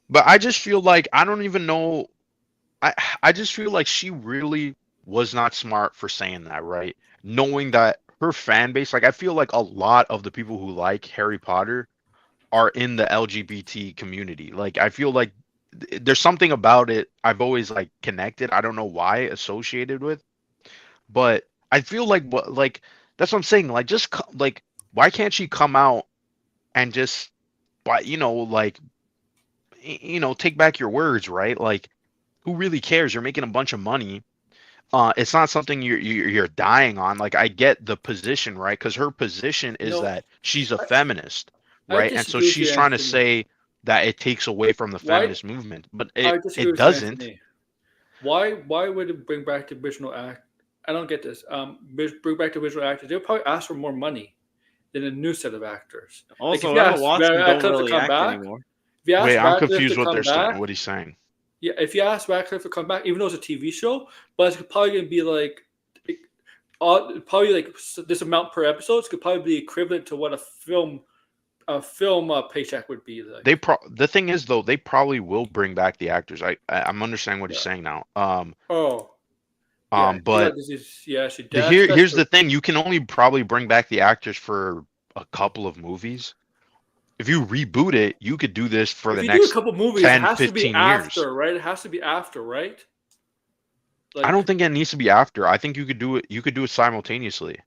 But I just feel I don't even know. I just feel she really was not smart for saying that, right? Knowing that her fan base, I feel a lot of the people who like Harry Potter are in the LGBT community. I feel there's something about it I've always connected. I don't know why associated with, but I feel that's what I'm saying. Just why can't she come out and just, take back your words, right? Who really cares? You're making a bunch of money. It's not something you're dying on. I get the position, right? Because her position is that she's a feminist, right? And so she's trying to say that it takes away from the feminist movement, but it doesn't. Why would it bring back the original act? I don't get this. Bring back the original actors. They'll probably ask for more money than a new set of actors. Also, Emma Watson don't really act anymore. Wait, I'm confused what he's saying. Yeah, if you ask Radcliffe to come back, even though it's a TV show, but it's probably going to be probably this amount per episode. It could probably be equivalent to what a film paycheck would be. The thing is though, they probably will bring back the actors. I'm understanding what he's saying now. But here's the thing: you can only probably bring back the actors for a couple of movies. If you reboot it, you could do this for the next a couple movies, 10, it has 15 to be years. After, right? It has to be after, right? I don't think it needs to be after. I think you could do it. You could do it simultaneously,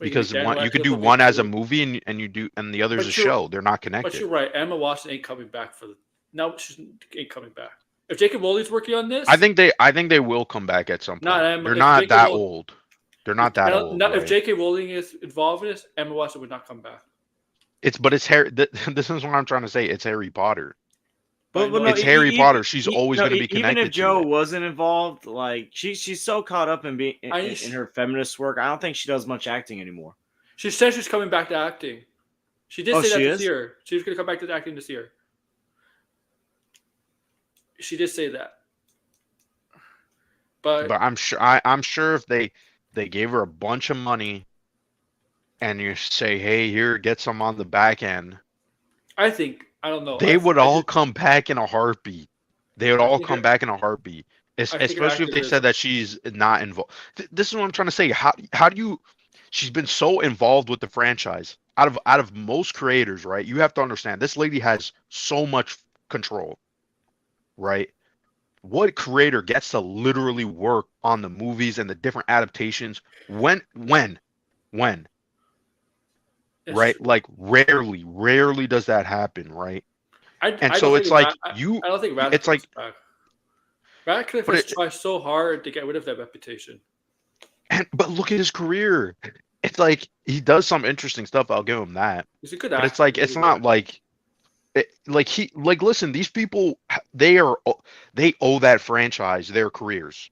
because you could do one as a movie and the other is a show. They're not connected. But you're right. Emma Watson ain't coming back she ain't coming back. If Jacob Rowling's working on this, I think they will come back at some point. They're not that old. They're not that old. If J.K. Rowling is involved in this, Emma Watson would not come back. It's Harry. This is what I'm trying to say. It's Harry Potter. But it's Harry Potter. She's always going to be connected. Even if Joe wasn't involved, she's so caught up in being in her feminist work. I don't think she does much acting anymore. She says she's coming back to acting. She did say that this year. She was going to come back to acting this year. She did say that. But I'm sure if they gave her a bunch of money and you say, hey, here, get some on the back end. I don't know. They would all come back in a heartbeat. They would all come back in a heartbeat. Especially if they said that she's not involved. This is what I'm trying to say. How do you? She's been so involved with the franchise. Out of most creators, right? You have to understand this lady has so much control, right? What creator gets to literally work on the movies and the different adaptations? When? Right? Like rarely does that happen, right? I don't think Radcliffe's back. Radcliffe has tried so hard to get rid of that reputation. But look at his career. It's like he does some interesting stuff. I'll give him that. He's a good actor. But it's like it's not like listen, these people they owe that franchise their careers.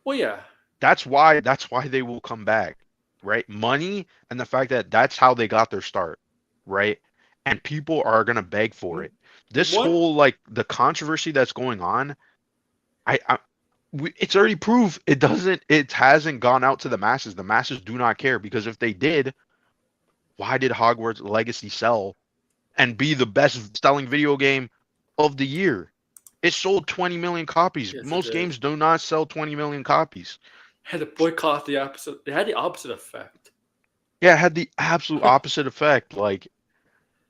Well, yeah. That's why they will come back, right? Money and the fact that that's how they got their start, right? And people are gonna beg for it. This whole the controversy that's going on, it's already proved it hasn't gone out to the masses. The masses do not care because if they did, why did Hogwarts Legacy sell and be the best selling video game of the year? It sold 20 million copies. Yes, most games do not sell 20 million copies. Had to boycott the opposite. It had the opposite effect. Yeah, it had the absolute opposite effect. Like,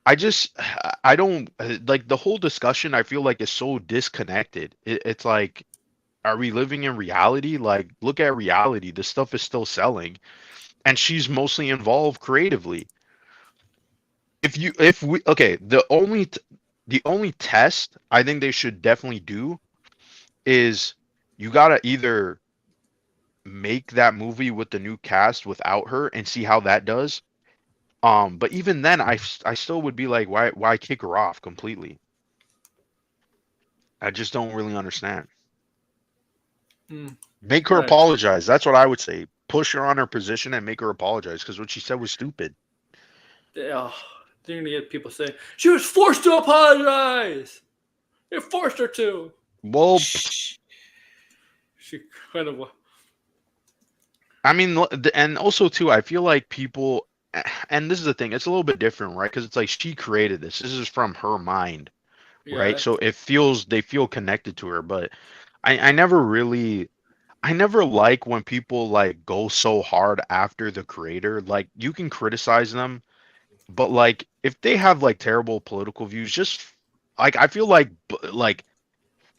I don't like the whole discussion. I feel like is so disconnected. It's like, are we living in reality? Like, look at reality. This stuff is still selling, and she's mostly involved creatively. The only test I think they should definitely do is you gotta either make that movie with the new cast without her and see how that does. But even then, I still would be like, why kick her off completely? I just don't really understand. Make her apologize. That's what I would say. Push her on her position and make her apologize because what she said was stupid. Yeah, they're gonna get people saying she was forced to apologize. They forced her to. Well, she kind of. I mean, and also too, I feel like people, and this is the thing, it's a little bit different, right? Because it's like she created this. This is from her mind, right? So they feel connected to her. But I never like when people like go so hard after the creator. Like, you can criticize them, but like if they have like terrible political views, just like I feel like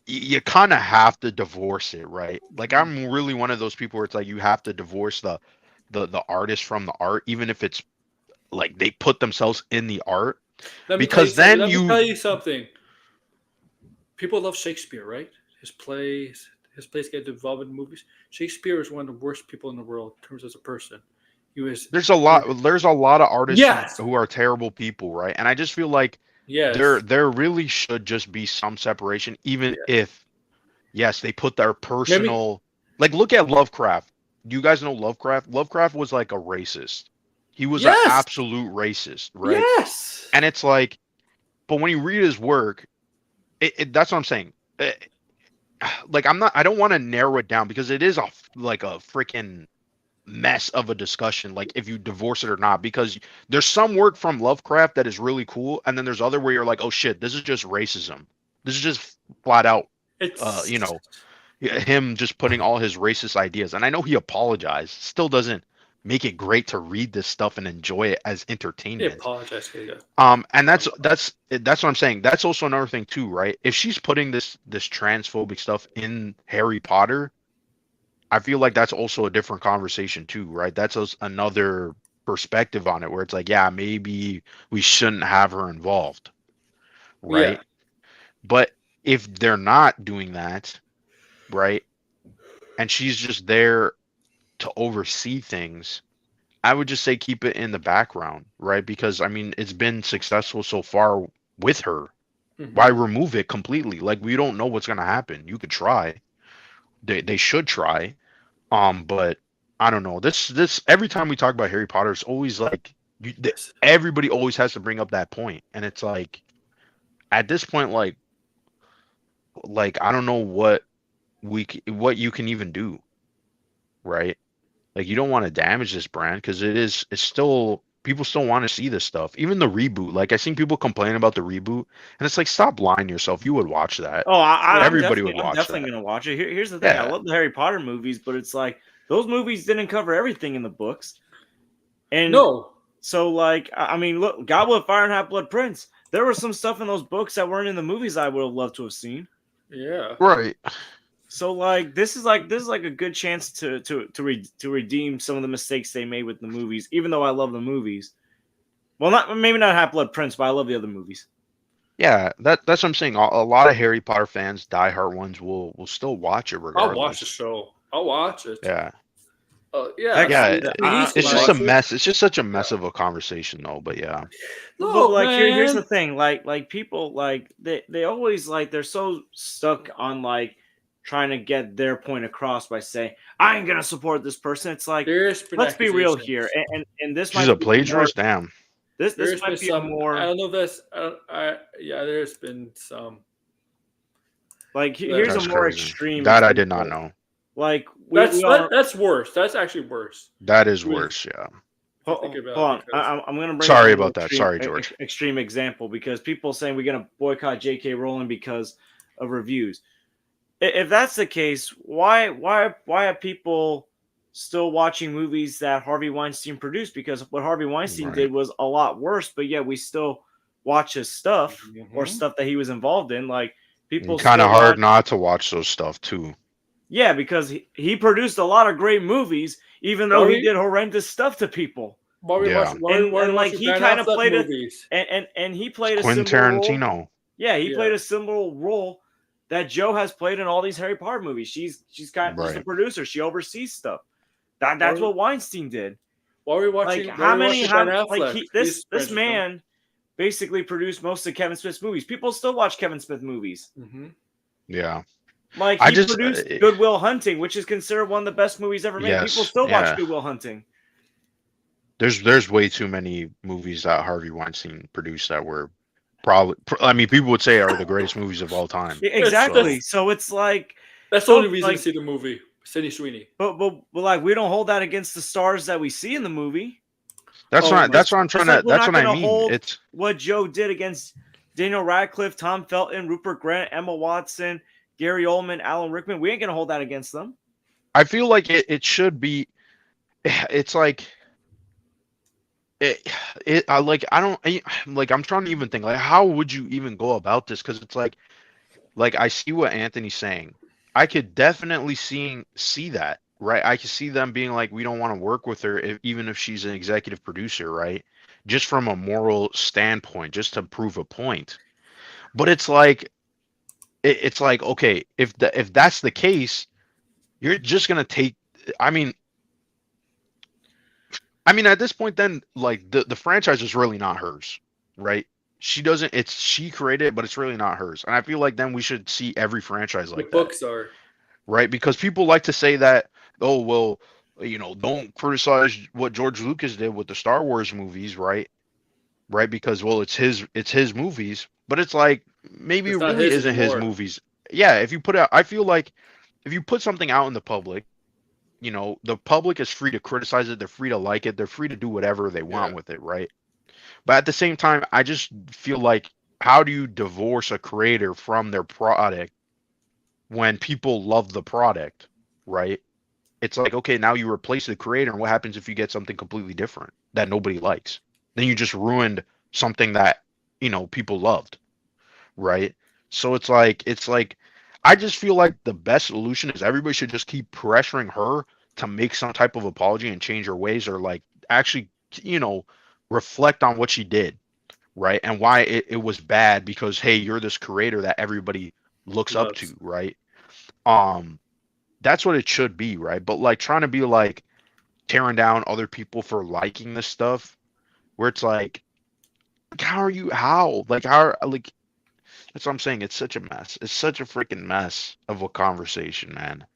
you kind of have to divorce it, right? Like, I'm really one of those people where it's like you have to divorce the artist from the art, even if it's like they put themselves in the art. Let me tell you something. People love Shakespeare, right? His plays get involved in movies. Shakespeare is one of the worst people in the world in terms of as a person. There's a lot of artists who are terrible people, right? And I just feel like there really should just be some separation, even if they put their personal like, look at Lovecraft. Do you guys know Lovecraft? Lovecraft was like a racist. He was an absolute racist, right? Yes. And it's like, but when you read his work, that's what I'm saying. Like, I don't want to narrow it down because it is a freaking mess of a discussion, like if you divorce it or not, because there's some work from Lovecraft that is really cool, and then there's other where you're like, oh shit, this is just racism. This is just flat out, him just putting all his racist ideas. And I know he apologized. Still doesn't make it great to read this stuff and enjoy it as entertainment. He apologized. And that's what I'm saying. That's also another thing too, right? If she's putting this transphobic stuff in Harry Potter, I feel like that's also a different conversation too, right? That's another perspective on it where it's like, yeah, maybe we shouldn't have her involved, right? Yeah. But if they're not doing that, right, and she's just there to oversee things, I would just say keep it in the background, right? Because, I mean, it's been successful so far with her. Mm-hmm. Why remove it completely? Like, we don't know what's going to happen. You could try. They should try. But I don't know. This every time we talk about Harry Potter, it's always like Everybody always has to bring up that point, and it's like, at this point, like I don't know what you can even do, right? Like, you don't want to damage this brand because it's still, people still want to see this stuff. Even the reboot, like, I seen people complain about the reboot, and it's like, stop lying to yourself. You would watch that. Oh, everybody would watch I'm definitely that. gonna watch it. Here's the thing: I love the Harry Potter movies, but it's like those movies didn't cover everything in the books. And no, so like, I mean, look, Goblet of Fire and Half-Blood Prince. There was some stuff in those books that weren't in the movies I would have loved to have seen. Yeah, right. So like, this is like a good chance to redeem some of the mistakes they made with the movies. Even though I love the movies, well, maybe not Half-Blood Prince, but I love the other movies. Yeah, that's what I'm saying. A lot of Harry Potter fans, diehard ones, will still watch it regardless. I'll watch the show. I'll watch it. Yeah. It's just a mess. It's just such a mess of a conversation, though. But yeah. No, but like, here's the thing. Like people, like they always, like, they're so stuck on like trying to get their point across by saying, I ain't gonna support this person. It's like, let's be real here. And this She's a plagiarist. Damn. This might be more. I don't know if that's. There's been some. Like, here's a more extreme. That I did not know. Like, that's worse. That's actually worse. That is worse. Yeah. Hold on. I'm going to bring. Sorry about that. Sorry, George. Extreme example, because people saying we're going to boycott J.K. Rowling because of reviews. If that's the case, why are people still watching movies that Harvey Weinstein produced? Because what Harvey Weinstein did was a lot worse, but yet we still watch his stuff or stuff that he was involved in. Like, people kind of hard not to watch those stuff too. Yeah, because he produced a lot of great movies, even though he did horrendous stuff to people. And like, he kind of played and he played a Quentin Tarantino. Role. Yeah, he played a similar role that Joe has played in all these Harry Potter movies. She's kind of just a producer. She oversees stuff. That's what Weinstein did. While we watching, like, this man basically produced most of Kevin Smith's movies. People still watch Kevin Smith movies. Mm-hmm. Yeah. Like, he produced Good Will Hunting, which is considered one of the best movies ever made. People still watch Good Will Hunting. There's way too many movies that Harvey Weinstein produced that were probably, I mean, people would say are the greatest movies of all time. Exactly. So it's like, that's the only reason to see the movie. Sydney Sweeney. But like, we don't hold that against the stars that we see in the movie. That's what I'm trying to. That's what I mean. It's what Joe did against Daniel Radcliffe, Tom Felton, Rupert Grant, Emma Watson, Gary Oldman, Alan Rickman. We ain't gonna hold that against them. I feel like it should be. It's like. I'm trying to even think, like, how would you even go about this? Because it's like I see what Anthony's saying. I could definitely see that, right? I could see them being like, we don't want to work with her, even if she's an executive producer, right? Just from a moral standpoint, just to prove a point. But it's like, okay, if that's the case, you're just gonna take. I mean, at this point, then, like, the franchise is really not hers, right? She created it, but it's really not hers. And I feel like then we should see every franchise like that. The books are. Right? Because people like to say that, oh, well, don't criticize what George Lucas did with the Star Wars movies, right? Right? Because, well, it's his movies. But it's like, maybe it really isn't his movies. Yeah, I feel like if you put something out in the public, the public is free to criticize it. They're free to like it. They're free to do whatever they want with it, right? But at the same time, I just feel like, how do you divorce a creator from their product when people love the product, right? It's like, okay, now you replace the creator, and what happens if you get something completely different that nobody likes? Then you just ruined something that, people loved, right? So it's like, I just feel like the best solution is everybody should just keep pressuring her to make some type of apology and change her ways, or like actually, reflect on what she did, right? And why it was bad, because, hey, you're this creator that everybody looks up to, right? That's what it should be, right? But like, trying to be like tearing down other people for liking this stuff, where it's like that's what I'm saying. It's such a mess. It's such a freaking mess of a conversation, man.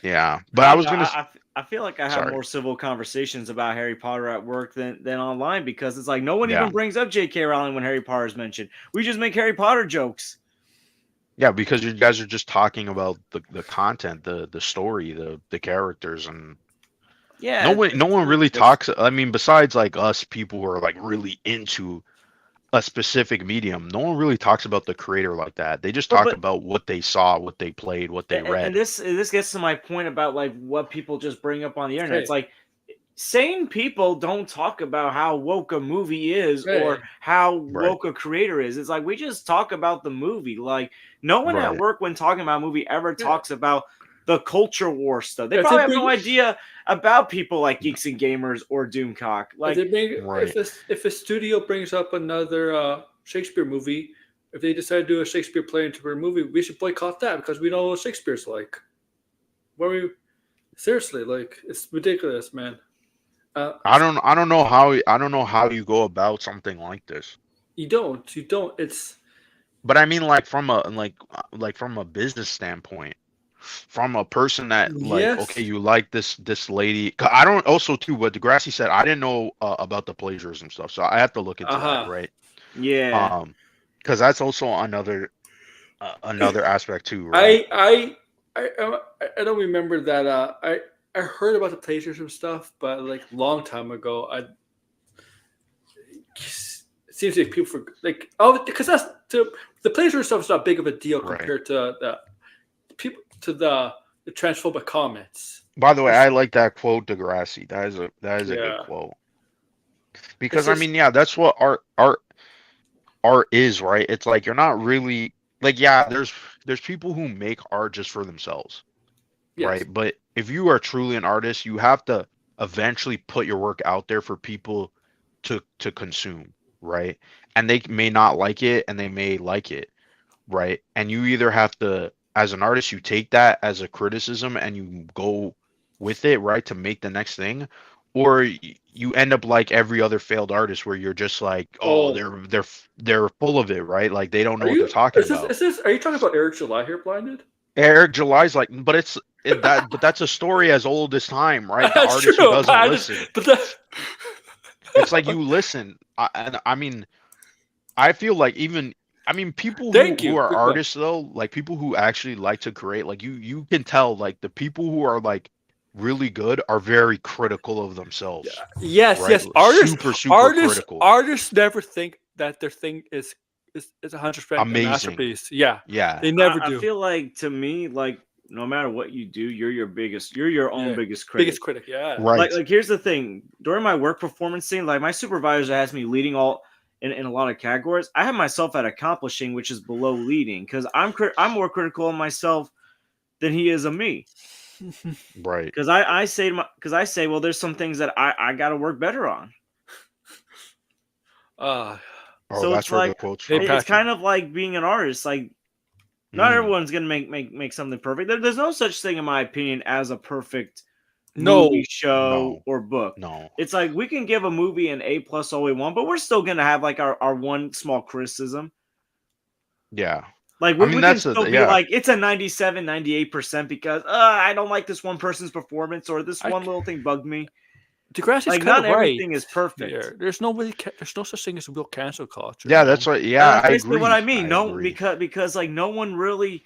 Yeah, but I was gonna. I feel like I have more civil conversations about Harry Potter at work than online, because it's like no one even brings up J.K. Rowling when Harry Potter is mentioned. We just make Harry Potter jokes. Yeah, because you guys are just talking about the content, the story, the characters, and no one really talks. I mean, besides like us people who are like really into a specific medium, no one really talks about the creator like that. They just talk about what they saw, what they played, what they read. And this gets to my point about like what people just bring up on the internet. It's like sane people don't talk about how woke a movie is or how woke a creator is. It's like we just talk about the movie. Like no one at work when talking about a movie ever talks about the culture war stuff. They probably have no idea about people like Geeks and Gamers or Doomcock. Like if a studio brings up another Shakespeare movie, if they decide to do a Shakespeare play into a movie, we should boycott that because we know what Shakespeare's like. Seriously, like it's ridiculous, man. I don't know how you go about something like this. You don't. It's. But I mean, like from a business standpoint, from a person that like, okay, you like this lady. I don't also too what Degrassi said. I didn't know about the plagiarism stuff, so I have to look into that, right? Yeah. Because that's also another aspect too, right? I don't remember that. I heard about the plagiarism stuff, but like long time ago. It seems like people because the plagiarism stuff is not big of a deal compared to the transphobic comments. By the way, I like that quote, Degrassi. That is a good quote. Because I mean, that's what art is, right? It's like you're not really like there's people who make art just for themselves. Right. But if you are truly an artist, you have to eventually put your work out there for people to consume. Right. And they may not like it and they may like it. Right. And you either have to, as an artist, you take that as a criticism and you go with it, right, to make the next thing. Or you end up like every other failed artist where you're just like, they're full of it. Right. Like they don't know what they're talking about. Are you talking about Eric July here, Blinded? Eric July's like, but that's a story as old as time, right? The artist who doesn't listen. It's like you listen, and I mean, I feel like people who are artists though, like people who actually like to create, like you can tell, like the people who are like really good are very critical of themselves. Yes, right? yes. Artists, super critical. Artists never think that their thing is 100% amazing masterpiece. Yeah. They never do. I feel like, to me, like no matter what you do, you're your own biggest critic. Biggest critic, yeah. Right. Like here's the thing. During my work performance scene, like my supervisor has me leading all in a lot of categories. I have myself at accomplishing, which is below leading, because I'm more critical of myself than he is of me. Right. Because I say, well, there's some things that I got to work better on. So it's like it's kind of like being an artist. Like not everyone's gonna make something perfect. There's no such thing, in my opinion, as a perfect movie, show, or book. No, it's like we can give a movie an A+ all we want, but we're still gonna have like our one small criticism. Yeah. Like we can still be like it's a 97, 98% because I don't like this one person's performance or this one little thing bugged me. Degrassi's like not everything is perfect. Yeah. There's no such thing as real cancel culture. Yeah, that's what. Yeah, that's basically what I mean. Because like no one really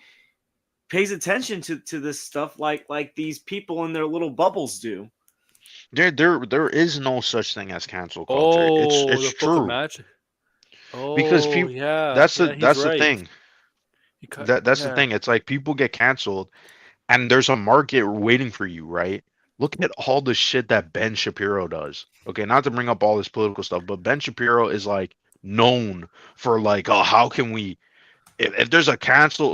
pays attention to this stuff like these people in their little bubbles do. There is no such thing as cancel culture. It's true. Because people. That's the thing. That's the thing. It's like people get canceled, and there's a market waiting for you, right? Look at all the shit that Ben Shapiro does. Okay, not to bring up all this political stuff, but Ben Shapiro is like known for like, oh, how can we? If there's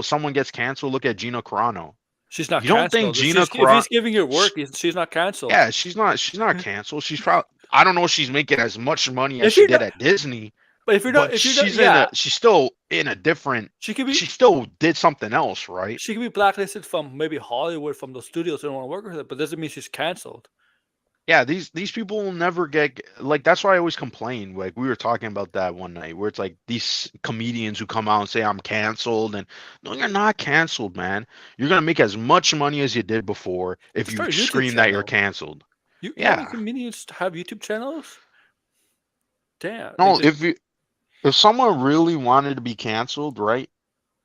someone gets canceled. Look at Gina Carano. She's not. You don't think Gina Carano? If he's giving her work, she's not canceled. Yeah, she's not canceled. She's probably. I don't know if she's making as much money as she did at Disney. But if you're not, she's still in a different. She still did something else, right? She could be blacklisted from maybe Hollywood, from those studios that don't want to work with her, but doesn't mean she's canceled. Yeah, these people will never get like that's why I always complain. Like we were talking about that one night where it's like these comedians who come out and say I'm canceled and no, you're not canceled, man. You're gonna make as much money as you did before if Just you start a YouTube scream that you're channel. canceled. You know how many Yeah. comedians have YouTube channels? Damn. No, if someone really wanted to be canceled, right,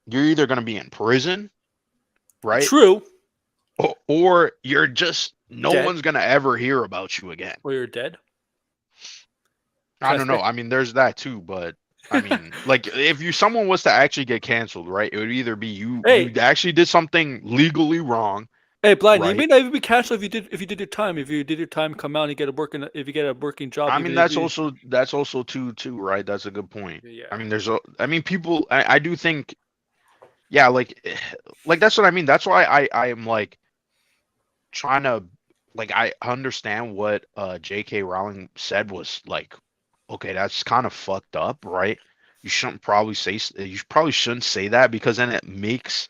you're either gonna be in prison, right? True. Or you're just no Dead. one's gonna ever hear about you again. Or you're dead. I don't know. I mean, there's that too, but I mean, like if someone was to actually get canceled, right? It would either be you actually did something legally wrong. Hey, Blind, right? you may not even be canceled if you did your time. If you did your time, come out and get if you get a working job. I mean, that's also too, right? That's a good point. Yeah. I mean, people. I do think, yeah, like that's what I mean. That's why I am like trying to like I understand what J.K. Rowling said was like, okay, that's kind of fucked up, right? You probably shouldn't say that because then it makes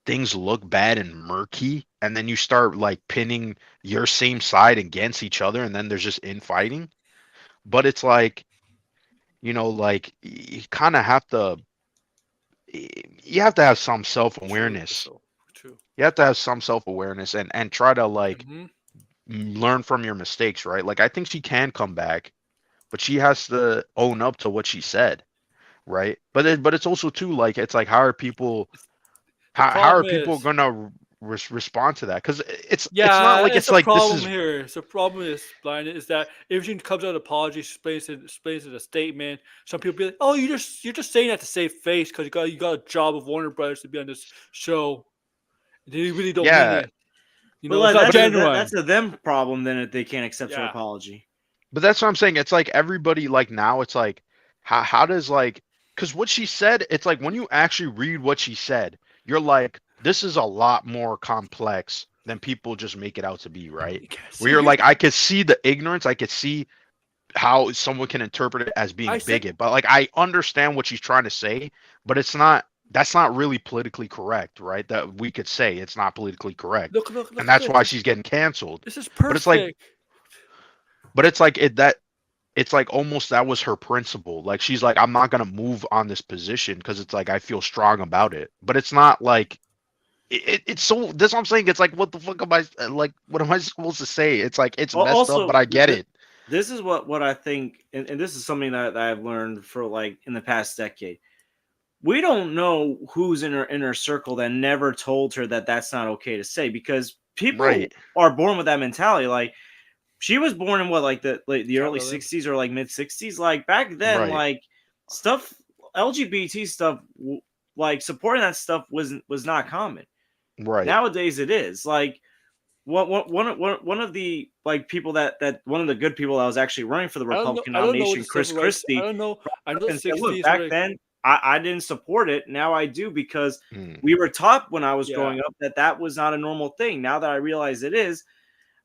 things look bad and murky, and then you start like pinning your same side against each other, and then there's just infighting. But it's like, like you kind of have to have some self-awareness. True. You have to have some self-awareness and try to like learn from your mistakes, right? Like I think she can come back, but she has to own up to what she said, right? But it's also too like it's like how are people gonna respond to that? Because it's not like it's like problem this is here. So the problem is, Blind, is that if she comes out with an apology, explains it a statement. Some people be like, "Oh, you're just saying that to save face because you got a job with Warner Brothers to be on this show. They really don't mean it. You know, it's not genuine." That's a them problem. Then if they can't accept her apology. But that's what I'm saying. It's like everybody like now. It's like how does like because what she said. It's like when you actually read what she said, you're like, this is a lot more complex than people just make it out to be, right? Where you're like, I could see the ignorance, I could see how someone can interpret it as being bigot, but like I understand what she's trying to say, but that's not really politically correct, right? That we could say it's not politically correct. Look, and that's why she's getting canceled. This is perfect. But it's like it's like almost that was her principle. Like she's like, I'm not gonna move on this position because it's like I feel strong about it. But it's not like it's so. That's what I'm saying. It's like what the fuck am I like? What am I supposed to say? It's like it's messed up, but I get it. This is what I think, and this is something that I've learned for like in the past decade. We don't know who's in her circle that never told her that that's not okay to say because people are born with that mentality. Like she was born in what, like the early 60s or like mid 60s. Like back then, like stuff, LGBT stuff, like supporting that stuff was not common. Right. Nowadays it is. Like one of the like people that one of the good people that was actually running for the Republican nomination, Chris Christie. I know look, back then I didn't support it. Now I do because we were taught when I was growing up that was not a normal thing. Now that I realize it is,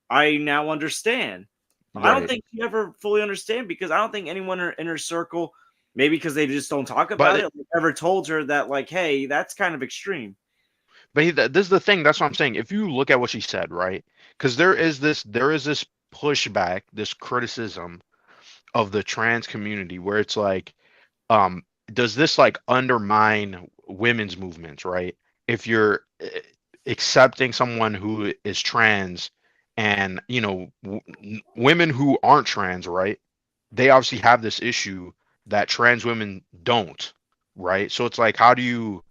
I now understand. Right. I don't think she ever fully understand because I don't think anyone in her circle, maybe because they just don't talk about it, ever told her that like, hey, that's kind of extreme. But this is the thing. That's what I'm saying. If you look at what she said, right? Because there is this pushback, this criticism of the trans community where it's like, does this like undermine women's movements, right? If you're accepting someone who is trans and, women who aren't trans, right? They obviously have this issue that trans women don't, right? So it's like, how do you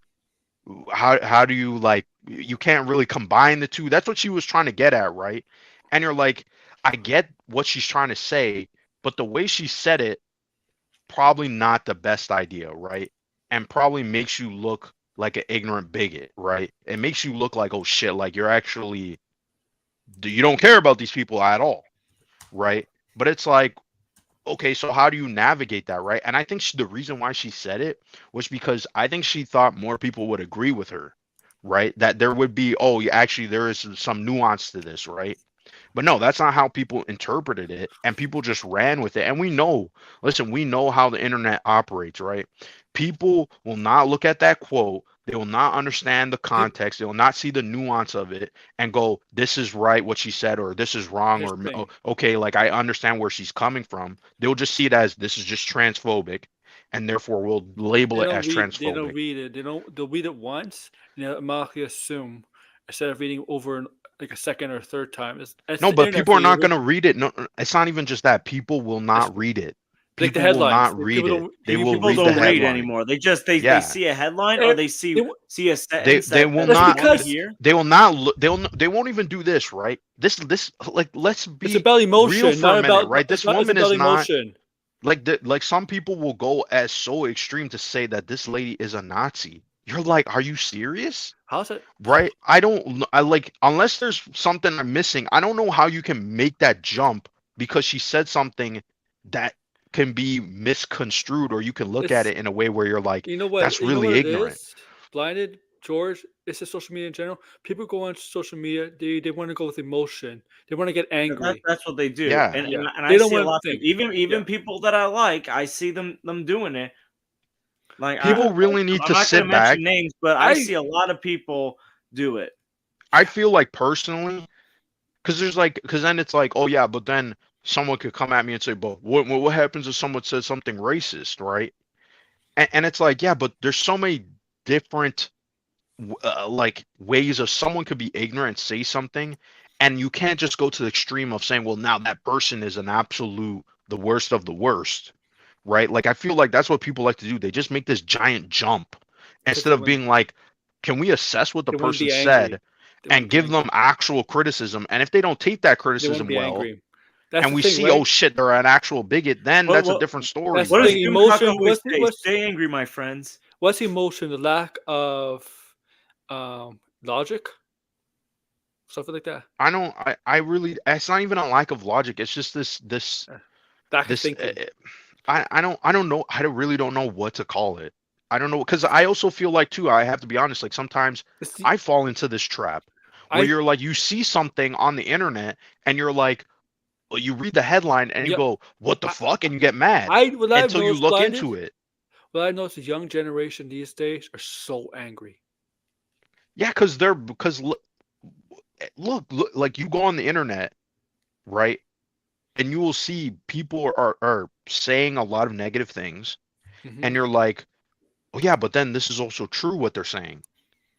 like, you can't really combine the two. That's what she was trying to get at, right? And you're like, I get what she's trying to say, but the way she said it, probably not the best idea, right? And probably makes you look like an ignorant bigot, right? It makes you look like, oh shit, like you don't care about these people at all, right? But it's like, okay, so how do you navigate that, right? And I think the reason why she said it was because I think she thought more people would agree with her, right? That there would be, actually there is some nuance to this, right? But no, that's not how people interpreted it, and people just ran with it. And we know how the internet operates, right? People will not look at that quote. They will not understand the context. They will not see the nuance of it and go, this is right what she said, or this is wrong, or okay, like I understand where she's coming from. They'll just see it as this is just transphobic, and therefore we'll label it as transphobic. They don't read it. They'll read it once and they'll automatically assume instead of reading over like a second or third time. No, but people are not going to read it. No, it's not even just that. People will not read it. Like people the headlines. will not read it. They will people read don't the read headline anymore. They just they see a headline or they see a sentence. They will not. They will not. They won't even do this. Right. This like let's be. It's about emotion, real for not a minute, about right. This woman is emotion. not like some people will go as so extreme to say that this lady is a Nazi. You're like, are you serious? How's it? Right. I like unless there's something I'm missing. I don't know how you can make that jump because she said something that can be misconstrued, or you can look at it in a way where you're like, you know what, that's really ignorant. Blinded, George, it's just social media in general. People go on social media, they want to go with emotion. They want to get angry. That's what they do. Yeah. And they I don't see a want lot to of people, even people that I like, I see them doing it. Like people really need to sit back. Names, but I see a lot of people do it. I feel like personally, because then it's like, oh yeah, but then someone could come at me and say, but what happens if someone says something racist, right? And it's like, yeah, but there's so many different like ways of someone could be ignorant, say something, and you can't just go to the extreme of saying, well, now that person is an absolute the worst of the worst, right? Like I feel like that's what people like to do. They just make this giant jump instead of being like, can we assess what the person said and give them actual criticism? And if they don't take that criticism well, and we see, oh shit, they're an actual bigot, then that's a different story. What is emotion? Stay angry, my friends. What's emotion? The lack of logic, stuff like that. I really, it's not even a lack of logic. It's just this thinking. I don't know. I really don't know what to call it. I don't know, because I also feel like too, I have to be honest, like sometimes I fall into this trap where you're like, you see something on the internet and you're like, well, you read the headline and you go, what the fuck? And you get mad until you look into it. Well, I noticed the young generation these days are so angry. Yeah, because look, like you go on the internet, right? And you will see people are saying a lot of negative things. Mm-hmm. And you're like, oh yeah, but then this is also true what they're saying,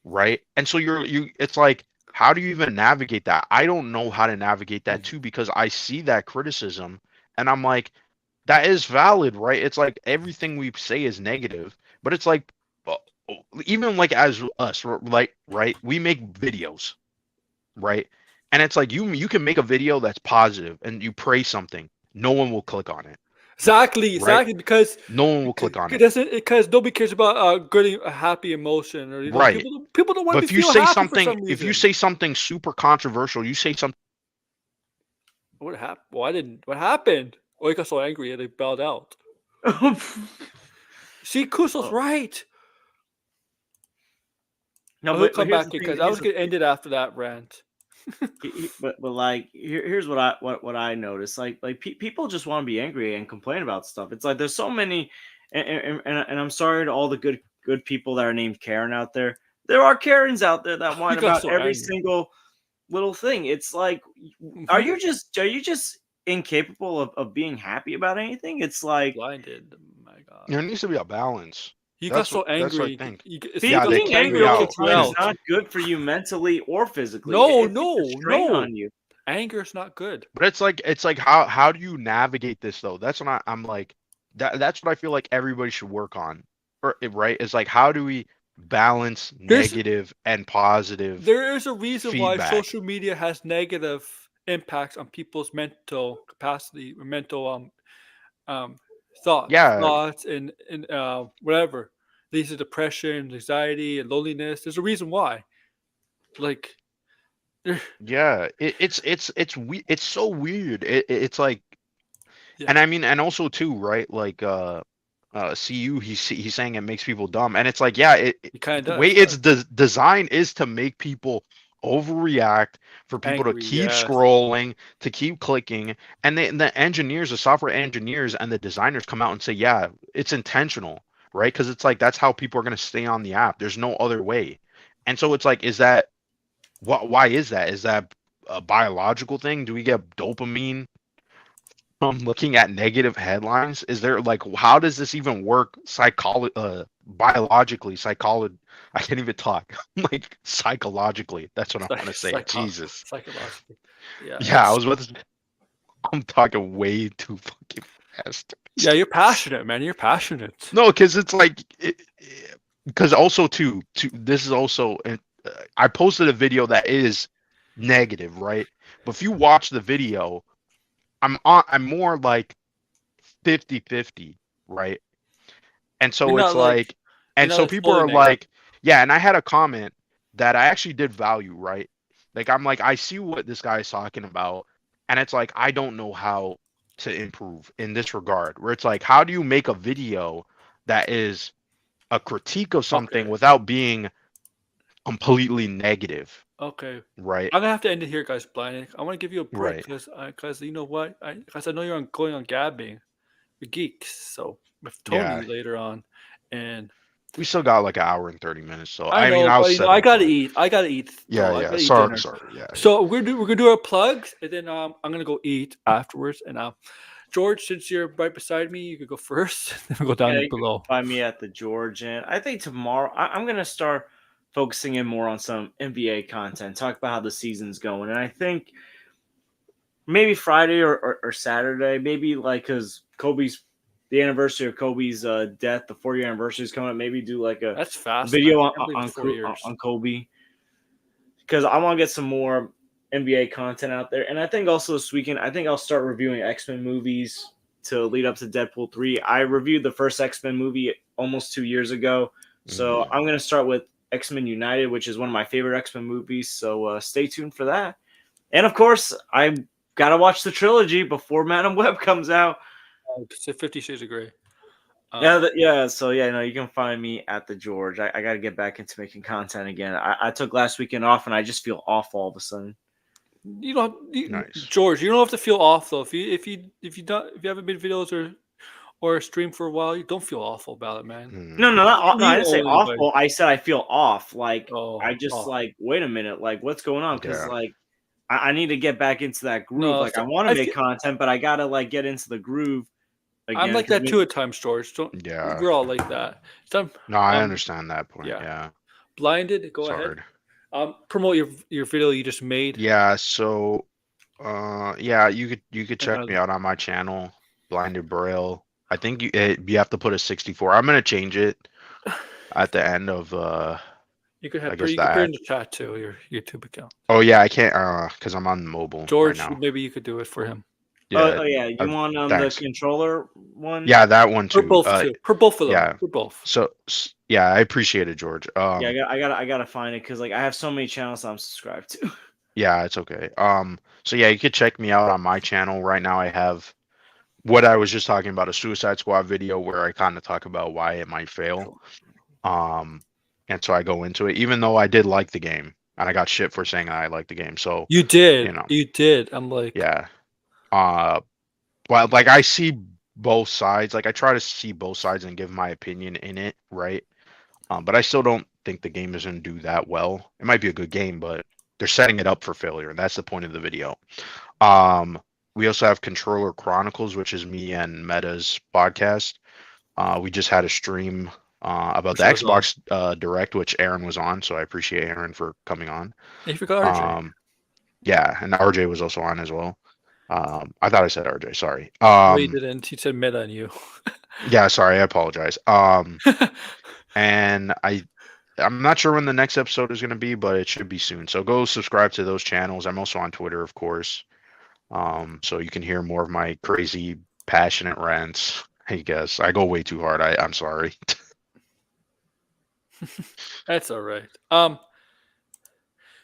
right? And so it's like, how do you even navigate that? I don't know how to navigate that too, because I see that criticism and I'm like, that is valid, right? It's like everything we say is negative, but it's like, even like as us, like, right? We make videos, right? And it's like you can make a video that's positive and you praise something. No one will click on it. Exactly, right? Because no one will click on it. Because nobody cares about getting a happy emotion, or right? People don't want to be feel happy something, for some reason. If you say something super controversial, you say something. What happened? Well, I didn't. What happened? Oh, he got so angry and they bailed out. See, Kuso's right. No, he'll come back because I was going to end it after that rant. but like here's what I noticed. Like people just want to be angry and complain about stuff. It's like there's so many, and I'm sorry to all the good people that are named Karen out there. There are Karens out there that whine about every single little thing. It's like, are you just incapable of being happy about anything? It's like blinded. Oh my God, there needs to be a balance. You got so angry. That's what I think. Being angry all the time is not good for you mentally or physically. No. On you. Anger is not good. But it's like how do you navigate this though? That's what I'm like. That's what I feel like everybody should work on. Right? It's like, how do we balance negative and positive? There is a reason feedback. Why social media has negative impacts on people's mental capacity, or mental thoughts and whatever. These are depression, anxiety, and loneliness. There's a reason why. Like, yeah, it's so weird. It's like, and I mean, and also too, right? Like, CU, he's saying it makes people dumb, and it's like, yeah, the way it's designed is to make people overreact, for people to keep scrolling, to keep clicking, and the engineers, the software engineers and the designers come out and say, yeah, it's intentional, right? Because it's like that's how people are going to stay on the app. There's no other way. And so it's like, is that why is that? Is that a biological thing? Do we get dopamine from looking at negative headlines? Is there like, how does this even work biologically, I can't even talk. Like psychologically. That's what I want to say. Jesus. Psychologically. Yeah, I was about to say, I'm talking way too fucking fast. Yeah, you're passionate, man. You're passionate. No, because it's like, because also too, this is also, I posted a video that is negative, right? But if you watch the video, I'm more like 50-50, right? And so You're it's not like like, and so people are like, yeah, and I had a comment that I actually did value, right? Like, I'm like, I see what this guy is talking about, and it's like, I don't know how to improve in this regard, where it's like, how do you make a video that is a critique of something without being completely negative? Okay. Right. I'm gonna have to end it here, guys. Blind. I want to give you a break because you know what? Because I know you're going on gabbing, with geeks. So with Tony later on, and we still got like an hour and 30 minutes. So I know, I'll but, I gotta eat. I gotta eat. Yeah. Sorry. Yeah. So we're gonna do our plugs, and then I'm gonna go eat afterwards. And George, since you're right beside me, you could go first. Then we'll go down below. Find me at the George, and I think tomorrow I'm gonna start focusing in more on some NBA content. Talk about how the season's going, and I think maybe Friday or Saturday, maybe like because the anniversary of Kobe's death, the 4-year anniversary is coming up. Maybe do like a that's fast video on Kobe, because I want to get some more NBA content out there. And I think also this weekend, I think I'll start reviewing X-Men movies to lead up to Deadpool 3. I reviewed the first X-Men movie almost 2 years ago, so I'm going to start with X-Men United, which is one of my favorite X-Men movies. So stay tuned for that. And of course, I got to watch the trilogy before Madam Web comes out. 50 Shades of Grey. So you can find me at the George. I got to get back into making content again. I took last weekend off, and I just feel off all of a sudden. Nice. George, you don't have to feel off though. If you haven't made videos or streamed for a while, you don't feel awful about it, man. No, I didn't say awful. I said I feel off. Like like, wait a minute, like what's going on? Because like I need to get back into that groove. No, like I want to make content, but I gotta like get into the groove. Again, I'm like that too at times, George. We're all like that. No, I understand that point. Yeah. Blinded, go ahead. Promote your video you just made. Yeah. So, you could check me out on my channel, Blinded Braille. I think you have to put a 64. I'm gonna change it at the end of. You could put it in the chat too, your YouTube account. Oh yeah, I can't because I'm on mobile. George, right now. maybe you could do it for him. Yeah. You want the controller one? Yeah, that one too. For both of them. Yeah, for both. So yeah, I appreciate it, George. I gotta find it because like I have so many channels I'm subscribed to. Yeah, it's okay. So yeah, you could check me out on my channel right now. I have what I was just talking about, a Suicide Squad video where I kind of talk about why it might fail. And so I go into it, even though I did like the game, and I got shit for saying I liked the game. So you did. You did. I'm like, yeah. Well, like I see both sides. Like I try to see both sides and give my opinion in it, right? But I still don't think the game is going to do that well. It might be a good game, but they're setting it up for failure, and that's the point of the video. We also have Controller Chronicles, which is me and Meta's podcast. We just had a stream about the Xbox Direct, which Aaron was on, so I appreciate Aaron for coming on. You forgot RJ. Yeah, and RJ was also on as well. I thought I said RJ, sorry. You didn't. He said Meta and you. Yeah, sorry, I apologize. And I'm not sure when the next episode is going to be, but it should be soon. So go subscribe to those channels. I'm also on Twitter, of course. So you can hear more of my crazy, passionate rants. I guess I go way too hard. I'm sorry. That's all right.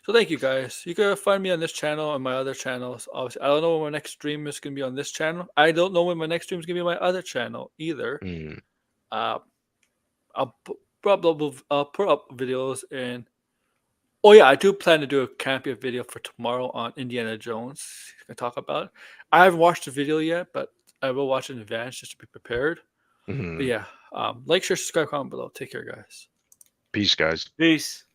So thank you guys. You can find me on this channel and my other channels. Obviously, I don't know when my next stream is going to be on this channel. I don't know when my next stream is going to be on my other channel either. I'll put up videos and I do plan to do a cameo video for tomorrow on Indiana Jones. I talk about it. I haven't watched the video yet, but I will watch it in advance just to be prepared. But yeah, like, share, subscribe, comment below. Take care, guys. Peace, guys. Peace.